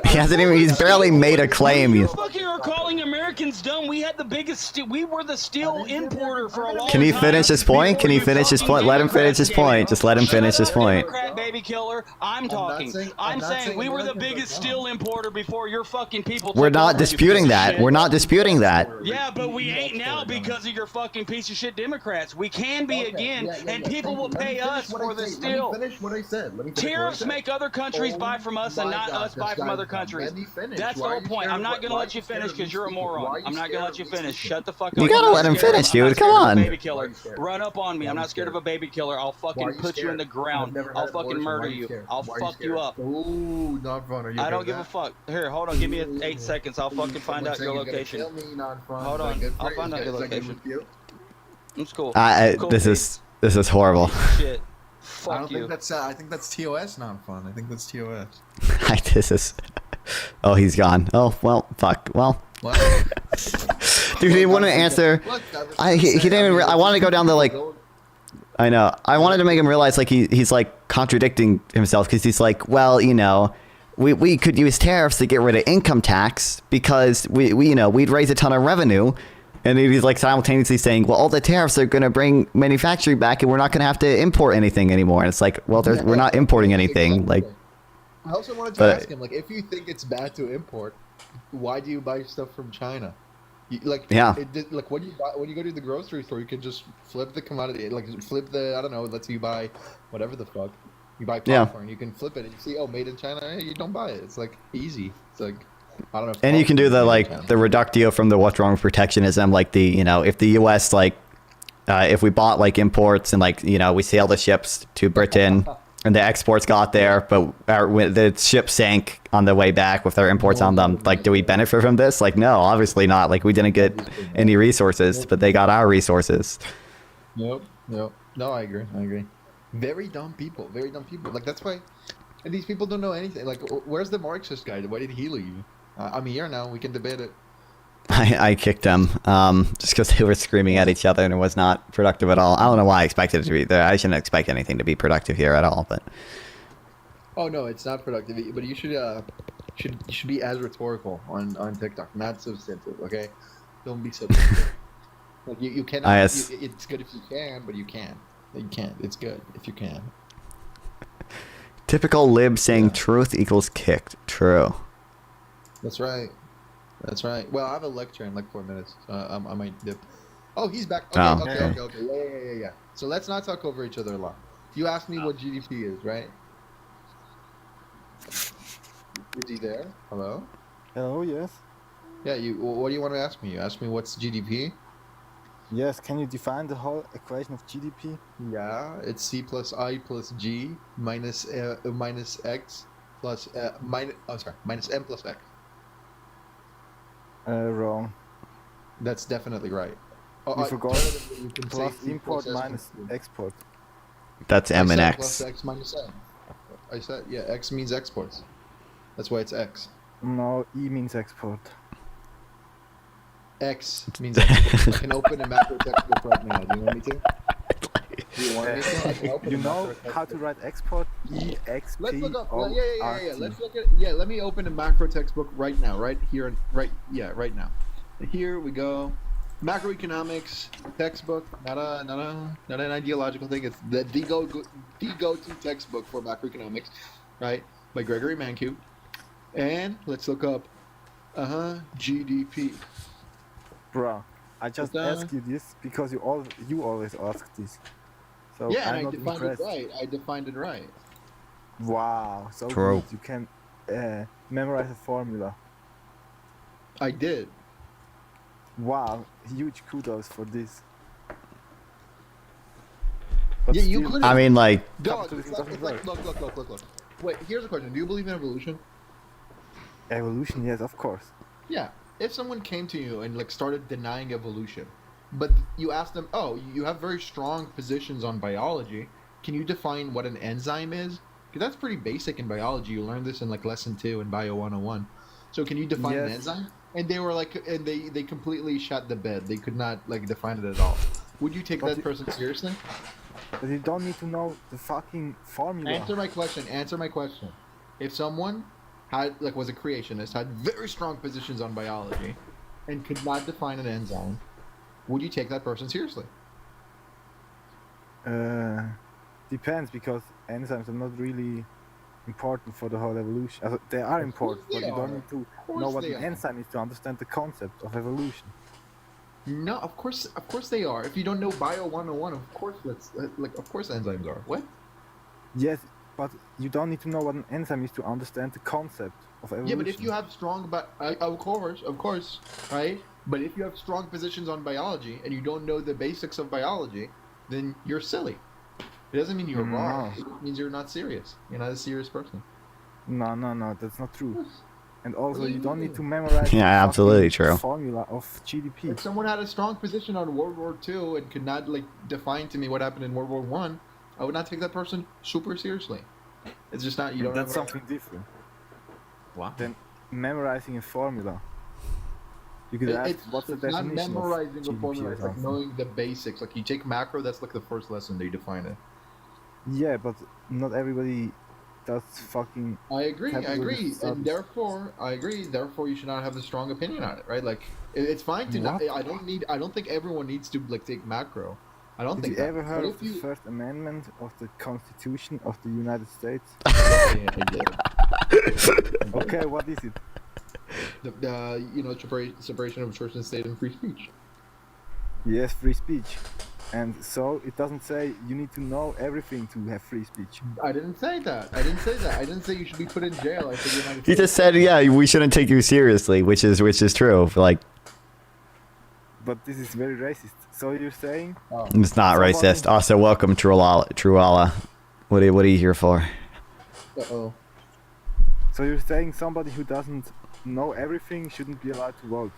He hasn't even. He's barely made a claim. You fucking are calling Americans dumb. We had the biggest. We were the steel importer for a long time. Can he finish his point? Can he finish his point? Let him finish his point. Just let him finish his point. Baby killer. I'm talking. I'm saying we were the biggest steel importer before your fucking people. We're not disputing that. We're not disputing that. Yeah, but we ain't now because of your fucking piece of shit Democrats. We can be again, and people will pay us for the steel. Let me finish what I said. Tariffs make other countries buy from us and not us buy from other countries. That's the whole point. I'm not gonna let you finish because you're a moron. I'm not gonna let you finish. Shut the fuck up. You gotta let him finish, dude. Come on. Baby killer, run up on me. I'm not scared of a baby killer. I'll fucking put you in the ground. I'll fucking murder you. I'll fuck you up. Ooh, not fun. I don't give a fuck. Here, hold on. Give me 8 seconds. I'll fucking find out your location. Hold on. I'll find out your location. It's cool. This is horrible. Shit. I don't think that's. I think that's TOS not fun. I think that's TOS. This is. Oh, he's gone. Oh well, fuck. Well. Dude, he wouldn't answer. He didn't even. I wanted to go down the like. I know. I wanted to make him realize like he's like contradicting himself because he's like, well, you know, we could use tariffs to get rid of income tax because we we'd raise a ton of revenue. And he's like simultaneously saying, well, all the tariffs are going to bring manufacturing back and we're not going to have to import anything anymore. And it's like, well, we're not importing anything. Like, I also wanted to ask him, like, if you think it's bad to import, why do you buy stuff from China? Like, like when you go to the grocery store, you can just flip the commodity, like flip the, I don't know, let's say you buy whatever the fuck. You buy popcorn, you can flip it and you see, oh, made in China, hey, you don't buy it. It's like easy. It's like, I don't know. And you can do the like the reductio from the what's wrong with protectionism, like the if the U.S. like if we bought like imports and like we sail the ships to Britain and the exports got there, but the ship sank on the way back with our imports on them. Like, do we benefit from this? Like, no, obviously not. Like, we didn't get any resources, but they got our resources. Yep. No, I agree. Very dumb people. Like that's why. And these people don't know anything. Like, where's the Marxist guy? Why did he leave? I'm here now. We can debate it. I kicked him just because they were screaming at each other and it was not productive at all. I don't know why I expected it to be there. I shouldn't expect anything to be productive here at all. But oh no, it's not productive. But you should be as rhetorical on TikTok, not substantive. Okay, don't be substantive. Like you cannot. It's good if you can, but you can't. You can't. It's good if you can. Typical lib saying truth equals kicked. True. That's right. Well, I have a lecture in like 4 minutes. I might dip. Oh, he's back. Okay. Yeah. So let's not talk over each other a lot. You asked me what GDP is, right? Is he there? Hello? Hello, yes. Yeah, what do you want to ask me? You asked me what's GDP? Yes, can you define the whole equation of GDP? Yeah, it's C plus I plus G minus X plus minus M plus X. Wrong. That's definitely right. You forgot plus import minus export. That's M and X. Plus X minus M. I said, yeah, X means exports. That's why it's X. No, E means export. X means export. I can open a macro textbook right now. Do you want me to? Do you want me to? I can open You a know macro how to write export? E X Let's P look up. O Yeah. R T. Let's look at. Yeah, let me open a macro textbook right now. Right here and right. Yeah, right now. Here we go. Macroeconomics textbook. Not an ideological thing. It's the go-to textbook for macroeconomics, right? By Gregory Mankiw. And let's look up. GDP. Bruh, I just asked you this because you always ask this. So Yeah, and I'm I not defined impressed. it right. I defined it right. Wow, so True. good. You can memorize a formula. I did. Wow, huge kudos for this. But Yeah, you still, couldn't. I mean, like, Dog, capitalism doesn't look. Wait, here's a question. Do you believe in evolution? evolution, yes, of course. Yeah. If someone came to you and like started denying evolution, but you asked them, "Oh, you have very strong positions on biology. Can you define what an enzyme is?" Because that's pretty basic in biology. You learned this in like lesson 2 in Bio 101. So can you define an Yes. enzyme? And they were like, and they completely shut the bed. They could not like define it at all. Would you take But that person seriously? But you don't need to know the fucking formula. Answer my question. Answer my question. If someone had like was a creationist, had very strong positions on biology, and could not define an enzyme, would you take that person seriously? Depends, because enzymes are not really important for the whole evolution. They are important, but they you don't are. need to Of course know what they an are. enzyme is to understand the concept of evolution. No, of course they are. If you don't know Bio 101, of course of course enzymes are. What? Yes, but you don't need to know what an enzyme is to understand the concept of evolution. Yeah, but if you have strong, of course, right? But if you have strong positions on biology and you don't know the basics of biology, then you're silly. It doesn't mean you're wrong. It means you're not serious. You're not a serious person. No, that's not true. And also, What do you you don't mean? need to memorize Yeah, the absolutely fucking true. formula of GDP. If someone had a strong position on World War II and could not like define to me what happened in World War One, I would not take that person super seriously. It's just not. You don't. That's have something different What? than memorizing a formula. You could ask, what's the It's not definition memorizing of a GDP formula. or It's like something? knowing the basics. Like you take macro, that's like the first lesson they define it. Yeah, but not everybody does fucking. I agree, capitalism studies. and therefore I agree. Therefore, you should not have a strong opinion on it, right? Like it's fine to not. What? I don't think everyone needs to like take macro. I don't Did think you that. ever heard But of if the you, First Amendment of the Constitution of the United States? yeah, I did. Okay, what is it? The separation of church and state and free speech. Yes, free speech. And so it doesn't say you need to know everything to have free speech. I didn't say that. I didn't say you should be put in jail. I said you're not. he just said, yeah, we shouldn't take you seriously, which is true. Like, But this is very racist. So you're saying? it's not Somebody- racist. Also, welcome, Truala. What are you here for? Uh-oh. So you're saying somebody who doesn't know everything shouldn't be allowed to vote?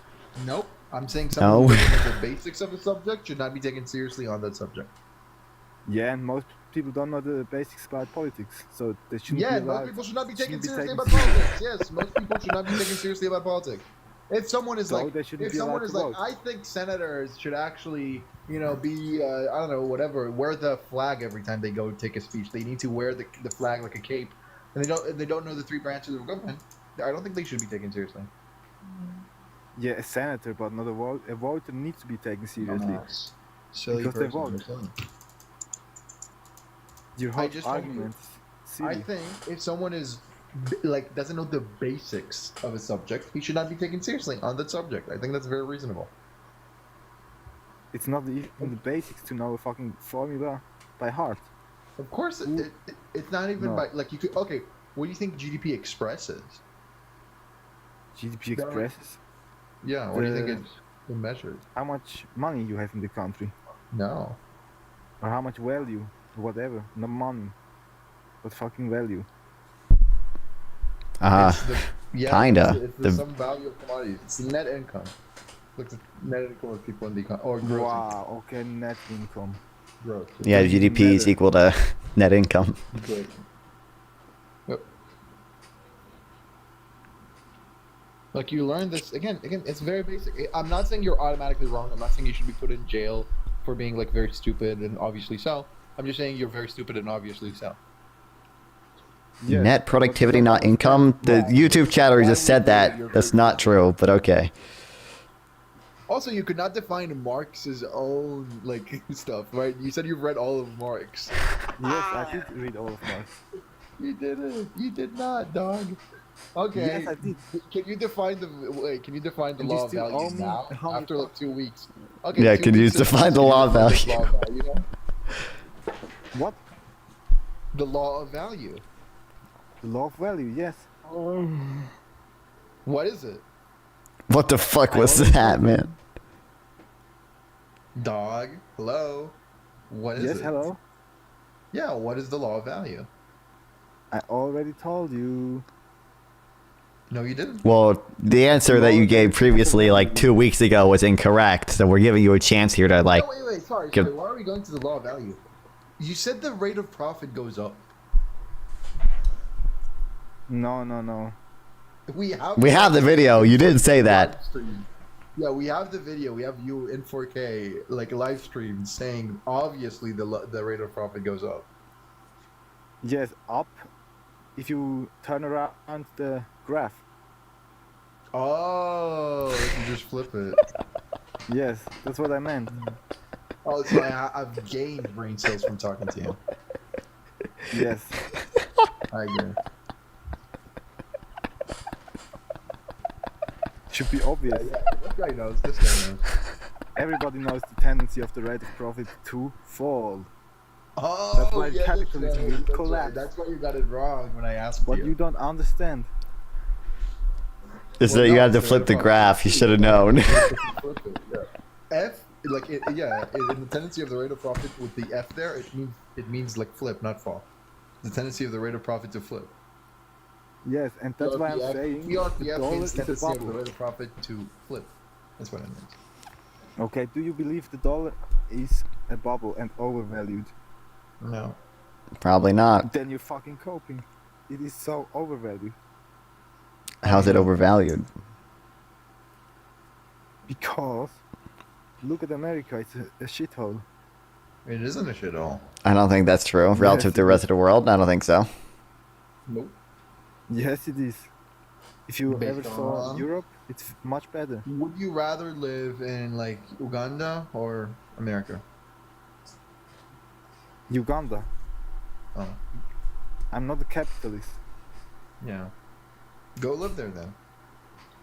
Nope. I'm saying someone No. who doesn't know the basics of a subject should not be taken seriously on that subject. Yeah, and most people don't know the basics about politics, so they shouldn't Yeah, be most allowed. people should not be taken shouldn't be seriously taken about politics. Yes, most people should not be taken seriously about politics. If someone is So like, they shouldn't if be someone allowed is to like, vote. I think senators should actually, be, I don't know, whatever, wear the flag every time they go take a speech. They need to wear the flag like a cape, and they don't know the three branches of government. I don't think they should be taken seriously. Yeah, a senator, but not a vote. A voter needs to be taken seriously. Silly Because they person. vote. You're silly. Your I whole just told you. argument is silly. I think if someone is like doesn't know the basics of a subject, he should not be taken seriously on that subject. I think that's very reasonable. It's not even the basics to know a fucking formula by heart. Of course, it's not even No. by like you could. Okay, what do you think GDP expresses? GDP expresses Yeah, what do you think it measures? how much money you have in the country, No. or how much value, whatever. Not money, but fucking value. Kinda. It's the sum value of commodities. It's the net income. Look at net income of people in the economy or gross Wow. Okay, net income. growth. Yeah, GDP is equal to net income. Good. Yep. Like you learn this again. It's very basic. I'm not saying you're automatically wrong. I'm not saying you should be put in jail for being like very stupid and obviously so. I'm just saying you're very stupid and obviously so. Yes, Net productivity, not income. The YouTube chatter just said that. That's not true, but okay. Also, you could not define Marx's own like stuff, right? You said you've read all of Marx. Yes, I did read all of Marx. You didn't. You did not, dog. Okay. Yes, I did. Can you define the Can you define the And you law of still value owe me now? 100 After like 2 weeks. Yeah, 2 can you weeks is- define the can you law of define value? the law of value now? What? The law of value. The law of value, yes. What is it? What the fuck was that, man? Dog. Hello. What is Yes, it? hello. Yeah. What is the law of value? I already told you. No, you didn't. Well, the answer that you gave previously, like 2 weeks ago, was incorrect. So we're giving you a chance here to like. No, wait. Sorry. give- Why are we going to the law of value? You said the rate of profit goes up. No. We have the video. You didn't say that. Live stream. Yeah, we have the video. We have you in 4K, like live stream, saying obviously the rate of profit goes up. Yes, up. If you turn around the graph. Oh, you just flip it. Yes, that's what I meant. Oh, so I've gained brain cells from talking to you. Yes. I agree. Should be obvious. Yeah, this guy knows. This guy knows. Everybody knows the tendency of the rate of profit to fall. Oh, That's why yeah, capitalism will that's collapse. right. That's why you got it wrong when I asked What you. you don't understand. Is that you had to flip the graph? You should have known. Flip it, yeah. F, like in the tendency of the rate of profit with the F there, it means like flip, not fall. The tendency of the rate of profit to flip. Yes, and that's why I'm saying the PRPF dollar means is a tendency of the bubble. rate of profit to flip. That's what it means. Okay, do you believe the dollar is a bubble and overvalued? No. Probably not. Then you're fucking coping. It is so overvalued. How's it overvalued? Because look at America, it's a shithole. It isn't a shithole. I don't think that's true. Relative to the rest of the world, I don't think so. Nope. Yes, it is. If you Based ever saw on- Europe, it's much better. Would you rather live in like Uganda or America? Uganda. Oh. I'm not a capitalist. Yeah. Go live there then.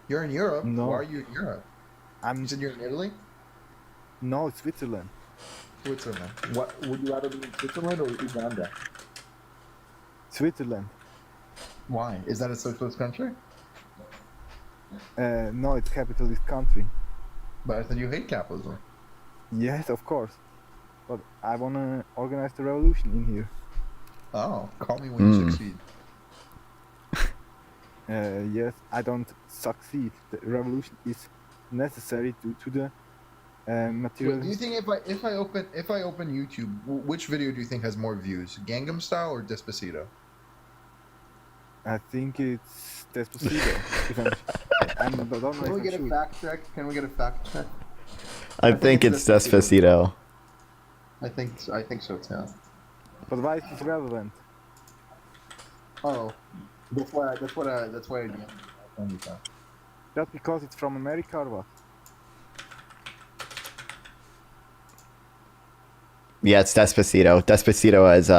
You're in Europe. No. Why are you in Europe? I'm You said you're in Italy? no, it's Switzerland. Switzerland. What would you rather be in Switzerland or Uganda? Switzerland. Why? Is that a socialist country? No, it's capitalist country. But I thought you hate capitalism. Yes, of course. But I wanna organize the revolution in here. Oh, call me when you succeed. Yes, I don't succeed. The revolution is necessary due to the material. Do you think if I open YouTube, which video do you think has more views, Gangnam Style or Despacito? I think it's Despacito. If I don't know Can if we I'm get a sure. fact check? Can we get a fact check? I think it's Despacito. I think so too. But why is this relevant? Oh, that's why I didn't. Just because it's from America or what? Yeah, it's Despacito. Despacito has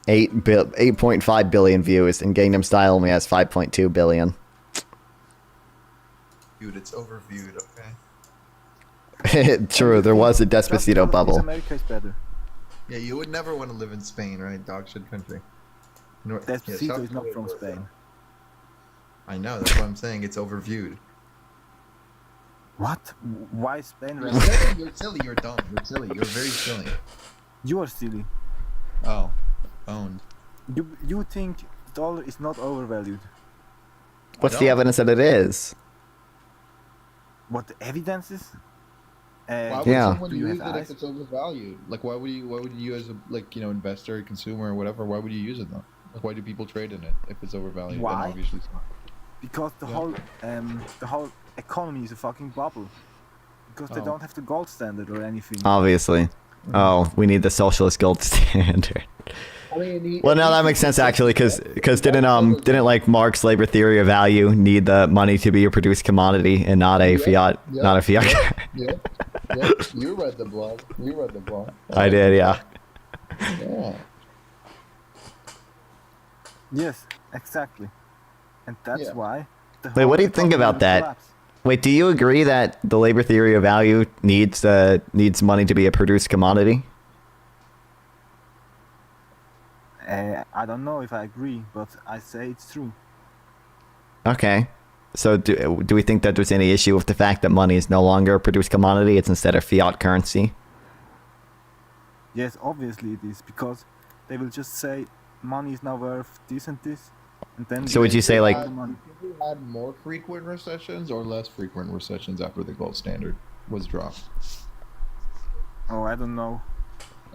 8.5 billion views, and Gangnam Style only has 5.2 billion. Dude, it's overviewed. Okay. True, there was a Despacito bubble. America is better. Yeah, you would never want to live in Spain, right? Dog shit country. Despacito South is not Korea from was Spain. I know. That's what I'm saying. It's overviewed. What? Why Spain? You're silly. You're silly. You're dumb. You're silly. You're very silly. You are silly. Oh, owned. You think dollar is not overvalued? What's the evidence that it is? What the evidence is? Why would Yeah. someone Do you use have it if eyes? it's overvalued? Like, why would you as a investor, consumer, or whatever? Why would you use it though? Like, why do people trade in it if it's overvalued? Why? And obviously, it's not. Because the whole economy is a fucking bubble. Because they don't have the gold standard or anything. Obviously. Oh, we need the socialist gold standard. I mean, Well, no, that makes sense actually, because didn't like Marx labor theory of value need the money to be a produced commodity and not a fiat. Yeah. You read the blog. I did, yeah. Yeah. Yes, exactly. And that's why. Wait, what do you think about that? Wait, do you agree that the labor theory of value needs money to be a produced commodity? I don't know if I agree, but I say it's true. Okay. So do we think that there's any issue with the fact that money is no longer a produced commodity? It's instead of fiat currency? Yes, obviously it is, because they will just say money is now worth this and this, and then. So would you say like? Have you had more frequent recessions or less frequent recessions after the gold standard was dropped? Oh, I don't know.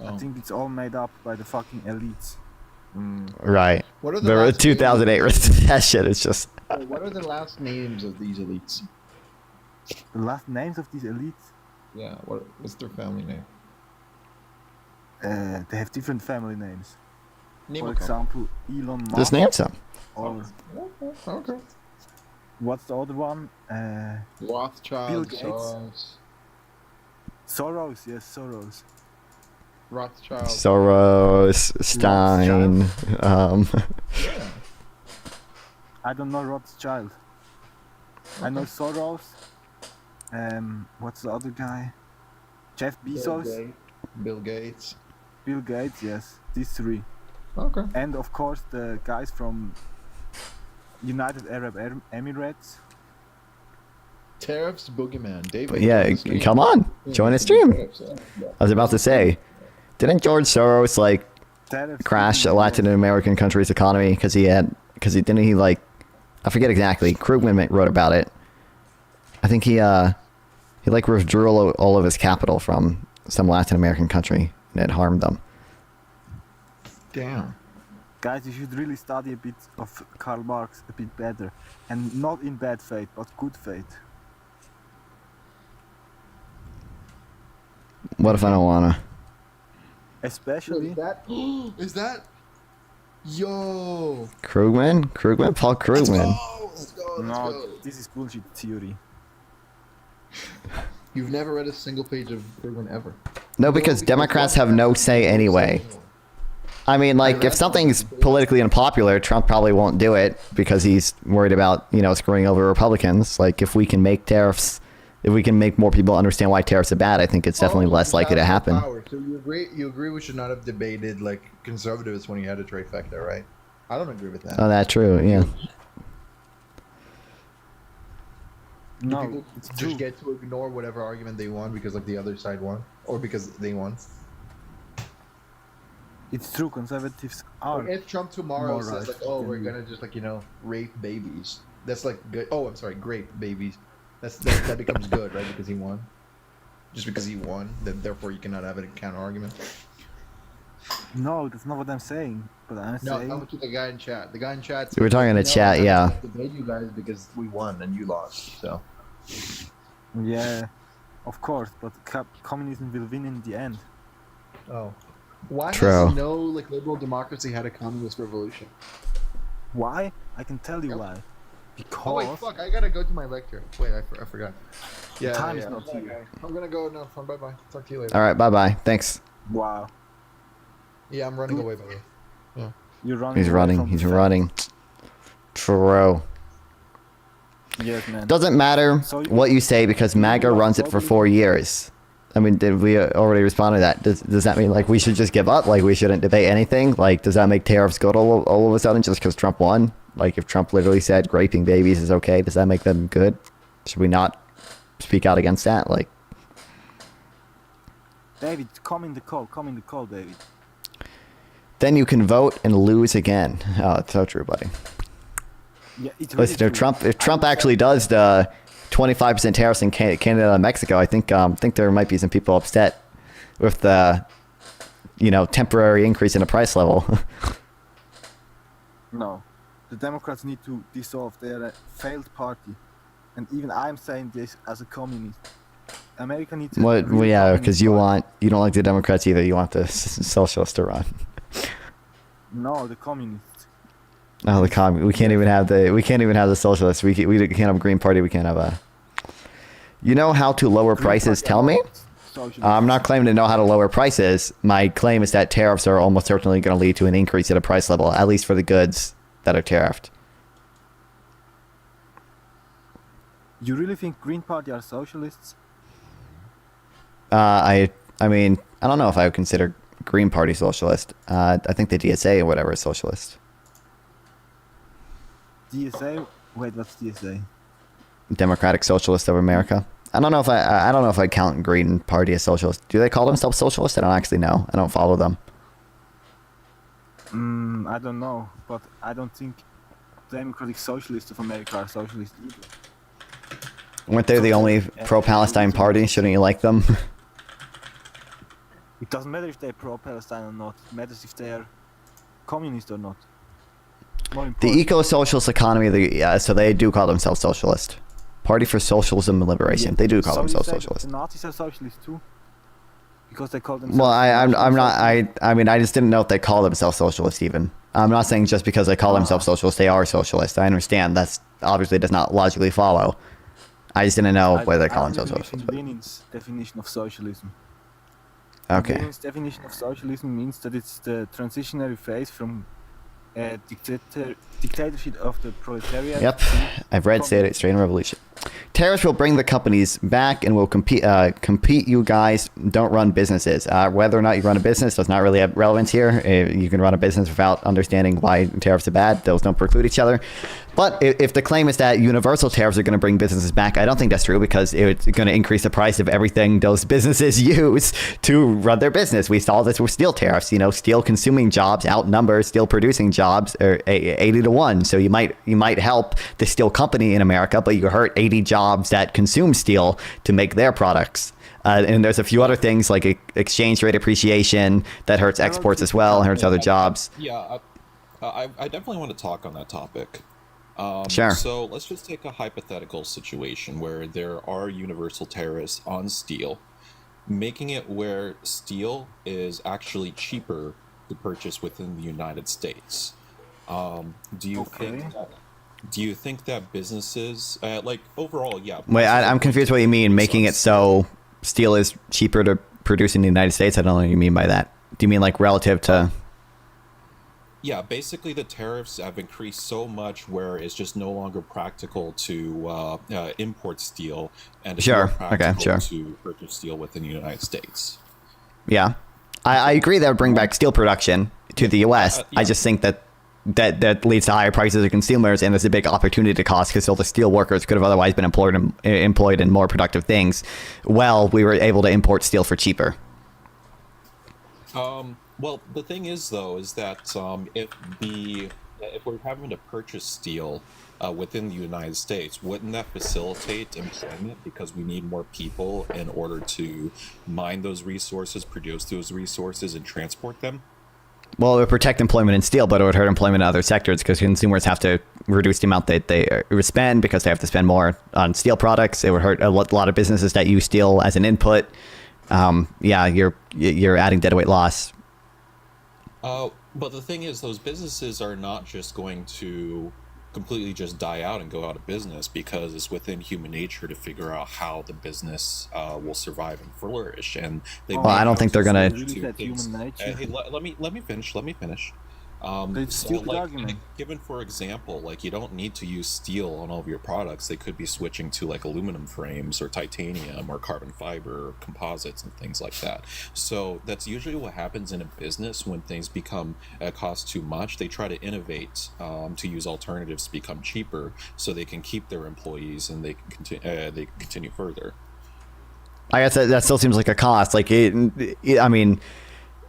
I think it's all made up by the fucking elites. Right. What are the The last 2008 recession is just. What are the last names of these elites? The last names of these elites? Yeah. What's their family name? They have different family names. Name For a couple. example, Elon Musk. Just name some. Or Okay. what's the other one? Rothschild, Bill Gates. Soros. Yes, Soros. Rothschild. Soros, Stein. Yeah. I don't know Rothschild. I know Soros. What's the other guy? Jeff Bezos. Bill Gates. Bill Gates, yes. These three. Okay. And of course the guys from United Arab Emirates. Tariffs boogeyman. David. Yeah, come on, join the stream. I was about to say, didn't George Soros like crash a Latin American country's economy because he I forget exactly. Krugman wrote about it. I think he like withdrew all of his capital from some Latin American country and it harmed them. Damn. Guys, you should really study a bit of Karl Marx a bit better, and not in bad faith, but good faith. What if I don't wanna? Especially. Is that? Yo. Krugman, Paul Krugman. Let's go. No, this is bullshit theory. You've never read a single page of Krugman ever. No, because Democrats have no say anyway. I mean, like, if something's politically unpopular, Trump probably won't do it because he's worried about, screwing over Republicans. Like, if we can make tariffs, if we can make more people understand why tariffs are bad, I think it's definitely less likely to happen. So you agree we should not have debated, like, conservatives when you had a trifecta, right? I don't agree with that. Oh, that's true, yeah. Do people just get to ignore whatever argument they won because, like, the other side won? Or because they won? It's true, conservatives are. Like, if Trump tomorrow more says, right like, oh, than we're you. gonna just, like, rape babies. That's, like, good. Oh, I'm sorry, grape babies. That becomes good, right? Because he won? Just because he won, then therefore you cannot have a counter argument? No, that's not what I'm saying. But I'm saying. No, I'm with the guy in chat. The guy in chat. We were talking in the chat, yeah. I debate you guys because we won and you lost, so. Yeah, of course, but communism will win in the end. Oh. Why True. has no liberal democracy had a communist revolution? Why? I can tell you why. Because. Oh wait, fuck! I gotta go to my lecture. Wait, I forgot. Yeah, time is not okay. here. I'm gonna go now. Bye bye. Talk to you later. All right, bye-bye. Thanks. Wow. Yeah, I'm running away by the way. Yeah. You're running. He's away running. from He's the running. True. Yes, man. Doesn't matter what you say because MAGA runs it for 4 years. I mean, did we already respond to that? Does that mean, like, we should just give up? Like, we shouldn't debate anything? Like, does that make tariffs good all of a sudden just because Trump won? Like, if Trump literally said raping babies is okay, does that make them good? Should we not speak out against that? Like, David, come in the call, David. then you can vote and lose again. Oh, it's so true, buddy. Yeah, it's Listen, really if Trump actually does the 25% tariffs in Canada and Mexico, I think there might be some people upset with the, temporary increase in the price level. No. the Democrats need to dissolve their failed party. And even I'm saying this as a communist. America needs. What? Well, yeah, because you don't like the Democrats either. You want the socialists to run. No, the communists. Oh, the we can't even have the socialists. We can't have a Green Party. We can't have a. You know how to lower prices? Tell me. I'm not claiming to know how to lower prices. My claim is that tariffs are almost certainly going to lead to an increase at a price level, at least for the goods that are tariffed. You really think Green Party are socialists? I mean, I don't know if I would consider Green Party socialist. I think the DSA or whatever is socialist. DSA? Wait, what's DSA? Democratic Socialist of America. I don't know if I count Green Party as socialist. Do they call themselves socialist? I don't actually know. I don't follow them. I don't know, but I don't think Democratic Socialists of America are socialists either. Weren't they the only pro-Palestine party? Shouldn't you like them? It doesn't matter if they're pro-Palestine or not. It matters if they're communist or not. The eco-socialist economy, so they do call themselves socialist. Party for Socialism and Liberation. Yeah. They do call themselves you say socialist. The Nazis are socialists too? Because they call themselves... Well, I mean, I just didn't know if they call themselves socialist even. I'm not saying just because they call themselves socialist, they are socialist. I understand. That's obviously does not logically follow. I just didn't know whether they call themselves socialist. Lenin's definition of socialism. Okay. Lenin's definition of socialism means that it's the transitionary phase from dictatorship of the proletariat. Yep, I've read State Australian Revolution. Tariffs will bring the companies back and will compete. You guys don't run businesses. Whether or not you run a business does not really have relevance here. You can run a business without understanding why tariffs are bad. Those don't preclude each other. But if the claim is that universal tariffs are going to bring businesses back, I don't think that's true because it's going to increase the price of everything those businesses use to run their business. We saw this with steel tariffs. You know, steel consuming jobs outnumber steel producing jobs 80 to 1. So you might help the steel company in America, but you hurt 80 jobs that consume steel to make their products. And there's a few other things like exchange rate appreciation that hurts exports as well, and hurts other jobs. Yeah, I definitely want to talk on that topic. Sure. So let's just take a hypothetical situation where there are universal tariffs on steel, making it where steel is actually cheaper to purchase within the United States. Do you think that businesses, like overall, yeah. Wait, I'm confused what you mean, making it so steel is cheaper to produce in the United States? I don't know what you mean by that. Do you mean like relative to... Yeah, basically the tariffs have increased so much where it's just no longer practical to import steel, and it's more practical to purchase steel within the United States. Yeah, I agree that would bring back steel production to the U.S. Yeah. I just think that leads to higher prices to consumers, and there's a big opportunity cost because all the steel workers could have otherwise been employed in more productive things. Well, we were able to import steel for cheaper. Well, the thing is, though, is that if we're having to purchase steel within the United States, wouldn't that facilitate employment because we need more people in order to mine those resources, produce those resources, and transport them? Well, it would protect employment in steel, but it would hurt employment in other sectors because consumers have to reduce the amount that they spend because they have to spend more on steel products. It would hurt a lot of businesses that use steel as an input. Yeah, you're adding deadweight loss. But the thing is, those businesses are not just going to completely just die out and go out of business because it's within human nature to figure out how the business will survive and flourish. And they I don't think they're gonna. Hey, let me finish. So, like, given for example, like you don't need to use steel on all of your products. They could be switching to like aluminum frames or titanium or carbon fiber or composites and things like that. So that's usually what happens in a business when things become cost too much. They try to innovate to use alternatives to become cheaper, so they can keep their employees and they can continue further. I guess that still seems like a cost. Like I mean.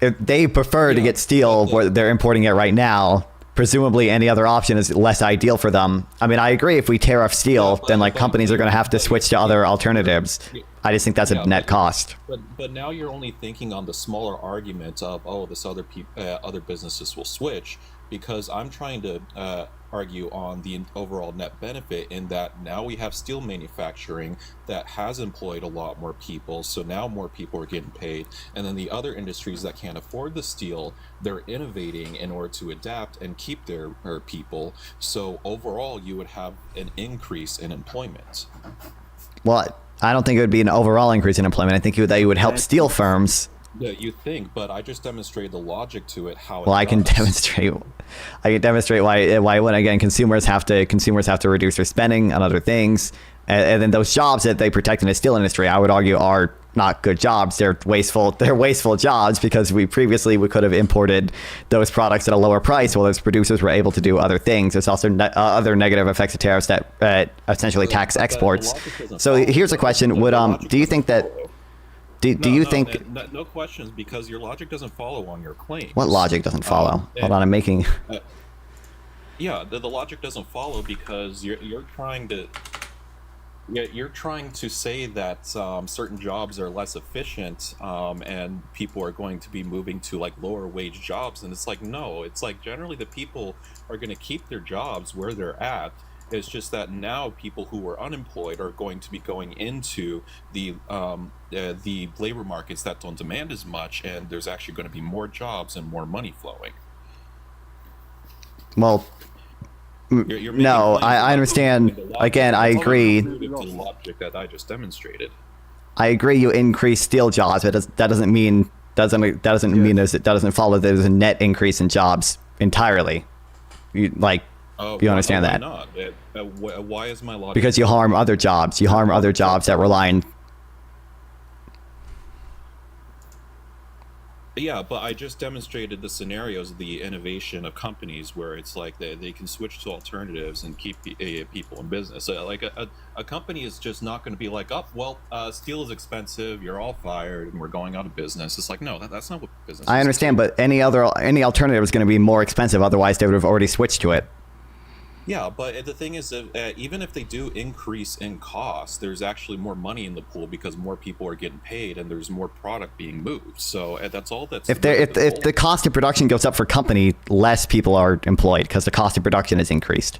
If they prefer to get steel where they're importing it right now, presumably any other option is less ideal for them. I mean, I agree if we tariff steel, then like companies are going to have to switch to other alternatives. I just think that's a net cost. But now you're only thinking on the smaller argument of, oh, this other businesses will switch. because I'm trying to argue on the overall net benefit in that now we have steel manufacturing that has employed a lot more people, so now more people are getting paid, and then the other industries that can't afford the steel, they're innovating in order to adapt and keep their people, so overall you would have an increase in employment. Well, I don't think it would be an overall increase in employment. I think that you would help steel firms. Yeah, you think, but I just demonstrated the logic to it. How? Well, I can demonstrate why when again consumers have to reduce their spending on other things, and then those jobs that they protect in the steel industry, I would argue, are not good jobs. They're wasteful. They're wasteful jobs because we could have imported those products at a lower price while those producers were able to do other things. There's also other negative effects of tariffs that essentially tax exports. So here's a question: do you think that? Do you think? No questions, because your logic doesn't follow on your claim. What logic doesn't follow? Hold on, I'm making. Yeah, the logic doesn't follow because you're trying to. Yeah, you're trying to say that certain jobs are less efficient, and people are going to be moving to like lower wage jobs, and it's like no, it's like generally the people are going to keep their jobs where they're at. It's just that now people who are unemployed are going to be going into the labor markets that don't demand as much, and there's actually going to be more jobs and more money flowing. Well, no, I understand. Again, I agree. The logic that I just demonstrated. I agree. You increase steel jobs, but that doesn't mean it doesn't follow there's a net increase in jobs entirely. You understand that? Not? Why is my logic? Because you harm other jobs. You harm other jobs that rely on. Yeah, but I just demonstrated the scenarios of the innovation of companies where it's like they can switch to alternatives and keep people in business. So like a company is just not going to be like, oh, well, steel is expensive, you're all fired, and we're going out of business. It's like, no, that's not what business is. I understand, but any alternative is going to be more expensive. Otherwise, they would have already switched to it. Yeah, but the thing is, even if they do increase in cost, there's actually more money in the pool because more people are getting paid and there's more product being moved. So that's all that's. If the cost of production goes up for company, less people are employed because the cost of production is increased.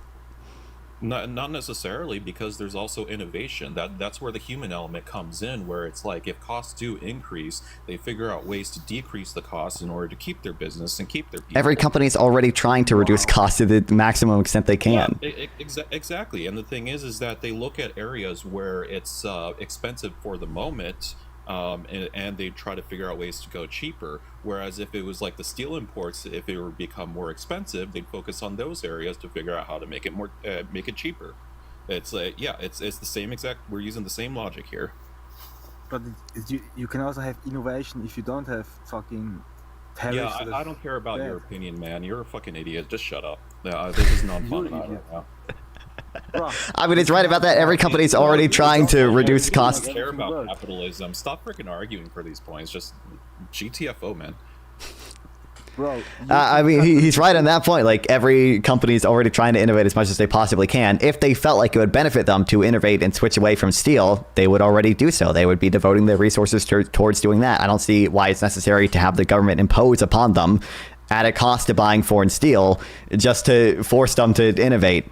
Not necessarily, because there's also innovation. That's where the human element comes in, where it's like if costs do increase, they figure out ways to decrease the costs in order to keep their business and keep their people. Every company is already trying to reduce costs to the maximum extent they can. Yeah, exactly. And the thing is that they look at areas where it's expensive for the moment, and they try to figure out ways to go cheaper. Whereas if it was like the steel imports, if it were become more expensive, they'd focus on those areas to figure out how to make it cheaper. It's like, yeah, it's the same exact. We're using the same logic here. But you can also have innovation if you don't have fucking tariffs. Yeah, I don't care about your opinion, man. You're a fucking idiot. Just shut up. This is non-fun right now. I mean, it's right about that. Every company's already trying to reduce costs. I don't care about capitalism. Stop freaking arguing for these points. Just GTFO, man. Bro, I mean, he's right on that point. Like, every company's already trying to innovate as much as they possibly can. If they felt like it would benefit them to innovate and switch away from steel, they would already do so. They would be devoting their resources towards doing that. I don't see why it's necessary to have the government impose upon them at a cost to buying foreign steel just to force them to innovate.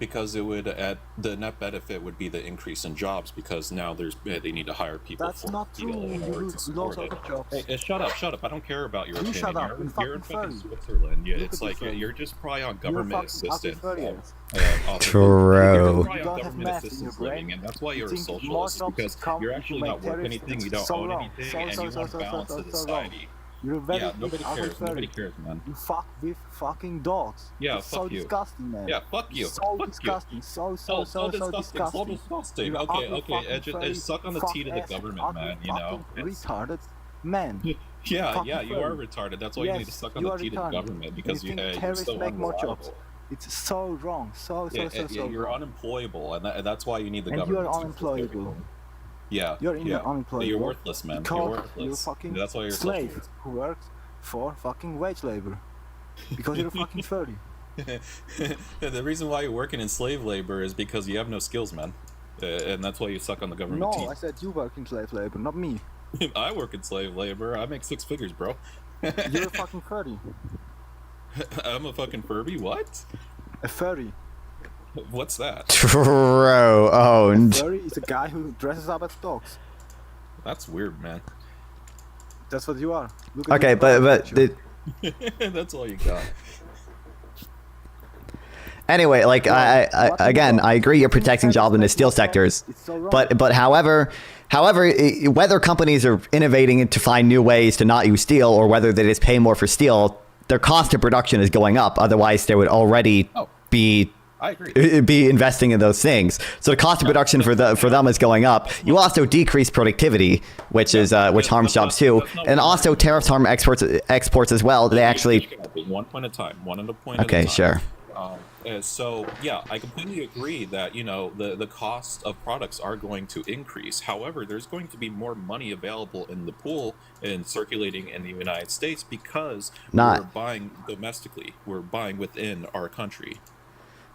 Because it would the net benefit would be the increase in jobs, because now they need to hire people. That's not true. In order to support it. Jobs. Hey, shut up! I don't care about your opinion. Shut up. You're in fucking Switzerland. Yeah, it's like you're just probably on government assistance. True. You're on government assistance living, and that's why you're a socialist, because you're actually not worth anything, you don't own anything, and you want balance to society. You're very nobody cares. Nobody cares, man. You fuck with fucking dogs. Yeah, it's fuck so you. Disgusting, man. Yeah, fuck you. So fuck disgusting. You. So disgusting. So disgusting. Okay. Just suck on the teat of the government, man. You know. Retarded man. Yeah, you are retarded. That's why you need to suck on the teat of the government, because you're so make more jobs. It's so wrong. So you're unemployable, and that's why you need the government. And you are unemployable. Yeah, you're unemployable. You're worthless, man. You're worthless. You're fucking that's why you're slave who works for fucking wage labor. Because you're fucking 30. The reason why you're working in slave labor is because you have no skills, man. And that's why you suck on the government teeth. No, I said you work in slave labor, not me. I work in slave labor. I make 6 figures, bro. You're fucking 30. I'm a fucking Furby. What? A furry. What's that? Bro, oh. A furry is a guy who dresses up as dogs. That's weird, man. That's what you are. Look at Okay, your but picture. That's all you got. Anyway, like I agree you're protecting jobs in the steel sectors, but however, whether companies are innovating to find new ways to not use steel or whether they just pay more for steel, their cost of production is going up. Otherwise, they would already be investing in those things. So the cost of production for them is going up. You also decrease productivity, which harms jobs too, and also tariffs harm exports as well. They actually 1 point at a time. One at a point. Okay, at a time. sure. So yeah, I completely agree that the cost of products are going to increase. However, there's going to be more money available in the pool and circulating in the United States because we're buying domestically. We're buying within our country.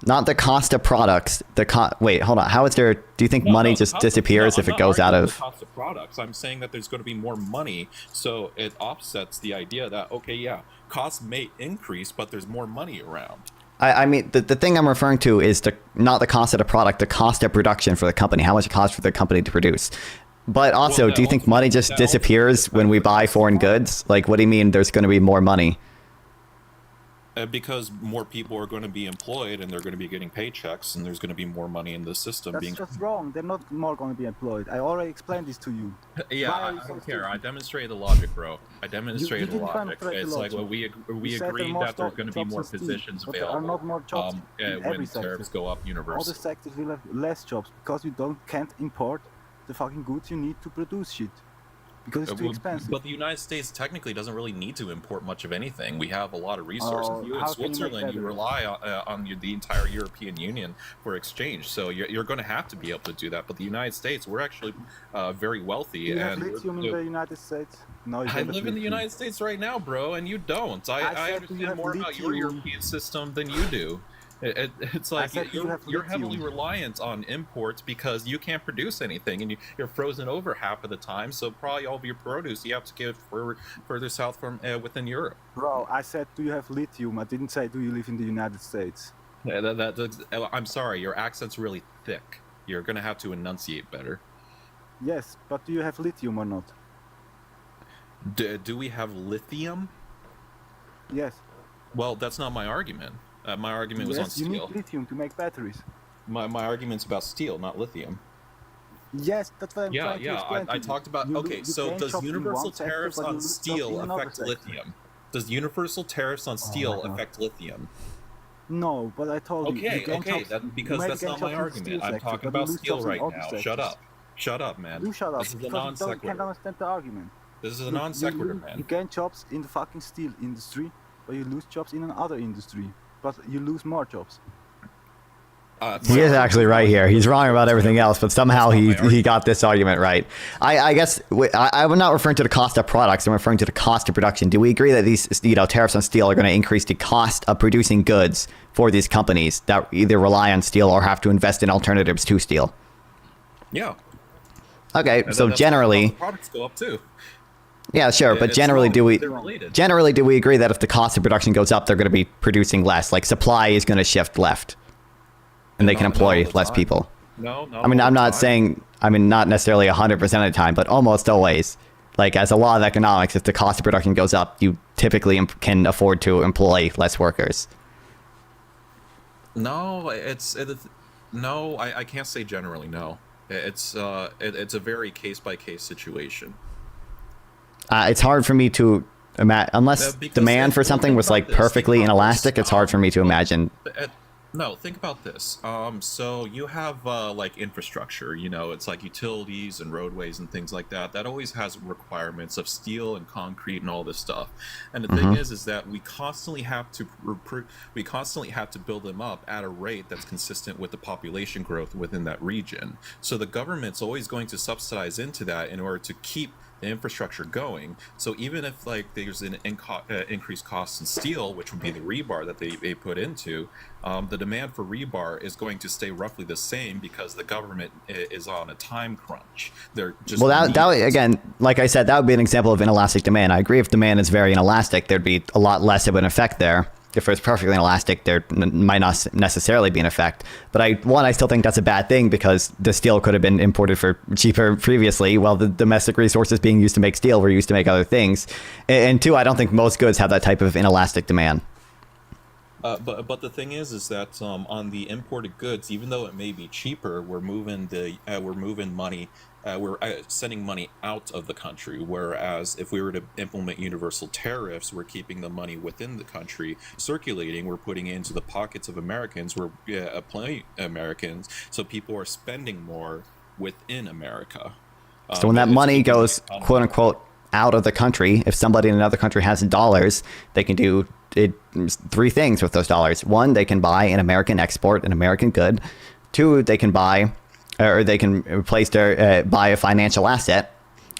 Not the cost of products. Wait, hold on. How is there? Do you think money just disappears if it goes out of? The cost of products. I'm saying that there's going to be more money, so it offsets the idea that costs may increase, but there's more money around. I mean, the thing I'm referring to is not the cost of the product, the cost of production for the company, how much it costs for the company to produce. But also, do you think money just disappears when we buy foreign goods? Like, what do you mean there's going to be more money? Because more people are going to be employed and they're going to be getting paychecks and there's going to be more money in the system. That's just wrong. They're not more going to be employed. I already explained this to you. Yeah, I don't care. I demonstrated the logic, bro. I demonstrated the logic. It's like we agreed that there's going to be more positions available. There are not more jobs in every when sector. tariffs go up universally. All the sectors will have less jobs because you can't import the fucking goods you need to produce shit. Because it's too expensive. But the United States technically doesn't really need to import much of anything. We have a lot of resources. You in Switzerland, you rely on the entire European Union for exchange. So you're going to have to be able to do that. But the United States, we're actually very wealthy. You have lithium in the United States? No, I live in the United States right now, bro, and you don't. I understand more about your European system than you do. It's like you're heavily reliant on imports because you can't produce anything and you're frozen over half of the time. So probably all of your produce you have to get further south from within Europe. Bro, I said, do you have lithium? I didn't say, do you live in the United States? Yeah, I'm sorry, your accent's really thick. You're gonna have to enunciate better. Yes, but do you have lithium or not? Do we have lithium? Yes. Well, that's not my argument. My argument was on steel. You need lithium to make batteries. My argument's about steel, not lithium. Yes, that's what I'm trying to explain. I talked about. So does universal tariffs on steel affect lithium? Does universal tariffs on steel affect lithium? No, but I told you. Because that's not my argument. I'm talking about steel right now. Shut up. Shut up, man. You shut up. This is a non sequitur. You can't understand the argument. This is a non sequitur, man. You gain jobs in the fucking steel industry, but you lose jobs in another industry. But you lose more jobs. He is actually right here. He's wrong about everything else, but somehow he got this argument right. I guess I'm not referring to the cost of products. I'm referring to the cost of production. Do we agree that these tariffs on steel are going to increase the cost of producing goods for these companies that either rely on steel or have to invest in alternatives to steel? Yeah. Okay, so generally, products go up too. Yeah, sure, but generally do we agree that if the cost of production goes up, they're going to be producing less? Like supply is going to shift left, and they can employ less people. No. I mean, I'm not saying. I mean, not necessarily 100% of the time, but almost always. Like as a law of economics, if the cost of production goes up, you typically can afford to employ less workers. No, no. I can't say generally. No, it's a very case by case situation. It's hard for me to imagine, unless demand for something was like perfectly inelastic, it's hard for me to imagine. No, think about this. So you have like infrastructure, it's like utilities and roadways and things like that. That always has requirements of steel and concrete and all this stuff. And the thing is that we constantly have to build them up at a rate that's consistent with the population growth within that region. So the government's always going to subsidize into that in order to keep the infrastructure going. So even if like there's an increased cost in steel, which would be the rebar that they put into, the demand for rebar is going to stay roughly the same because the government is on a time crunch. They're just that again, like I said, that would be an example of inelastic demand. I agree if demand is very inelastic, there'd be a lot less of an effect there. if it's perfectly inelastic, there might not necessarily be an effect. But I still think that's a bad thing because the steel could have been imported for cheaper previously, while the domestic resources being used to make steel were used to make other things. And two, I don't think most goods have that type of inelastic demand. But the thing is that on the imported goods, even though it may be cheaper, we're moving money. We're sending money out of the country, whereas if we were to implement universal tariffs, we're keeping the money within the country circulating. We're putting it into the pockets of Americans. We're applying Americans, so people are spending more within America. So when that money goes, quote unquote, out of the country, if somebody in another country has dollars, they can do three things with those dollars. One, they can buy an American export, an American good. Two, they can buy, or they can replace their buy a financial asset.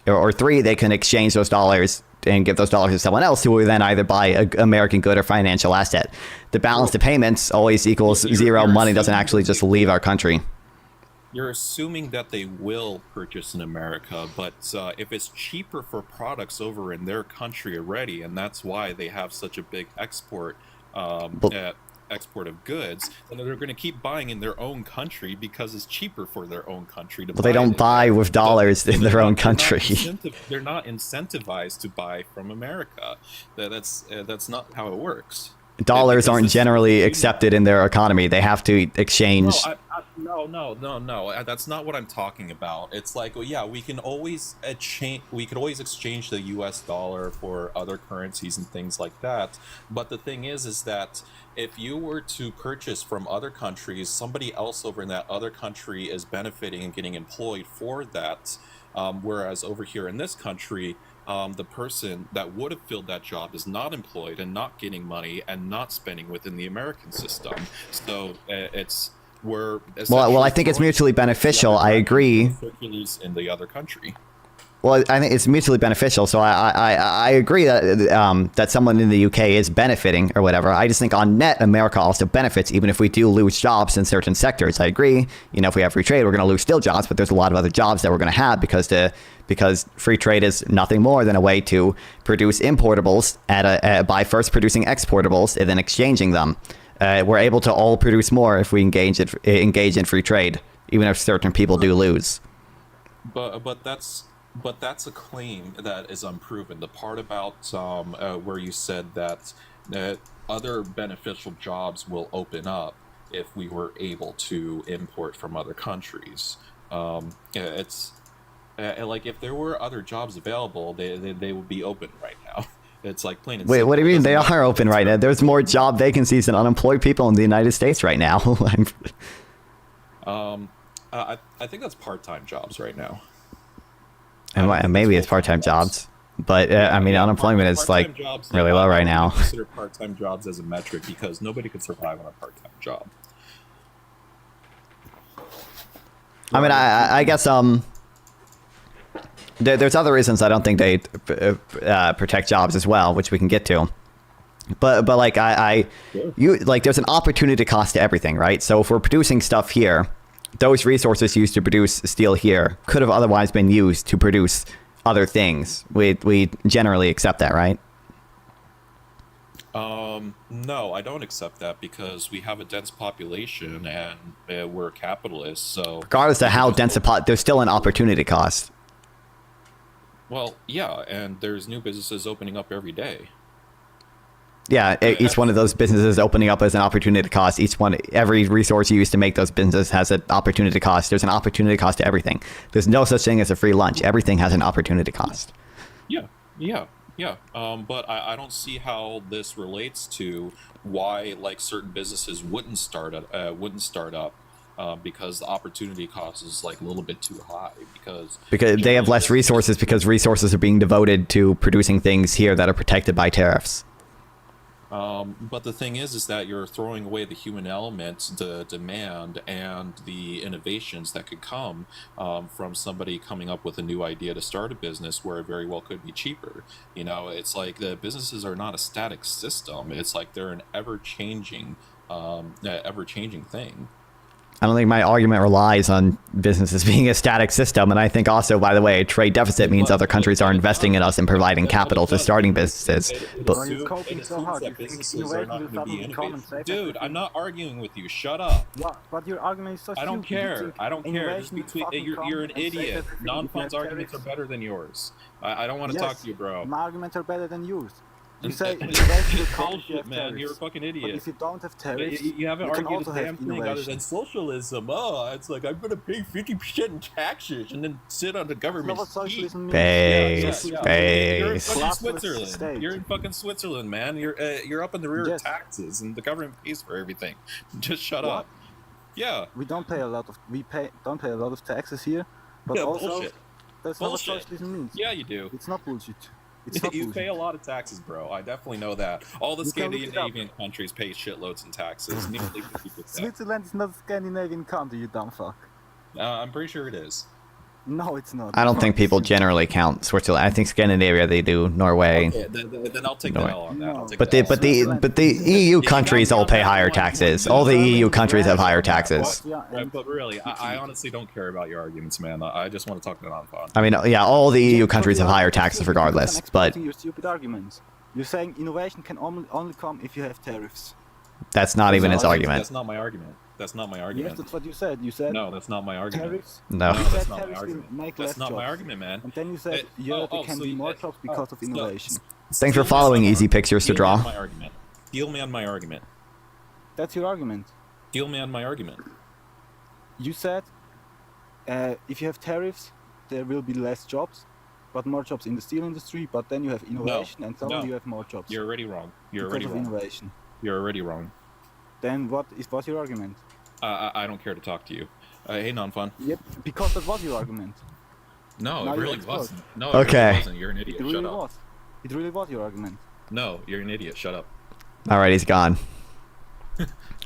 Or three, they can exchange those dollars and give those dollars to someone else who will then either buy an American good or financial asset. The balance to payments always equals zero. Money doesn't actually just leave our country. You're assuming that they will purchase in America, but if it's cheaper for products over in their country already, and that's why they have such a big export of goods, then they're going to keep buying in their own country because it's cheaper for their own country to buy. But they don't buy with dollars in their own country. They're not incentivized to buy from America. That's not how it works. Dollars aren't generally accepted in their economy. They have to exchange. No. That's not what I'm talking about. It's like, well, yeah, we can always exchange the U.S. dollar for other currencies and things like that. But the thing is that if you were to purchase from other countries, somebody else over in that other country is benefiting and getting employed for that. Whereas over here in this country, the person that would have filled that job is not employed and not getting money and not spending within the American system. So well, I think it's mutually beneficial. I agree. In the other country. Well, I think it's mutually beneficial. So I agree that that someone in the UK is benefiting or whatever. I just think on net, America also benefits, even if we do lose jobs in certain sectors. I agree. You know, if we have free trade, we're going to lose still jobs, but there's a lot of other jobs that we're going to have because free trade is nothing more than a way to produce importables by first producing exportables and then exchanging them. We're able to all produce more if we engage in free trade, even if certain people do lose. But that's a claim that is unproven. The part about where you said that other beneficial jobs will open up if we were able to import from other countries. It's like if there were other jobs available, they would be open right now. It's like plain and Wait, simple. what do you mean? They are open right now. There's more job vacancies than unemployed people in the United States right now. I think that's part-time jobs right now. And maybe it's part-time jobs, but I mean, unemployment is like really low right now. Consider part-time jobs as a metric because nobody could survive on a part-time job. I mean, I guess there's other reasons I don't think they protect jobs as well, which we can get to. But like there's an opportunity cost to everything, right? So if we're producing stuff here, those resources used to produce steel here could have otherwise been used to produce other things. We generally accept that, right? No, I don't accept that because we have a dense population and we're capitalists. So regardless of how dense there's still an opportunity cost. Well, yeah, and there's new businesses opening up every day. Yeah, each one of those businesses opening up as an opportunity cost. Every resource you use to make those businesses has an opportunity cost. There's an opportunity cost to everything. There's no such thing as a free lunch. Everything has an opportunity cost. Yeah. But I don't see how this relates to why like certain businesses wouldn't start up because the opportunity cost is like a little bit too high because they have less resources because resources are being devoted to producing things here that are protected by tariffs. But the thing is that you're throwing away the human element, the demand, and the innovations that could come from somebody coming up with a new idea to start a business where it very well could be cheaper. You know, it's like the businesses are not a static system. It's like they're an ever-changing thing. I don't think my argument relies on businesses being a static system. And I think also, by the way, a trade deficit means other countries are investing in us and providing capital to starting businesses. But Dude, I'm not arguing with you. Shut up. But your argument is so I don't stupid. care. I don't care. Just you're an idiot. Non-fun's arguments are better than yours. I don't want to talk to you, bro. My arguments are better than yours. You say bullshit, man. You're a fucking idiot. But if you don't have tariffs, you haven't argued a damn thing other than innovation. socialism. Oh, it's like I'm gonna pay 50% in taxes and then sit on the government. Base. You're in fucking Switzerland. You're in fucking Switzerland, man. You're up in the rear of taxes, and the government pays for everything. Just shut up. Yeah. We don't pay a lot of taxes here, but also bullshit. that's not what socialism means. Yeah, you do. It's not bullshit. You pay a lot of taxes, bro. I definitely know that. All the Scandinavian countries pay shitloads in taxes. Nearly 50%. Switzerland is not a Scandinavian country, you dumb fuck. I'm pretty sure it is. No, it's not. I don't think people generally count Switzerland. I think Scandinavia they do. Norway. Okay, then I'll take the L on that. But the EU countries all pay higher taxes. All the EU countries have higher taxes. Right, but really, I honestly don't care about your arguments, man. I just want to talk to non-fun. I mean, yeah, all the EU countries have higher taxes regardless. But your stupid arguments. You're saying innovation can only come if you have tariffs. That's not even his argument. That's not my argument. That's not my argument. Yes, that's what you said. You said no. That's not my argument. Tariffs. No, that's not my argument. That's not my argument, man. And then you said there can be more jobs because of innovation. Thanks for following Easy Pictures to Draw. Deal me on my argument. That's your argument. Deal me on my argument. You said if you have tariffs, there will be less jobs, but more jobs in the steel industry. But then you have innovation, and suddenly you have more jobs. You're already wrong. You're because already of wrong. Innovation. You're already wrong. Then what's your argument? I don't care to talk to you. Hey, non-fun. Yep, because that was your argument. No, now it really wasn't. No, it really wasn't. You're an idiot. It really Shut up. was. It really was your argument. No, you're an idiot. Shut up. All right, he's gone.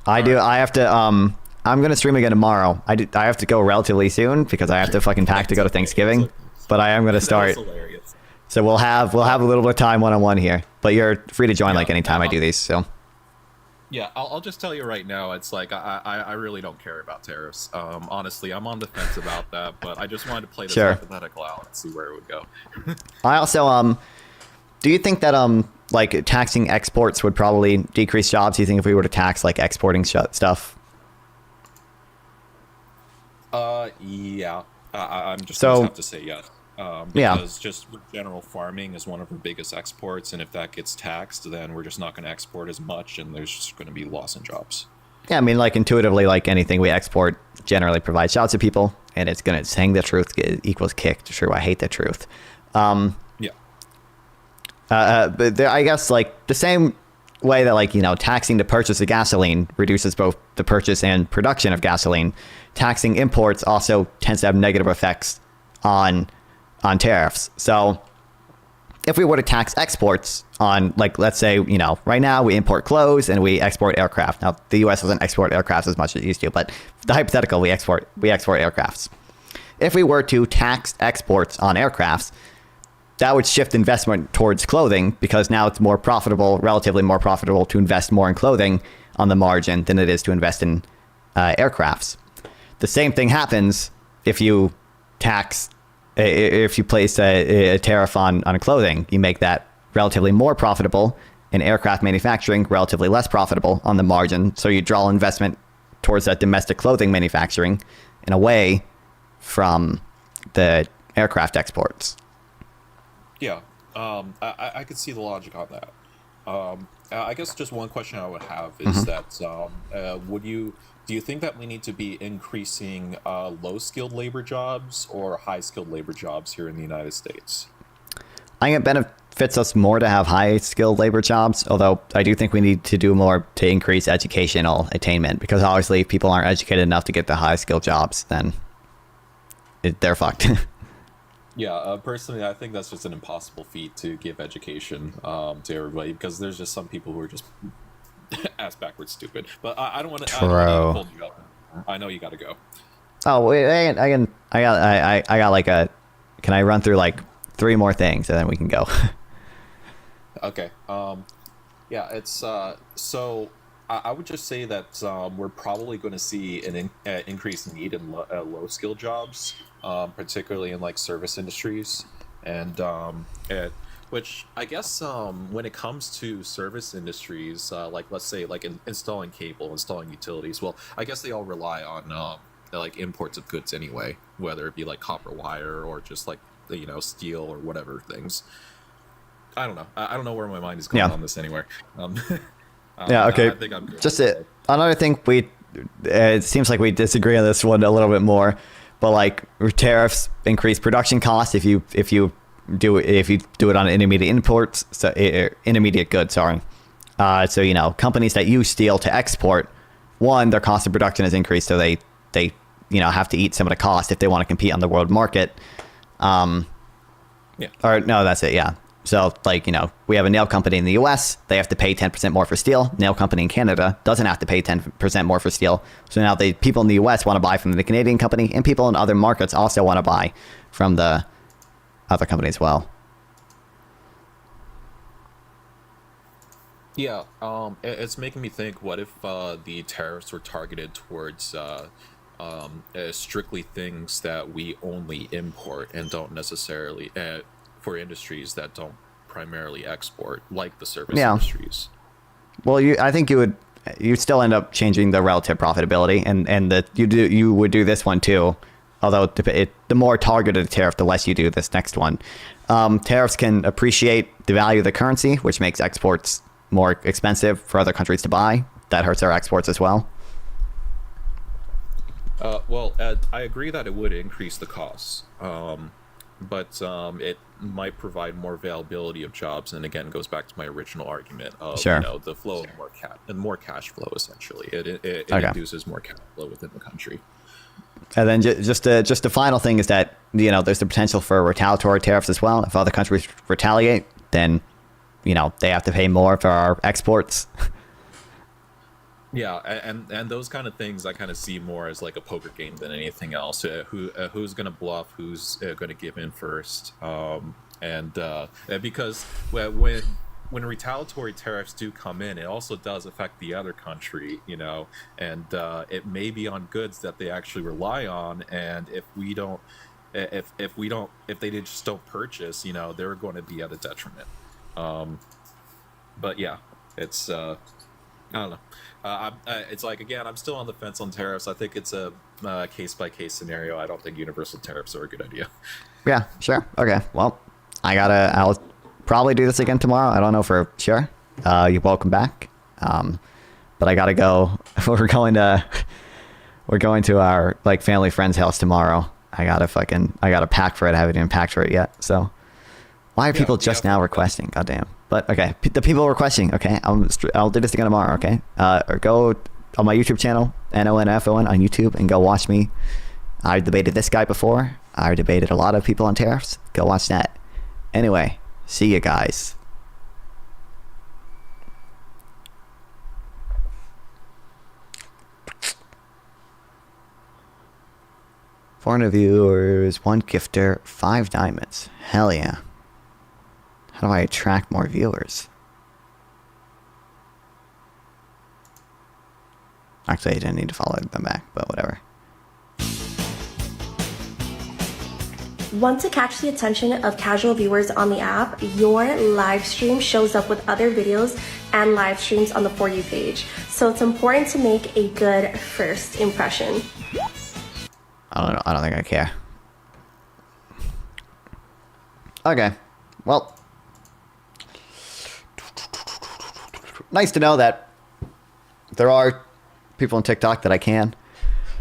I have to. I'm gonna stream again tomorrow. I have to go relatively soon because I have to fucking pack to go to Thanksgiving. But I am gonna start. So we'll have a little bit of time one-on-one here. But you're free to join like anytime I do these. So. Yeah, I'll just tell you right now, it's like I really don't care about tariffs. Honestly, I'm on the fence about that, but I just wanted to play this hypothetical out and see where it would go. I also do you think that like taxing exports would probably decrease jobs? Do you think if we were to tax like exporting stuff? Yeah. I'm just gonna have to say yes. Because just general farming is one of our biggest exports, and if that gets taxed, then we're just not going to export as much, and there's just going to be loss in jobs. Yeah, I mean, like intuitively, like anything we export generally provides jobs to people, and it's gonna saying the truth equals kicked. True, I hate the truth. But I guess like the same way that like taxing the purchase of gasoline reduces both the purchase and production of gasoline, taxing imports also tends to have negative effects on tariffs. So if we were to tax exports on, like, let's say, right now we import clothes and we export aircraft. Now, the U.S. doesn't export aircraft as much as it used to, but the hypothetical, we export aircrafts. If we were to tax exports on aircrafts, that would shift investment towards clothing because now it's more profitable, relatively more profitable to invest more in clothing on the margin than it is to invest in aircrafts. The same thing happens if you place a tariff on clothing. You make that relatively more profitable, and aircraft manufacturing relatively less profitable on the margin. So you draw investment towards that domestic clothing manufacturing and away from the aircraft exports. Yeah, I could see the logic on that. I guess just one question I would have is that do you think that we need to be increasing low-skilled labor jobs or high-skilled labor jobs here in the United States? I think it benefits us more to have high-skilled labor jobs, although I do think we need to do more to increase educational attainment, because obviously if people aren't educated enough to get the high-skilled jobs, then they're fucked. Yeah, personally, I think that's just an impossible feat to give education to everybody, because there's just some people who are just ass backwards stupid. But I don't want to hold you up. I know you got to go. Oh wait, I got like a. Can I run through like 3 more things and then we can go? Okay. Yeah, it's so I would just say that we're probably going to see an increased need in low skill jobs, particularly in like service industries, and which I guess when it comes to service industries, like let's say like installing cable, installing utilities, well, I guess they all rely on like imports of goods anyway, whether it be like copper wire or just like steel or whatever things. I don't know. I don't know where my mind is going on this anywhere. Yeah, okay. I think I'm good. Just another thing, it seems like we disagree on this one a little bit more, but like tariffs increase production costs if you do it on intermediate imports, so intermediate goods. Sorry. So companies that use steel to export, one, their cost of production is increased, so they have to eat some of the cost if they want to compete on the world market. Yeah. Or no, that's it. Yeah. So like, we have a nail company in the US, they have to pay 10% more for steel. Nail company in Canada doesn't have to pay 10% more for steel. So now people in the US want to buy from the Canadian company, and people in other markets also want to buy from the other company as well. Yeah, it's making me think, what if the tariffs were targeted towards strictly things that we only import and don't necessarily for industries that don't primarily export, like the service industries. Well, I think you still end up changing the relative profitability, and that you would do this one too. Although the more targeted the tariff, the less you do this next one. Tariffs can appreciate the value of the currency, which makes exports more expensive for other countries to buy. That hurts our exports as well. Well, I agree that it would increase the costs, but it might provide more availability of jobs, and again goes back to my original argument of the flow of more cash flow. Essentially, it induces more cash flow within the country. And then just the final thing is that there's the potential for retaliatory tariffs as well. If other countries retaliate, then they have to pay more for our exports. Yeah, and those kind of things I kind of see more as like a poker game than anything else. Who's going to bluff, who's going to give in first, and because when retaliatory tariffs do come in, it also does affect the other country, and it may be on goods that they actually rely on, and if they just don't purchase, they're going to be at a detriment. But yeah, it's I don't know. It's like, again, I'm still on the fence on tariffs. I think it's a case-by-case scenario. I don't think universal tariffs are a good idea. Yeah, sure. Okay, well, I'll probably do this again tomorrow. I don't know for sure. You're welcome back. But I gotta go. We're going to our family friend's house tomorrow. I gotta pack for it. I haven't even packed for it yet. So why are people just now requesting? Goddamn. But okay, the people requesting. Okay, I'll do this again tomorrow. Okay, or go on my YouTube channel, NONFON on YouTube, and go watch me. I debated this guy before. I debated a lot of people on tariffs. Go watch that. Anyway, see you guys. Foreign viewers, 1 gifter, 5 diamonds. Hell yeah. How do I attract more viewers? Actually, I didn't need to follow them back, but whatever. Want to catch the attention of casual viewers on the app? Your live stream shows up with other videos and live streams on the For You page. So it's important to make a good first impression. I don't know. I don't think I care. Okay. Well. Nice to know that there are people on TikTok that I can.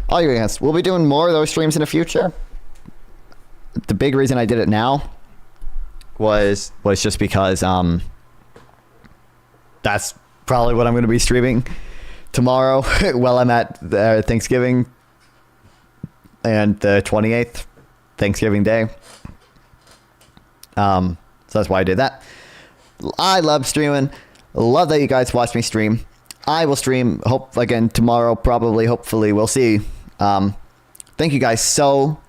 All you guys, we'll be doing more of those streams in the future. The big reason I did it now was just because that's probably what I'm going to be streaming tomorrow while I'm at Thanksgiving and the 28th, Thanksgiving Day. So that's why I did that. I love streaming. Love that you guys watch me stream. I will stream again tomorrow, probably, hopefully, we'll see. Thank you guys so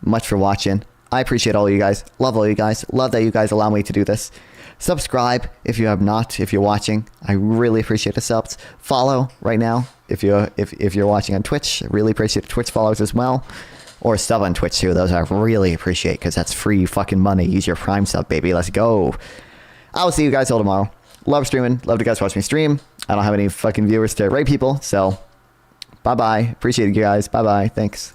much for watching. I appreciate all you guys. Love all you guys. Love that you guys allow me to do this. Subscribe if you have not. If you're watching, I really appreciate the subs. Follow right now if you're watching on Twitch. I really appreciate the Twitch follows as well. Or sub on Twitch too. Those I really appreciate because that's free fucking money. Use your Prime sub, baby. Let's go. I will see you guys all tomorrow. Love streaming. Love to guys watch me stream. I don't have any fucking viewers to rate people, so bye-bye. Appreciate you guys. Bye-bye. Thanks.